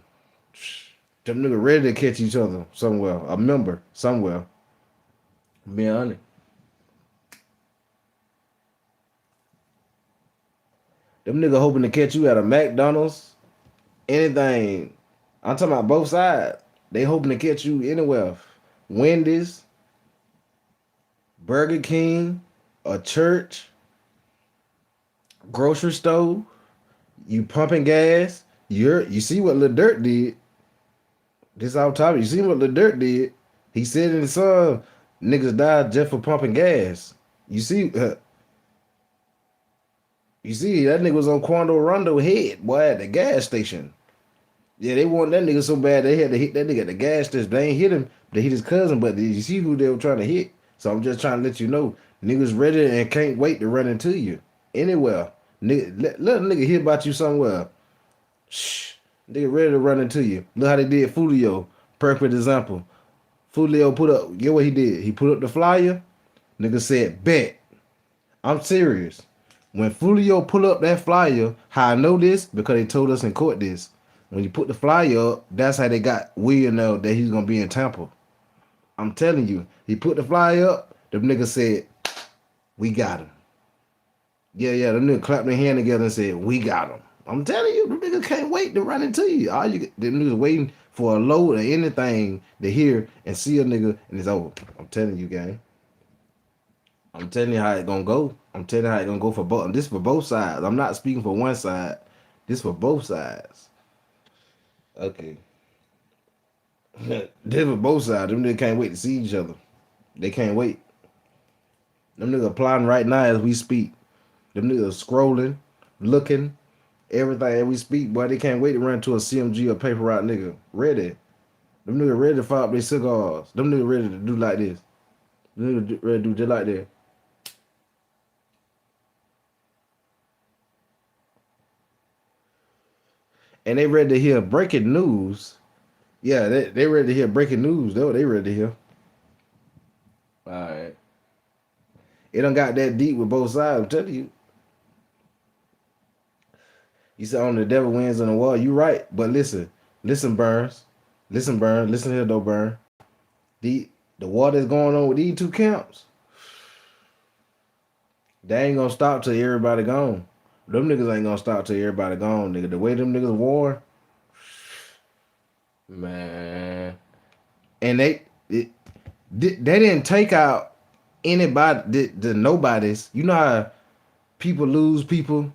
Them niggas ready to catch each other somewhere. A member somewhere. Being honest. Them niggas hoping to catch you at a McDonald's. Anything. I'm talking about both sides. They hoping to catch you anywhere. Wendy's, Burger King, a church, grocery store. You pumping gas. You see what Lil Durk did. This off topic. You see what Lil Durk did. He said in the song, niggas died just for pumping gas. You see that nigga was on Quando Rondo head, boy, at the gas station. Yeah, they want that nigga so bad they had to hit that nigga at the gas station. They ain't hit him, they hit his cousin, but did you see who they were trying to hit? So I'm just trying to let you know, niggas ready and can't wait to run into you. Anywhere. Nigga, let a nigga hear about you somewhere. Shh. Nigga ready to run into you. Look how they did Fulio. Perfect example. Fulio get what he did. He put up the flyer. Nigga said, bet. I'm serious. When Fulio pull up that flyer, how I know this? Because they told us in court this. When you put the flyer up, that's how they got William know that he's gonna be in Tampa. I'm telling you, he put the flyer up. The nigga said, "We got him." Yeah. The nigga clapped their hand together and said, "We got him." I'm telling you, the niggas can't wait to run into you. All you the niggas waiting for a load or anything to hear and see a nigga and it's over. I'm telling you, gang. I'm telling you how it gonna go. I'm telling you how it gonna go for both. This for both sides. I'm not speaking for one side. This for both sides. Okay. This for both sides. Them niggas can't wait to see each other. They can't wait. Them niggas plotting right now as we speak. Them niggas scrolling, looking, everything as we speak. Boy, they can't wait to run to a CMG or paper route nigga. Ready. Them niggas ready to fire up their cigars. Them niggas ready to do like this. Them niggas ready to do just like that. And they ready to hear breaking news. Yeah, they ready to hear breaking news, though. They ready to hear. Alright. It done got that deep with both sides, I'm telling you. You said on the devil wins on the wall. You right. But listen. Listen, Burns. Listen, Burns. Listen here, though, Burn. The war that's going on with these two camps, they ain't gonna stop till everybody gone. Them niggas ain't gonna stop till everybody gone, nigga. The way them niggas war, man. And they didn't take out anybody, the nobodies. You know how people lose people,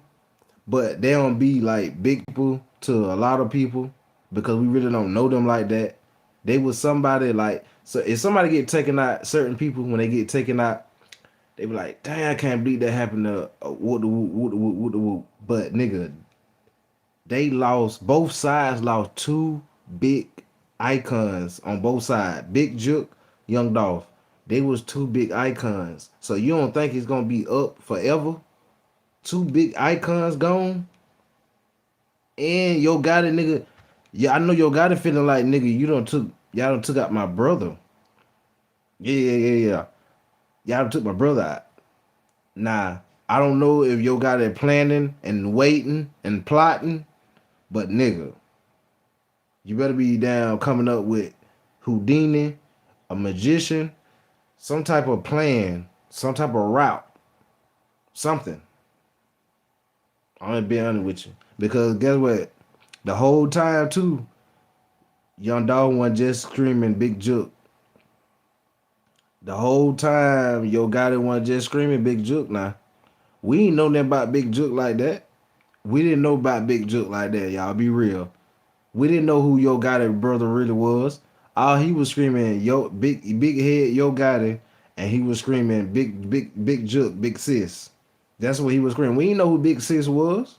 but they don't be like big people to a lot of people because we really don't know them like that. They was somebody like, so if somebody get taken out, certain people when they get taken out, they be like, "Dang, I can't believe that happened to whoop. But nigga, they lost, both sides lost two big icons on both sides. Big Juke, Young Dolph. They was two big icons. So you don't think it's gonna be up forever? Two big icons gone? And Yo Gotti, nigga. Yeah, I know Yo Gotti feeling like, nigga, y'all done took out my brother. Yeah. Y'all done took my brother out. Nah, I don't know if Yo Gotti planning and waiting and plotting, but nigga, you better be down coming up with Houdini, a magician, some type of plan, some type of route, something. I'm gonna be honest with you. Because guess what? The whole time too, Young Dog wasn't just screaming Big Juke. The whole time Yo Gotti wasn't just screaming Big Juke now. We ain't know nothing about Big Juke like that. We didn't know about Big Juke like that, y'all. Be real. We didn't know who Yo Gotti brother really was. All he was screaming big head Yo Gotti, and he was screaming big Juke, big sis. That's what he was screaming. We didn't know who Big Sis was.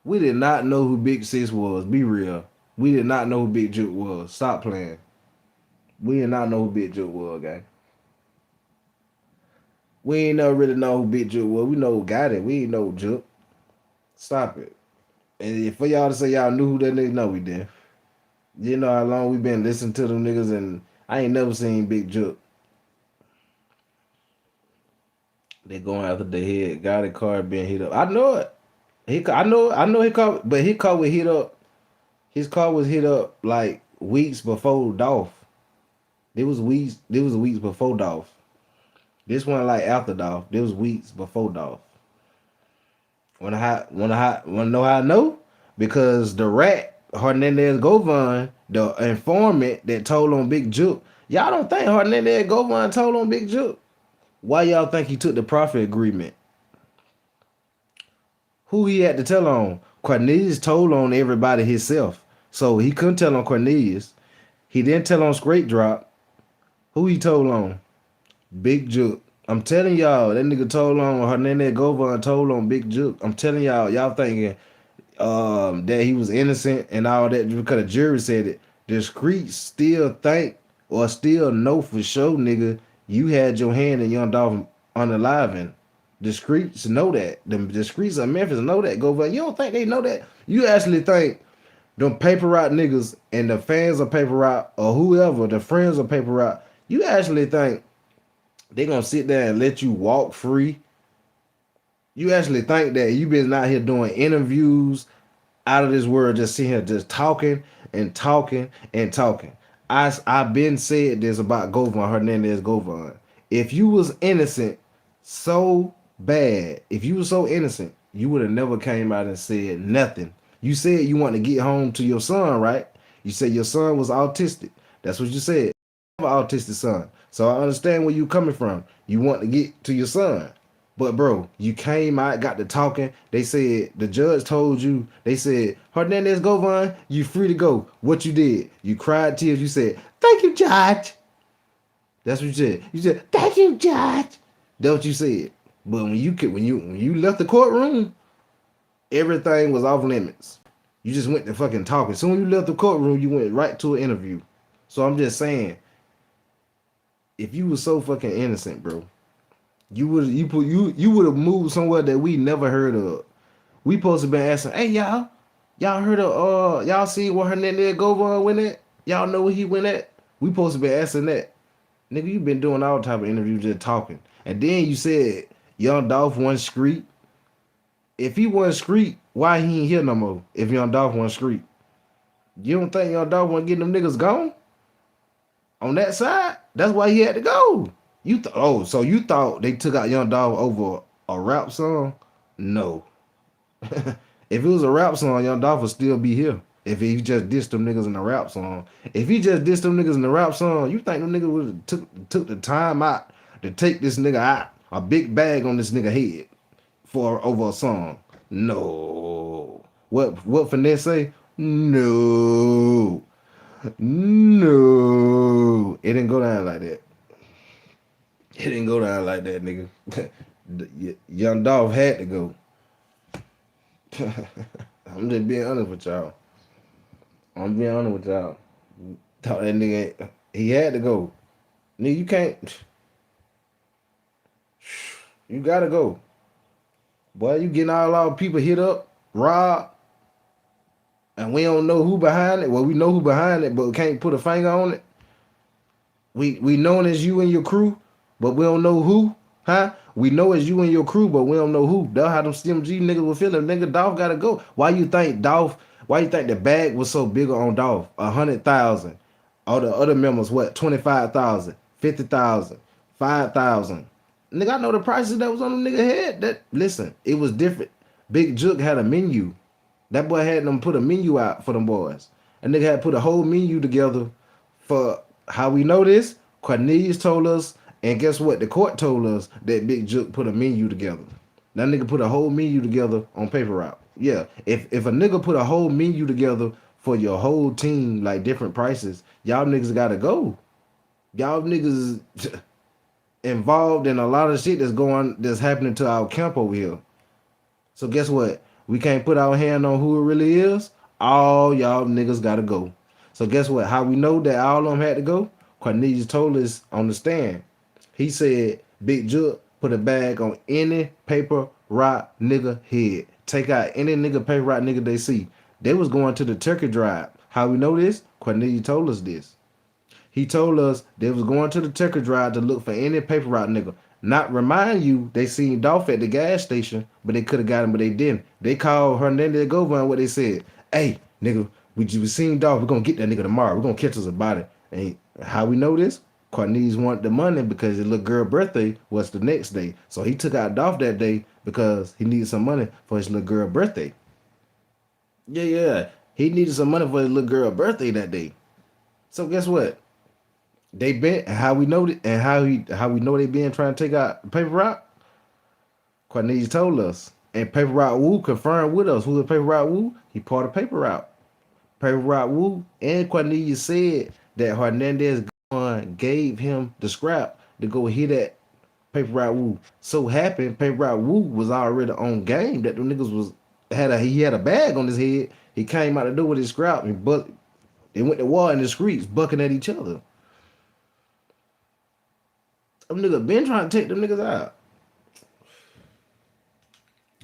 We did not know who Big Sis was. Be real. We did not know who Big Juke was. Stop playing. We did not know who Big Juke was, gang. We ain't never really know who Big Juke was. We know who got it. We ain't know Juke. Stop it. And for y'all to say y'all knew who that nigga, no, we didn't. You know how long we been listening to them niggas, and I ain't never seen Big Juke. They going after the head. Got the car being hit up. I know it. I know he car, but his car was hit up. His car was hit up like weeks before Dolph. It was weeks before Dolph. This one like after Dolph. There was weeks before Dolph. Wanna know how I know? Because the rat Hernandez Govan, the informant that told on Big Juke. Y'all don't think Hernandez Govan told on Big Juke? Why y'all think he took the profit agreement? Who he had to tell on? Cornelius told on everybody himself. So he couldn't tell on Cornelius. He didn't tell on Scrape Drop. Who he told on? Big Juke. I'm telling y'all, that nigga told on Hernandez Govan told on Big Juke. I'm telling y'all thinking that he was innocent and all that because the jury said it. The streets still think or still know for sure, nigga, you had your hand in Young Dolphin unaliving. The streets know that. The streets of Memphis know that. Govan, you don't think they know that? You actually think them paper route niggas and the fans of paper route or whoever, the friends of paper route, you actually think they gonna sit there and let you walk free You actually think that you been out here doing interviews out of this world, just sitting here just talking and talking and talking. I've been said this about Govan Hernandez Govan. If you was innocent so bad, if you was so innocent, you would have never came out and said nothing. You said you want to get home to your son, right? You said your son was autistic. That's what you said. You have an autistic son. So I understand where you coming from. You want to get to your son. But bro, you came out, got to talking. They said the judge told you. They said Hernandez Govan, you free to go. What you did? You cried tears. You said thank you, Judge. That's what you said. You said thank you, Judge. That's what you said. But when you left the courtroom, everything was off limits. You just went to fucking talking. Soon you left the courtroom, you went right to an interview. So I'm just saying, if you was so fucking innocent, bro, you would have moved somewhere that we never heard of. We supposed to been asking, hey y'all heard of y'all see where Hernandez Govan went at? Y'all know where he went at? We supposed to be asking that. Nigga, you been doing all type of interviews just talking. And then you said Young Dolph won street. If he won street, why he ain't here no more? If Young Dolph won street. You don't think Young Dolph want to get them niggas gone? On that side? That's why he had to go. So you thought they took out Young Dolph over a rap song? No. If it was a rap song, Young Dolph would still be here. If he just dissed them niggas in the rap song. If he just dissed them niggas in the rap song, you think them niggas would took the time out to take this nigga out? A big bag on this nigga head for over a song. No. What Finesse say? No. No. It didn't go down like that. It didn't go down like that, nigga. Young Dolph had to go. I'm just being honest with y'all. I'm being honest with y'all. Thought that nigga, he had to go. Nigga, you can't. You gotta go. Boy, you getting all our people hit up, robbed, and we don't know who behind it. Well, we know who behind it, but we can't put a finger on it. We known as you and your crew, but we don't know who, huh? We know it's you and your crew, but we don't know who. That's how them CMG niggas were feeling. Nigga, Dolph gotta go. Why you think the bag was so bigger on Dolph? 100,000. All the other members, what? 25,000, 50,000, 5,000. Nigga, I know the prices that was on them nigga head. Listen, it was different. Big Jook had a menu. That boy had them put a menu out for them boys. A nigga had put a whole menu together for how we know this. Cornelius told us, and guess what? The court told us that Big Jook put a menu together. That nigga put a whole menu together on paper route. Yeah, if a nigga put a whole menu together for your whole team, like different prices, y'all niggas gotta go. Y'all niggas involved in a lot of shit that's happening to our camp over here. So guess what? We can't put our hand on who it really is. All y'all niggas gotta go. So guess what? How we know that all of them had to go? Cornelius told us on the stand. He said Big Jook put a bag on any paper route nigga head. Take out any nigga paper route nigga they see. They was going to the turkey drive. How we know this? Cornelius told us this. He told us they was going to the turkey drive to look for any paper route nigga. Not remind you they seen Dolph at the gas station, but they could have got him, but they didn't. They called Hernandez Govan what they said. Hey, nigga, we seen Dolph. We're gonna get that nigga tomorrow. We're gonna catch us a body. And how we know this? Cornelius wanted the money because his little girl birthday was the next day. So he took out Dolph that day because he needed some money for his little girl birthday. Yeah. He needed some money for his little girl birthday that day. So guess what? They been how we know it, and how we know they been trying to take out paper route. Cornelius told us, and paper route Wu confirmed with us. Who is paper route Wu? He part of paper route. Paper route Wu and Cornelius said that Hernandez gave him the scrap to go hit at paper route Wu. So happened paper route Wu was already on game that the niggas he had a bag on his head. He came out the door with his scrap and they went to war in the streets bucking at each other. Them nigga been trying to take them niggas out.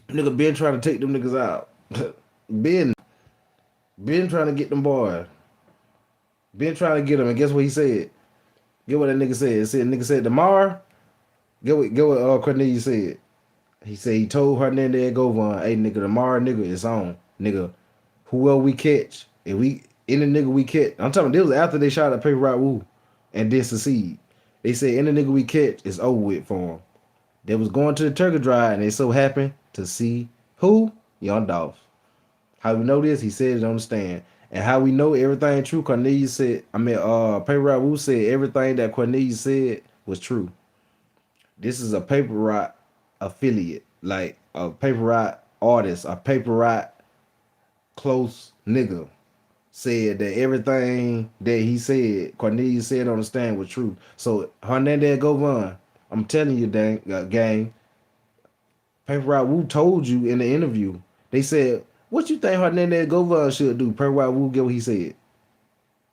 Nigga been trying to take them niggas out. been trying to get them boys. Been trying to get them. And guess what he said? Get what that nigga said. Nigga said tomorrow. Get what Cornelius said. He said he told Hernandez Govan, hey nigga, tomorrow nigga it's on. Nigga, whoever we catch, if we any nigga we catch, I'm talking this was after they shot at Paper Rock Woo and did succeed. They said any nigga we catch is over with for him. They was going to the turkey drive and they so happened to see who? Young Dolph. How we know this? He said it on the stand. And how we know everything true, Cornelius said, Paper Rock Woo said everything that Cornelius said was true. This is a Paper Rock affiliate, like a Paper Rock artist, a Paper Rock close nigga said that everything that he said, Cornelius said on the stand was true. So Hernandez Govan, I'm telling you, gang, Paper Rock Woo told you in the interview. They said, what you think Hernandez Govan should do? Paper Rock Woo, get what he said.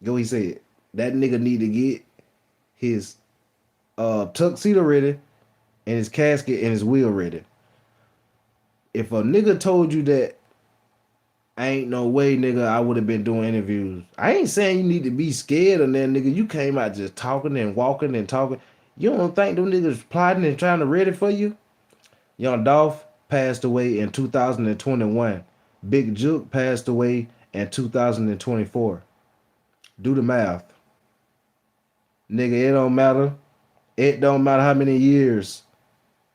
Get what he said. That nigga need to get his tuxedo ready and his casket and his wheel ready. If a nigga told you that, ain't no way, nigga, I would have been doing interviews. I ain't saying you need to be scared of that, nigga. You came out just talking and walking and talking. You don't think them niggas plotting and trying to ready for you? Young Dolph passed away in 2021. Big Juke passed away in 2024. Do the math. Nigga, it don't matter. It don't matter how many years.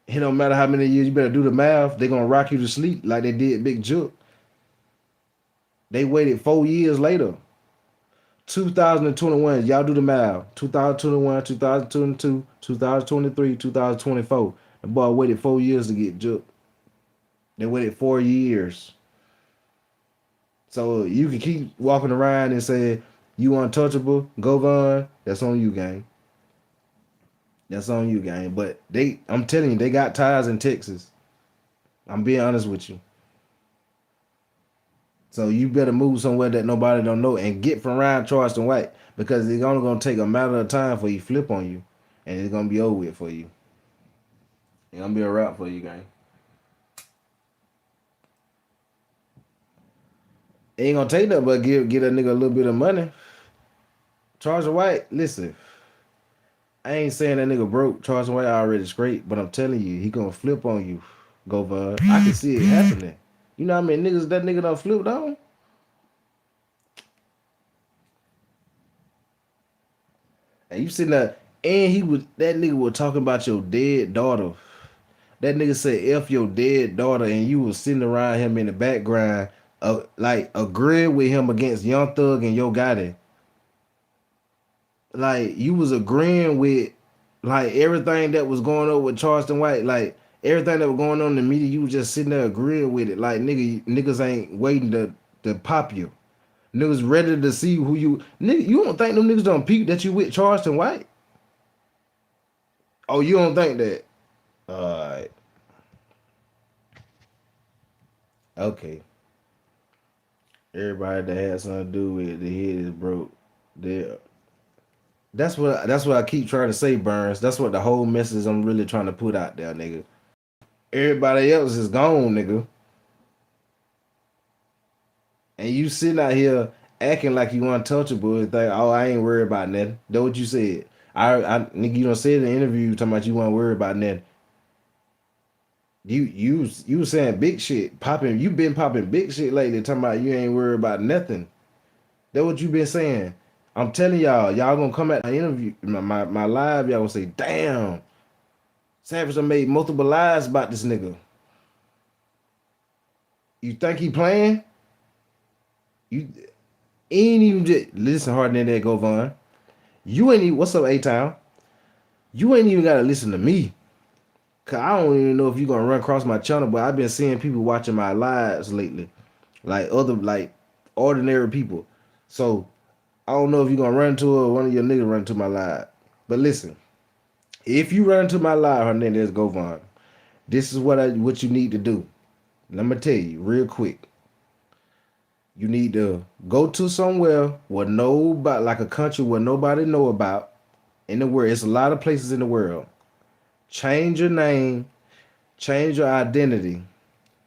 It don't matter how many years. You better do the math. They gonna rock you to sleep like they did Big Juke. They waited 4 years later. 2021, y'all do the math. 2021, 2022, 2023, 2024. The boy waited 4 years to get juked. They waited 4 years. So you can keep walking around and say you untouchable, Govan. That's on you, gang. That's on you, gang. But I'm telling you, they got ties in Texas. I'm being honest with you. So you better move somewhere that nobody don't know and get from around Charleston White because it's only gonna take a matter of time for you flip on you, and it's gonna be over with for you. It's gonna be a wrap for you, gang. It ain't gonna take nothing but get a nigga a little bit of money. Charleston White, listen. I ain't saying that nigga broke. Charleston White already straight, but I'm telling you, he gonna flip on you, Govan. I can see it happening. You know how many niggas that nigga done flipped on? And you sitting there, and that nigga was talking about your dead daughter. That nigga said F your dead daughter, and you was sitting around him in the background, like agreeing with him against Young Thug and Yo Gotti. Like you was agreeing with like everything that was going on with Charleston White, like everything that was going on in the media, you was just sitting there agreeing with it. Like niggas ain't waiting to pop you. Niggas ready to see who you nigga. You don't think them niggas don't peep that you with Charleston White? Oh, you don't think that? Alright. Okay. Everybody that had something to do with the head is broke. There. That's what I keep trying to say, Burns. That's what the whole message I'm really trying to put out there, nigga. Everybody else is gone, nigga. And you sitting out here acting like you untouchable and think, oh, I ain't worried about nothing. That's what you said. Nigga, you don't say in the interview talking about you weren't worried about nothing. You saying big shit, popping. You been popping big shit lately, talking about you ain't worried about nothing. That's what you been saying. I'm telling y'all gonna come at my interview, my live. Y'all gonna say, damn, Savage done made multiple lies about this nigga. You think he playing? You ain't even just listen harder than that, Govan. You ain't even. What's up, A-Town? You ain't even gotta listen to me. Cause I don't even know if you gonna run across my channel, but I've been seeing people watching my lives lately. Like ordinary people. So I don't know if you're gonna run into or one of your niggas run into my live. But listen, if you run into my live, Hernandez Govan, this is what you need to do. Let me tell you real quick. You need to go to somewhere where nobody, like a country where nobody know about in the world. It's a lot of places in the world. Change your name, change your identity,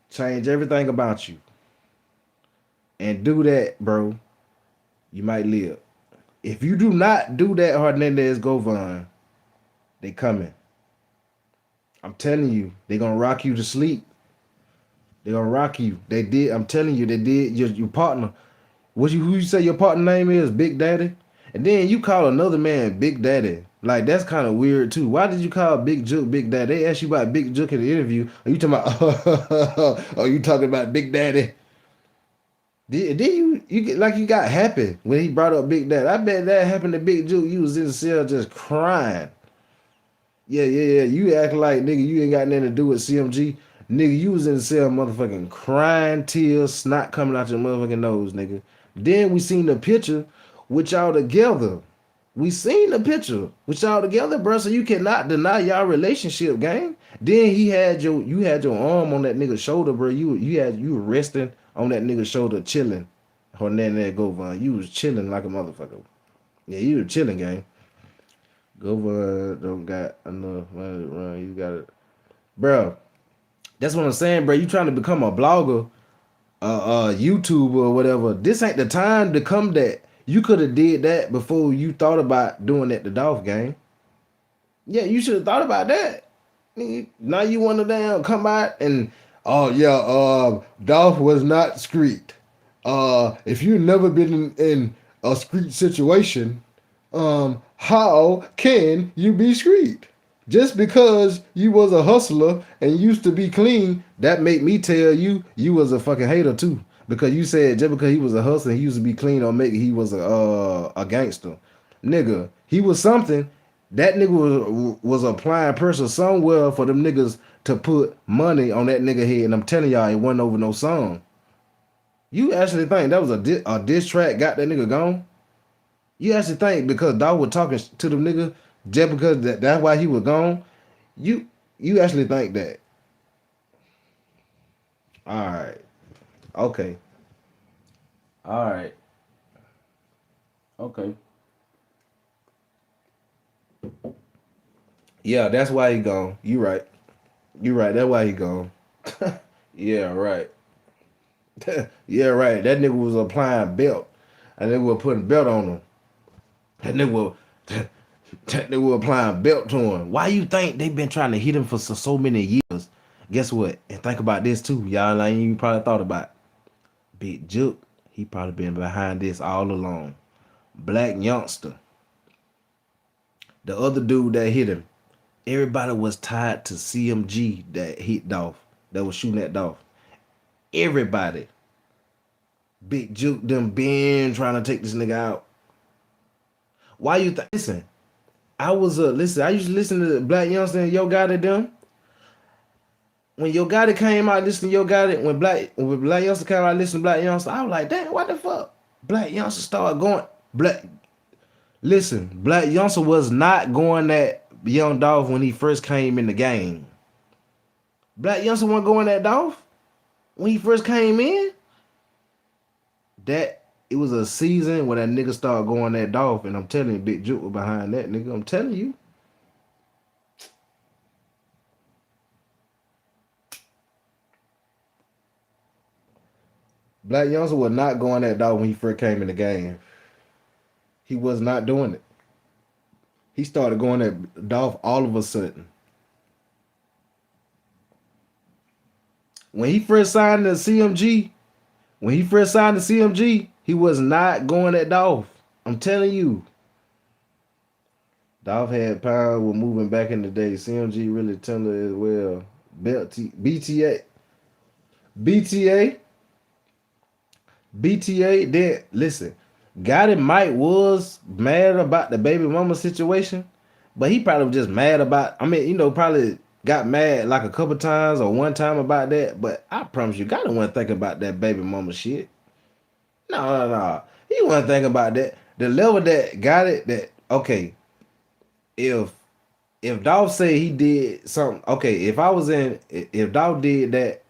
change everything about you. And do that, bro. You might live. If you do not do that, Hernandez Govan, they coming. I'm telling you, they gonna rock you to sleep. They gonna rock you. They did. I'm telling you, they did. Your partner. Who you say your partner name is? Big Daddy. And then you call another man Big Daddy. Like that's kind of weird too. Why did you call Big Jook Big Daddy? They asked you about Big Jook in the interview. Are you talking about? Are you talking about Big Daddy? Did you get like you got happy when he brought up Big Daddy? I bet that happened to Big Jook. You was in the cell just crying. Yeah. You act like nigga, you ain't got nothing to do with CMG. Nigga, you was in the cell motherfucking crying, tears, snot coming out your motherfucking nose, nigga. Then we seen the picture with y'all together. We seen the picture with y'all together, bro. So you cannot deny y'all relationship, gang. Then you had your arm on that nigga's shoulder, bro. You were resting on that nigga's shoulder, chilling. On that Govan. You was chilling like a motherfucker. Yeah, you were chilling, gang. Govan don't got enough money to run. You got it, bro. That's what I'm saying, bro. You trying to become a blogger, YouTuber or whatever. This ain't the time to come that. You could have did that before you thought about doing that to Dolph, gang. Yeah, you should have thought about that. Now you want to damn come out and oh yeah, Dolph was not street. If you've never been in a street situation, how can you be street? Just because you was a hustler and used to be clean, that make me tell you you was a fucking hater too. Because you said just because he was a hustler, he used to be clean, or make he was a gangster, nigga. He was something. That nigga was applying pressure somewhere for them niggas to put money on that nigga head. And I'm telling y'all, it wasn't over no song. You actually think that was a diss track got that nigga gone? You actually think because Dog was talking to them nigga just because that's why he was gone? You actually think that? All right. Okay. All right. Okay. Yeah, that's why he gone. You right. You right. That's why he gone. Yeah, right. Yeah, right. That nigga was applying belt. And they were putting belt on him. That nigga was applying belt to him. Why you think they been trying to hit him for so many years? Guess what? And think about this too. Y'all ain't even probably thought about Big Juke. He probably been behind this all along. Black Youngster. The other dude that hit him. Everybody was tied to CMG that hit Dolph. That was shooting at Dolph. Everybody. Big Juke them been trying to take this nigga out. Why you think? Listen, I used to listen to Black Youngster and Yo Gotti them. When Yo Gotti came out, listen to Yo Gotti. When Black Youngster came out, listen to Black Youngster. I was like, damn, what the fuck? Black Youngster started going. Black Youngster was not going at Young Dolph when he first came in the game. Black Youngster wasn't going at Dolph when he first came in. It was a season when that nigga started going at Dolph, and I'm telling you, Big Juke was behind that nigga. I'm telling you. Black Youngster was not going at Dolph when he first came in the game. He was not doing it. He started going at Dolph all of a sudden. When he first signed the CMG, he was not going at Dolph. I'm telling you. Dolph had power with moving back in the day. CMG really tender as well. BTA, then listen. Gotti Mike was mad about the baby mama situation, but he probably was just mad about, probably got mad like a couple times or one time about that, but I promise you, Gotti wasn't thinking about that baby mama shit. No. He wasn't thinking about that. The level that got it, that, okay, if Dolph say he did something, okay, if Dolph did that,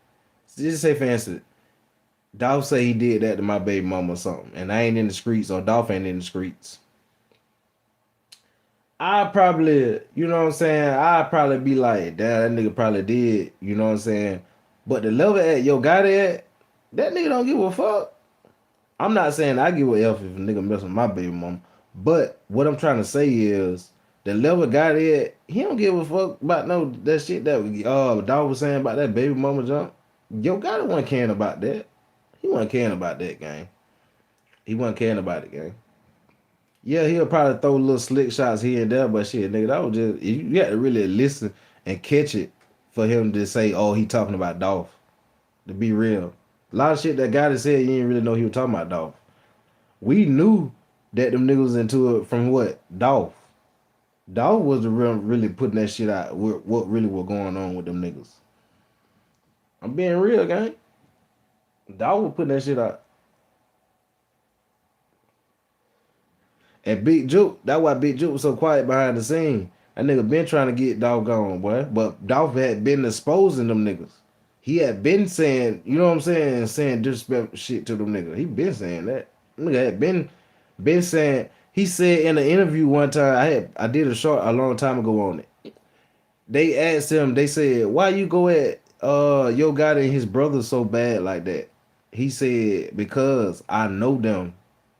just say for instance, Dolph say he did that to my baby mama or something, and I ain't in the streets, or Dolph ain't in the streets, I probably, you know what I'm saying, I'd probably be like, damn, that nigga probably did, you know what I'm saying? But the level at Yo Gotti at, that nigga don't give a fuck. I'm not saying I give a F if a nigga mess with my baby mama, but what I'm trying to say is, The level got it. He don't give a fuck about no that shit that dog was saying about that baby mama jump. Yo Gotti wasn't caring about that. He wasn't caring about that game. He wasn't caring about it, gang. Yeah, he'll probably throw little slick shots here and there, but shit, nigga, that was just you got to really listen and catch it for him to say, "Oh, he talking about Dolph." To be real, a lot of shit that Gotti said, you didn't really know he was talking about Dolph. We knew that them niggas was into it from what Dolph. Dolph was the real really putting that shit out. What really was going on with them niggas? I'm being real, gang. Dolph was putting that shit out. And Big Juke, that's why Big Juke was so quiet behind the scene. That nigga been trying to get doggone, boy. But Dolph had been exposing them niggas. He had been saying, you know what I'm saying, saying disrespect shit to them niggas. He been saying that. Nigga had been saying. He said in an interview one time, I did a long time ago on it. They asked him, they said, why you go at Yo Gotti and his brother so bad like that? He said, because I know them.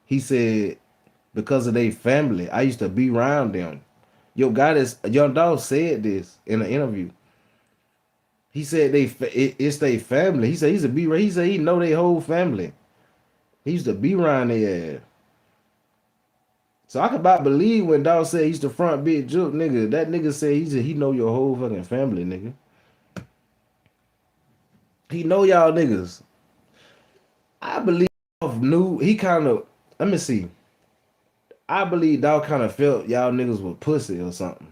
He said, because of their family. I used to be around them. Yo Gotti's Young Dog said this in an interview. He said it's their family. He said he said he know their whole family. He used to be around their ass. So I could about believe when Dog said he's the front Big Juke, nigga. That nigga said he know your whole fucking family, nigga. He know y'all niggas. I believe Dog knew he kind of. Let me see. I believe Dog kind of felt y'all niggas was pussy or something.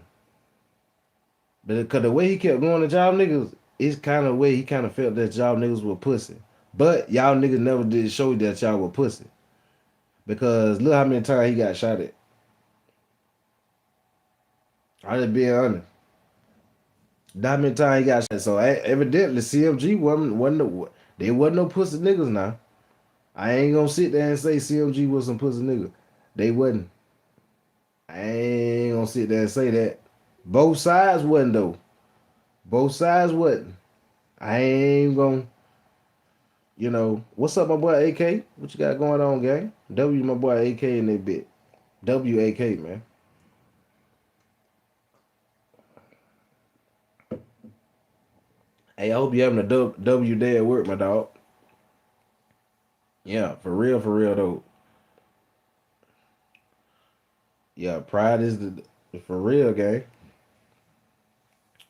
Because the way he kept going to y'all niggas, it's kind of way he kind of felt that y'all niggas were pussy. But y'all niggas never did show that y'all were pussy. Because look how many times he got shot at. I just being honest. That many times he got shot. So evidently CMG they wasn't no pussy niggas now. I ain't gonna sit there and say CMG was some pussy niggas. They wasn't. I ain't gonna sit there and say that. Both sides wasn't though. Both sides wasn't. I ain't gonna, what's up, my boy AK? What you got going on, gang? W, my boy AK in that bit. WAK, man. Hey, I hope you having a W day at work, my dog. Yeah, for real though. Yeah, pride is the for real, gang.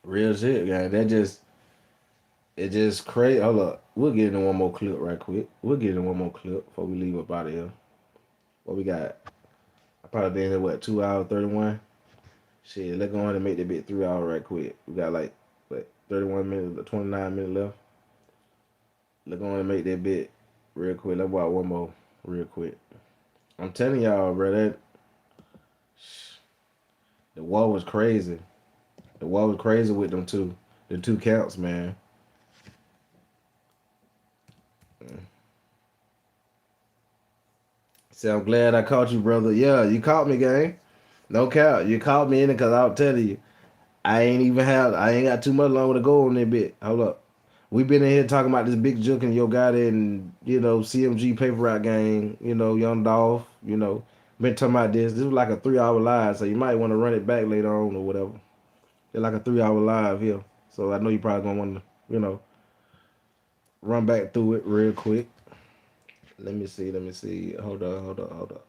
Real shit, gang. It just crazy. Hold up. We'll get into one more clip right quick. We'll get into one more clip before we leave up out of here. What we got? I probably been here, 2 hours 31? Shit, let's go ahead and make that bit 3 hours right quick. We got 31 minutes, 29 minutes left. Let's go ahead and make that bit real quick. Let's watch one more real quick. I'm telling y'all, bro, that the war was crazy. The war was crazy with them two. The two counts, man. Say, I'm glad I caught you, brother. Yeah, you caught me, gang. No count. You caught me in it because I'll tell you, I ain't got too much longer to go on that bit. Hold up. We been in here talking about this Big Juke and Yo Gotti and, CMG Paper Route Gang, Young Dolph, Been talking about this. This was like a 3-hour live, so you might want to run it back later on or whatever. It's like a 3-hour live here. So I know you probably going to want to, run back through it real quick. Let me see. Hold up.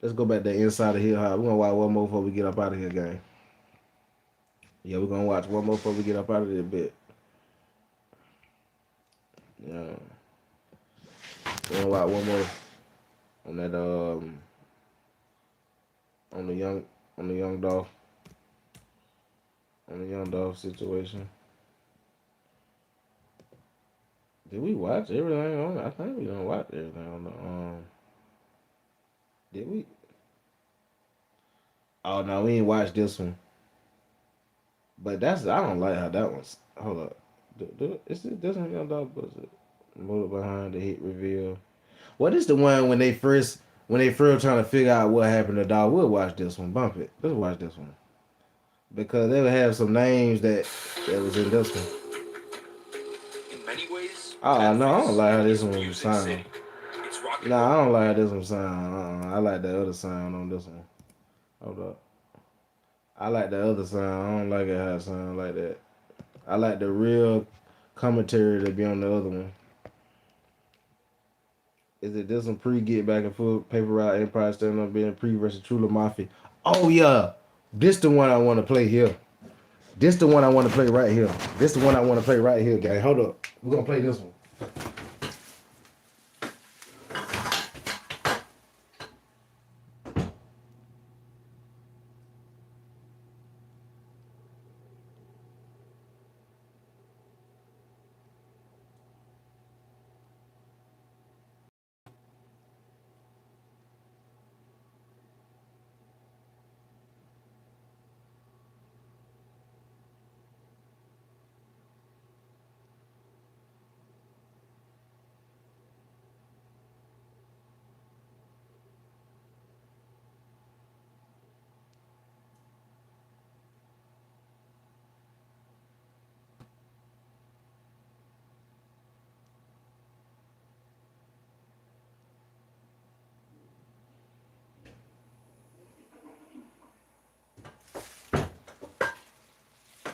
Let's go back to inside of here. We're going to watch one more before we get up out of here, gang. Yeah, we're going to watch one more before we get up out of this bit. Yeah. We're going to watch one more on that, on the young Dolph. On the young Dolph situation. Did we watch everything on it? I think we don't watch everything on the did we? Oh no, we ain't watched this one. But I don't like how that one's. Hold up. Is this one Young Dolph? Was it motive behind the hit reveal? What is the one when they first trying to figure out what happened to Dog? We'll watch this one. Bump it. Let's watch this one. Because they would have some names that was in this one. In many ways, Oh no, I don't like how this one sound. Nah, I don't like how this one sound. I like the other sound on this one. Hold up. I like the other sound. I don't like it how it sound like that. I like the real commentary that be on the other one. Is it this one pre get back and forth, paper route, Empire standing up being pre versus True Mafia? Oh yeah. This the one I want to play here. This the one I want to play right here. This the one I want to play right here, gang. Hold up. We're gonna play this one.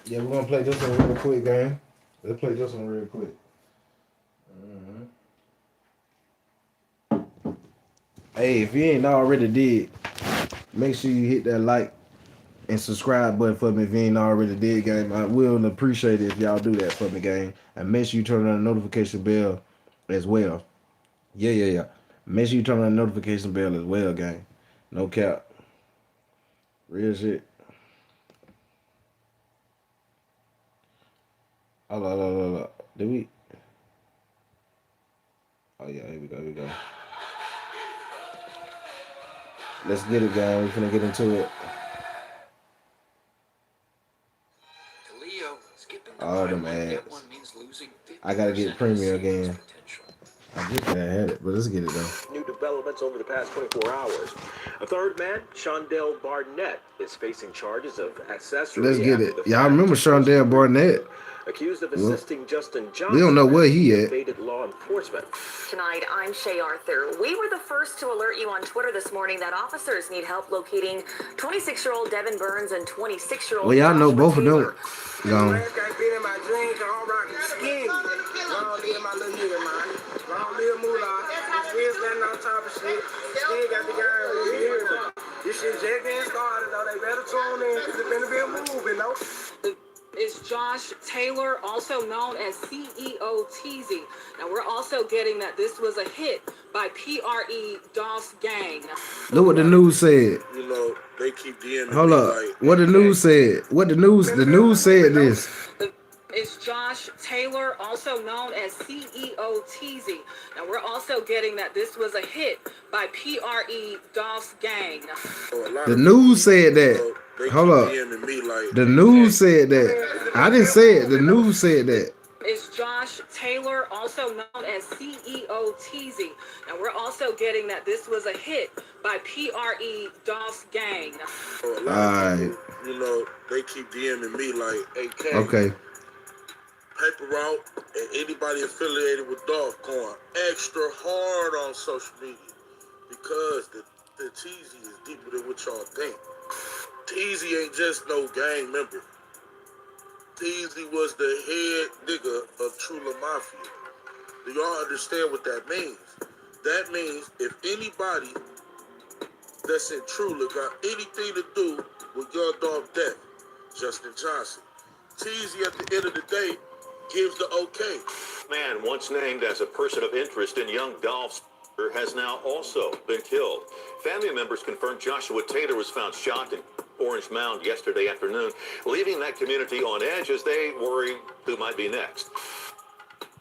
Yeah, we're gonna play this one real quick, gang. Let's play this one real quick. Hey, if you ain't already did, make sure you hit that like and subscribe button for me if you ain't already did, gang. I will appreciate it if y'all do that for me, gang. And make sure you turn on the notification bell as well. Yeah. Make sure you turn on the notification bell as well, gang. No cap. Real shit. Hold on. Did we? Oh yeah, here we go. Let's get it, gang. We finna get into it. Leo, skipping the All them ads. I gotta get premium again. I just had it, but let's get it though. New developments over the past 24 hours. A third man, Shondell Barnett, is facing charges of accessory. Let's get it. Y'all remember Shondell Barnett? Accused of assisting Justin Johnson. We don't know where he at. Evaded law enforcement. Tonight, I'm Shay Arthur. We were the first to alert you on Twitter this morning that officers need help locating 26-year-old Devin Burns and 26-year-old. Well, y'all know both of them. Gone. Long live my little nigga, man. Long live Moolah. Still standing on top of shit. Still got the guy over here. This shit just getting started, though. They better tune in because it's been a bit moving, though. Is Josh Taylor, also known as CEO TZ. Now, we're also getting that this was a hit by PRE DOS Gang. Look what the news said. You know, they keep DMing. Hold up. Like, what the news said? The news said this. Is Josh Taylor, also known as CEO TZ. Now, we're also getting that this was a hit by PRE DOS Gang. The news said that. Hold up. The news said that. I didn't say it. The news said that. Is Josh Taylor, also known as CEO TZ. Now, we're also getting that this was a hit by PRE DOS Gang. Alright. You know, they keep DMing me like, hey, K. Okay. Paper Route and anybody affiliated with Dolph going extra hard on social media because the TZ is deeper than what y'all think. TZ ain't just no gang member. TZ was the head nigga of Trula Mafia. Do y'all understand what that means? That means if anybody that's in Trula got anything to do with Young Dolph death, Justin Johnson. TZ at the end of the day gives the okay. Man once named as a person of interest in young Dolph's has now also been killed. Family members confirmed Joshua Taylor was found shot in Orange Mound yesterday afternoon, leaving that community on edge as they worry who might be next.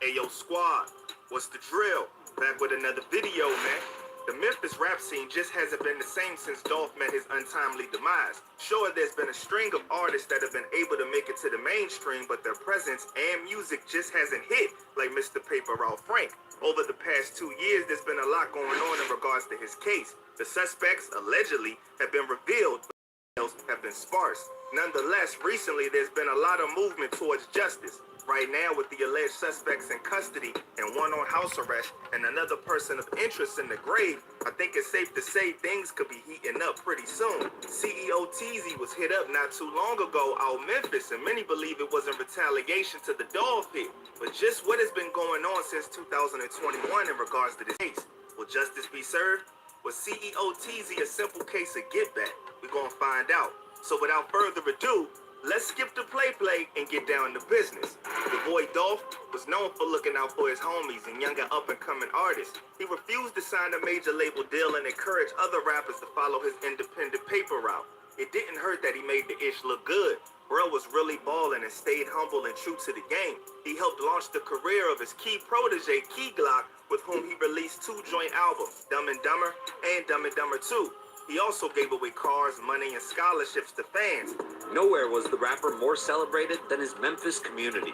Hey, yo, squad, what's the drill? Back with another video, man. The Memphis rap scene just hasn't been the same since Dolph met his untimely demise. Sure, there's been a string of artists that have been able to make it to the mainstream, but their presence and music just hasn't hit like Mr. Paper Route Frank. Over the past 2 years, there's been a lot going on in regards to his case. The suspects, allegedly, have been revealed, but details have been sparse. Nonetheless, recently, there's been a lot of movement towards justice. Right now, with the alleged suspects in custody and one on house arrest and another person of interest in the grave, I think it's safe to say things could be heating up pretty soon. CEO TZ was hit up not too long ago out Memphis, and many believe it was in retaliation to the Dolph hit. But just what has been going on since 2021 in regards to this case? Will justice be served? Was CEO TZ a simple case of get back? We're gonna find out. So without further ado, let's skip the play and get down to business. The boy Dolph was known for looking out for his homies and younger up-and-coming artists. He refused to sign a major label deal and encouraged other rappers to follow his independent paper route. It didn't hurt that he made the ish look good. Bro was really ballin' and stayed humble and true to the game. He helped launch the career of his key protege, Key Glock, with whom he released 2 joint albums, Dumb and Dumber and Dumb and Dumber 2. He also gave away cars, money, and scholarships to fans. Nowhere was the rapper more celebrated than his Memphis community,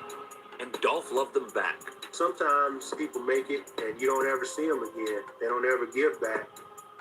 and Dolph loved them back. Sometimes people make it and you don't ever see them again. They don't ever give back.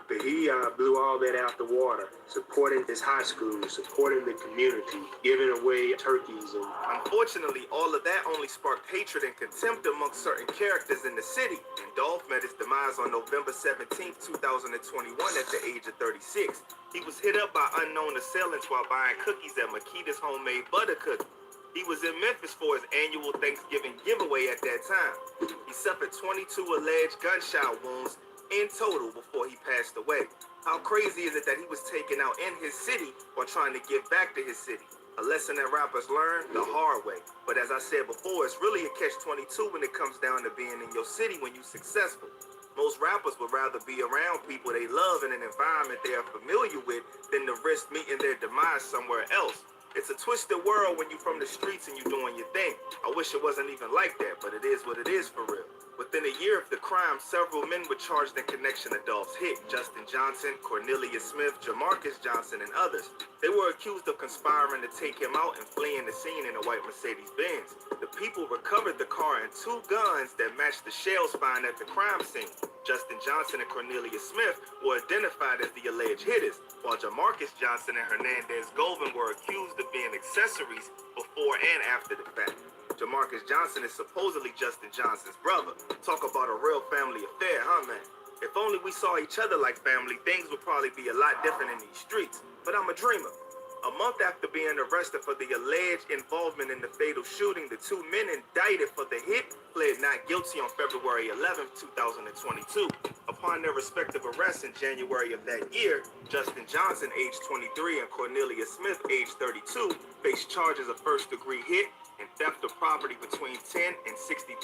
But he blew all that out the water, supporting his high school, supporting the community, giving away turkeys. And unfortunately, all of that only sparked hatred and contempt amongst certain characters in the city. And Dolph met his demise on November 17th, 2021 at the age of 36. He was hit up by unknown assailants while buying cookies at Makita's homemade butter cookie. He was in Memphis for his annual Thanksgiving giveaway at that time. He suffered 22 alleged gunshot wounds in total before he passed away. How crazy is it that he was taken out in his city while trying to give back to his city? A lesson that rappers learn the hard way. But as I said before, it's really a catch-22 when it comes down to being in your city when you're successful. Most rappers would rather be around people they love in an environment they are familiar with than to risk meeting their demise somewhere else. It's a twisted world when you're from the streets and you're doing your thing. I wish it wasn't even like that, but it is what it is for real. Within a year of the crime, several men were charged in connection to Dolph's hit. Justin Johnson, Cornelius Smith, Jamarcus Johnson, and others. They were accused of conspiring to take him out and fleeing the scene in a white Mercedes-Benz. The people recovered the car and 2 guns that matched the shells found at the crime scene. Justin Johnson and Cornelius Smith were identified as the alleged hitters, while Jamarcus Johnson and Hernandez Govan were accused of being accessories before and after the fact. Jamarcus Johnson is supposedly Justin Johnson's brother. Talk about a real family affair, huh, man? If only we saw each other like family, things would probably be a lot different in these streets. But I'm a dreamer. A month after being arrested for the alleged involvement in the fatal shooting, the 2 men indicted for the hit pled not guilty on February 11, 2022. Upon their respective arrests in January of that year, Justin Johnson, age 23, and Cornelius Smith, age 32, faced charges of first-degree hit and theft of property between $10,000 and $60,000.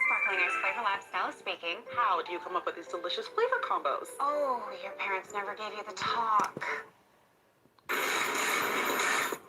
Sparkling Ice Flavor Lab, Stella speaking. How do you come up with these delicious flavor combos? Oh, your parents never gave you the talk.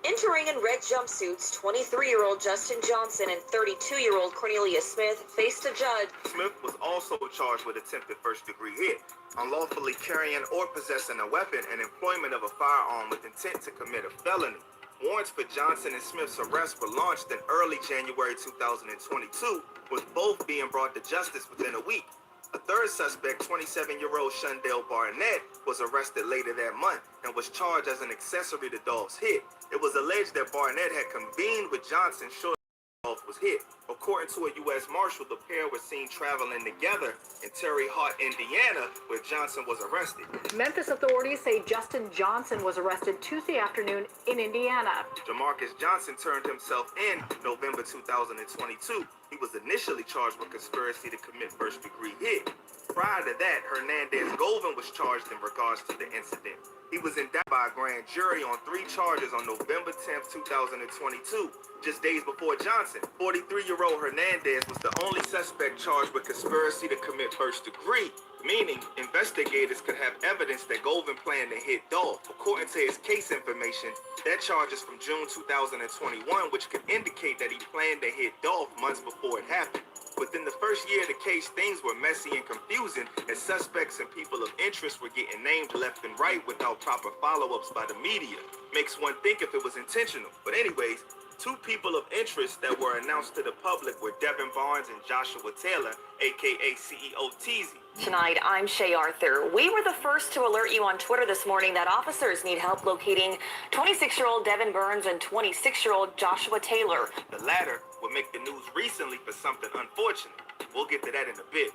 Entering in red jumpsuits, 23-year-old Justin Johnson and 32-year-old Cornelius Smith faced a judge. Smith was also charged with attempted first-degree hit, unlawfully carrying or possessing a weapon, and employment of a firearm with intent to commit a felony. Warrants for Johnson and Smith's arrest were launched in early January 2022, with both being brought to justice within a week. A third suspect, 27-year-old Shundell Barnett, was arrested later that month and was charged as an accessory to Dolph's hit. It was alleged that Barnett had convened with Johnson shortly after Dolph was hit. According to a U.S. Marshal, the pair were seen traveling together in Terre Haute, Indiana, where Johnson was arrested. Memphis authorities say Justin Johnson was arrested Tuesday afternoon in Indiana. Jamarcus Johnson turned himself in November 2022. He was initially charged with conspiracy to commit first-degree hit. Prior to that, Hernandez Govan was charged in regards to the incident. He was indicted by a grand jury on 3 charges on November 10, 2022, just days before Johnson. 43-year-old Hernandez was the only suspect charged with conspiracy to commit first degree, meaning investigators could have evidence that Govan planned to hit Dolph. According to his case information, that charge is from June 2021, which could indicate that he planned to hit Dolph months before it happened. Within the first year of the case, things were messy and confusing as suspects and people of interest were getting named left and right without proper follow-ups by the media. Makes one think if it was intentional. But anyways, Two people of interest that were announced to the public were Devin Barnes and Joshua Taylor, aka CEO Teasy. Tonight, I'm Shay Arthur. We were the first to alert you on Twitter this morning that officers need help locating 26-year-old Devin Burns and 26-year-old Joshua Taylor. The latter would make the news recently for something unfortunate. We'll get to that in a bit.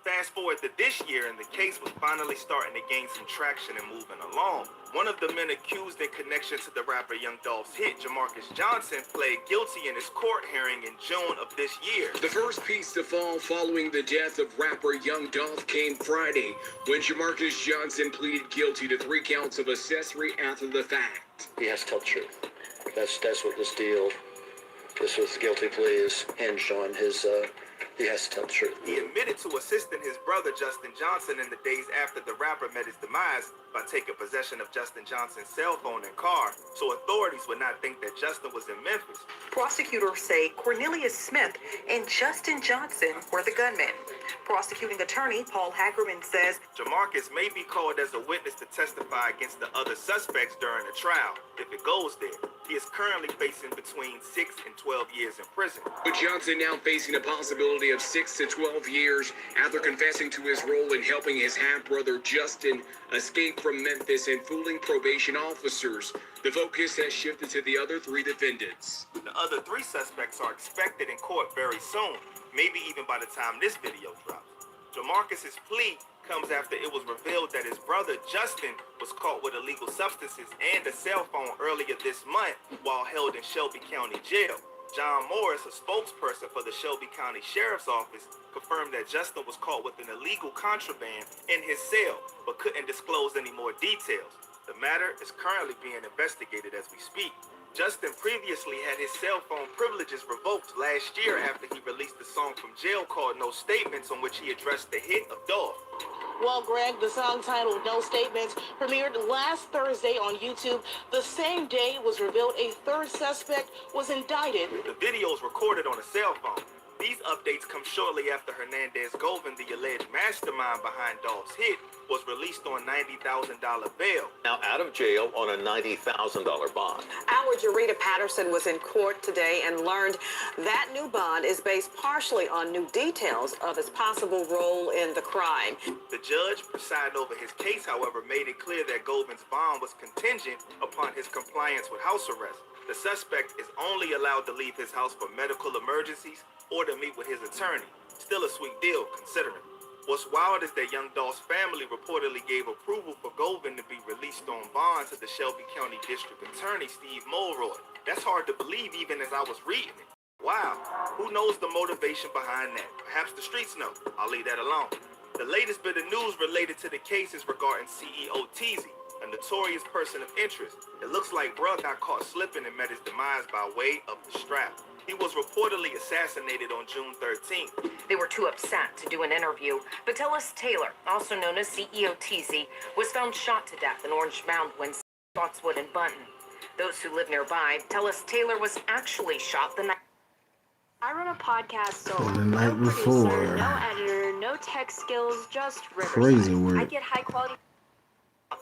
Fast forward to this year, and the case was finally starting to gain some traction and moving along. One of the men accused in connection to the rapper Young Dolph's hit, Jamarcus Johnson, pled guilty in his court hearing in June of this year. The first piece to fall following the death of rapper Young Dolph came Friday, when Jamarcus Johnson pleaded guilty to 3 counts of accessory after the fact. He has to tell the truth. That's what this deal, this was guilty plea is hinged on. He has to tell the truth. He admitted to assisting his brother Justin Johnson in the days after the rapper met his demise by taking possession of Justin Johnson's cell phone and car, so authorities would not think that Justin was in Memphis. Prosecutors say Cornelius Smith and Justin Johnson were the gunmen. Prosecuting attorney Paul Hagerman says Jamarcus may be called as a witness to testify against the other suspects during the trial. If it goes there, he is currently facing between 6 and 12 years in prison. With Johnson now facing a possibility of 6 to 12 years after confessing to his role in helping his half-brother Justin escape from Memphis and fooling probation officers, the focus has shifted to the other 3 defendants. The other 3 suspects are expected in court very soon, maybe even by the time this video drops. Jamarcus's plea comes after it was revealed that his brother Justin was caught with illegal substances and a cell phone earlier this month while held in Shelby County Jail. John Morris, a spokesperson for the Shelby County Sheriff's Office, confirmed that Justin was caught with an illegal contraband in his cell, but couldn't disclose any more details. The matter is currently being investigated as we speak. Justin previously had his cell phone privileges revoked last year after he released a song from jail called No Statements, on which he addressed the hit of Dolph. Well, Greg, the song titled No Statements premiered last Thursday on YouTube. The same day it was revealed a third suspect was indicted. The video is recorded on a cell phone. These updates come shortly after Hernandez Govan, the alleged mastermind behind Dolph's hit, was released on $90,000 bail. Now out of jail on a $90,000 bond. Our Jarita Patterson was in court today and learned that new bond is based partially on new details of his possible role in the crime. The judge presiding over his case, however, made it clear that Govan's bond was contingent upon his compliance with house arrest. The suspect is only allowed to leave his house for medical emergencies or to meet with his attorney. Still a sweet deal, considering. What's wild is that Young Dolph's family reportedly gave approval for Govan to be released on bond to the Shelby County District Attorney, Steve Mulroy. That's hard to believe even as I was reading it. Wow, who knows the motivation behind that? Perhaps the streets know. I'll leave that alone. The latest bit of news related to the case is regarding CEO Teasy, a notorious person of interest. It looks like bruh got caught slipping and met his demise by way of the strap. He was reportedly assassinated on June 13th. They were too upset to do an interview. Batellus Taylor, also known as CEO TZ, was found shot to death in Orange Mound, Spotswood, and Bunton. Those who live nearby tell us Taylor was actually shot the night. I run a podcast, so The no night before. producer, no editor, no tech skills, just Riverside. Crazy work. I get high quality.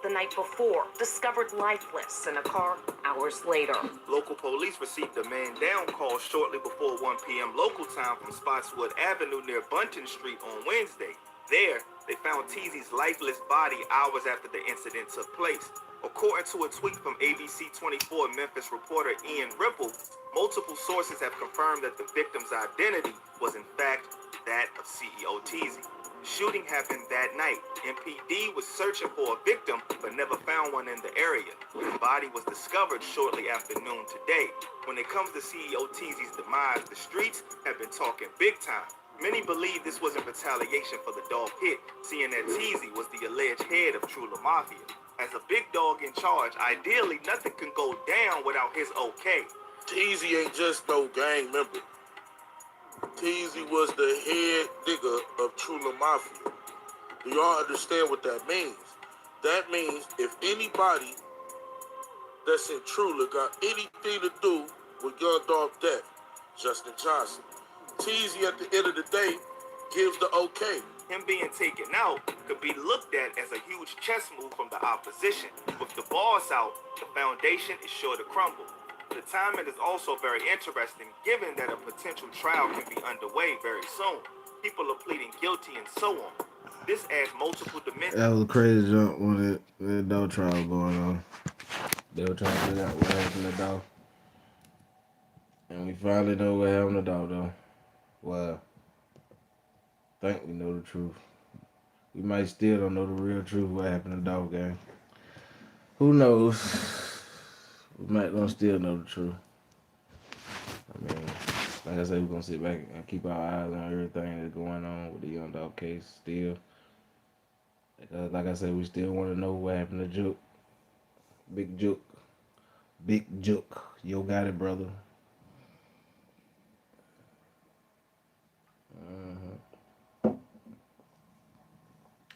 The night before, discovered lifeless in a car hours later. Local police received a man down call shortly before 1 p.m. local time from Spotswood Avenue near Bunton Street on Wednesday. There, they found Teasy's lifeless body hours after the incident took place. According to a tweet from ABC 24 Memphis reporter Ian Ripple, multiple sources have confirmed that the victim's identity was in fact that of CEO Teasy. Shooting happened that night. MPD was searching for a victim but never found one in the area. His body was discovered shortly after noon today. When it comes to CEO Teasy's demise, the streets have been talking big time. Many believe this was in retaliation for the Dolph hit, seeing that Teasy was the alleged head of Trula Mafia. As a big dog in charge, ideally nothing can go down without his okay. Teasy ain't just no gang member. Teasy was the head nigga of Trula Mafia. Do y'all understand what that means? That means if anybody that's in Trula got anything to do with Young Dolph death, Justin Johnson. Teasy at the end of the day gives the okay. Him being taken out could be looked at as a huge chess move from the opposition. With the boss out, the foundation is sure to crumble. The timing is also very interesting, given that a potential trial can be underway very soon. People are pleading guilty and so on. This adds multiple dimensions. That was a crazy jump when the dog trial going on. They were trying to figure out what happened to the dog. And we finally know what happened to the dog, though. Well, I think we know the truth. We might still don't know the real truth what happened to the dog game. Who knows? We might not still know the truth. I mean, like I said, we're gonna sit back and keep our eyes on everything that's going on with the young dog case still. Because like I said, we still want to know what happened to Juke. Big Juke. Big Juke. Yo got it, brother.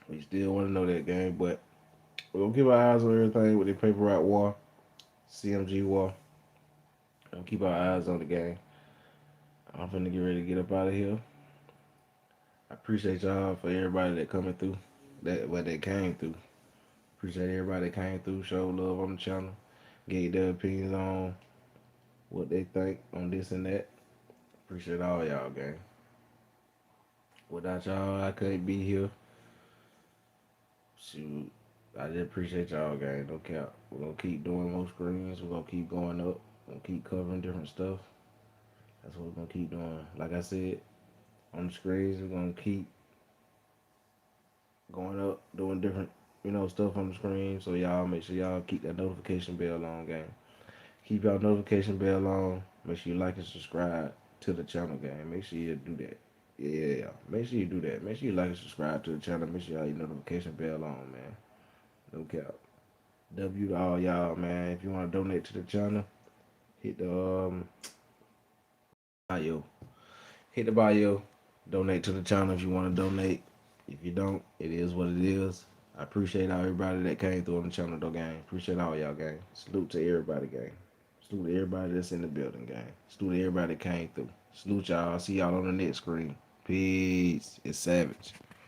We still want to know that game, but we're gonna keep our eyes on everything with the paper route war, CMG war. We'll keep our eyes on the game. I'm finna get ready to get up out of here. I appreciate y'all for everybody that coming through, that came through. Appreciate everybody that came through, showed love on the channel, gave their opinions on what they think on this and that. Appreciate all y'all, gang. Without y'all, I couldn't be here. Shoot, I just appreciate y'all, gang. No cap. We're gonna keep doing more screens. We're gonna keep going up. We're gonna keep covering different stuff. That's what we're gonna keep doing. Like I said, on the screens, we're gonna keep going up, doing different, stuff on the screen. So y'all make sure y'all keep that notification bell on, gang. Keep y'all notification bell on. Make sure you like and subscribe to the channel, gang. Make sure you do that. Yeah, make sure you do that. Make sure you like and subscribe to the channel. Make sure y'all your notification bell on, man. No cap. W to all y'all, man. If you want to donate to the channel, hit the bio. Hit the bio. Donate to the channel if you want to donate. If you don't, it is what it is. I appreciate all everybody that came through on the channel, though, gang. Appreciate all y'all, gang. Salute to everybody, gang. Salute to everybody that's in the building, gang. Salute to everybody that came through. Salute y'all. I'll see y'all on the next screen. Peace. It's Savage.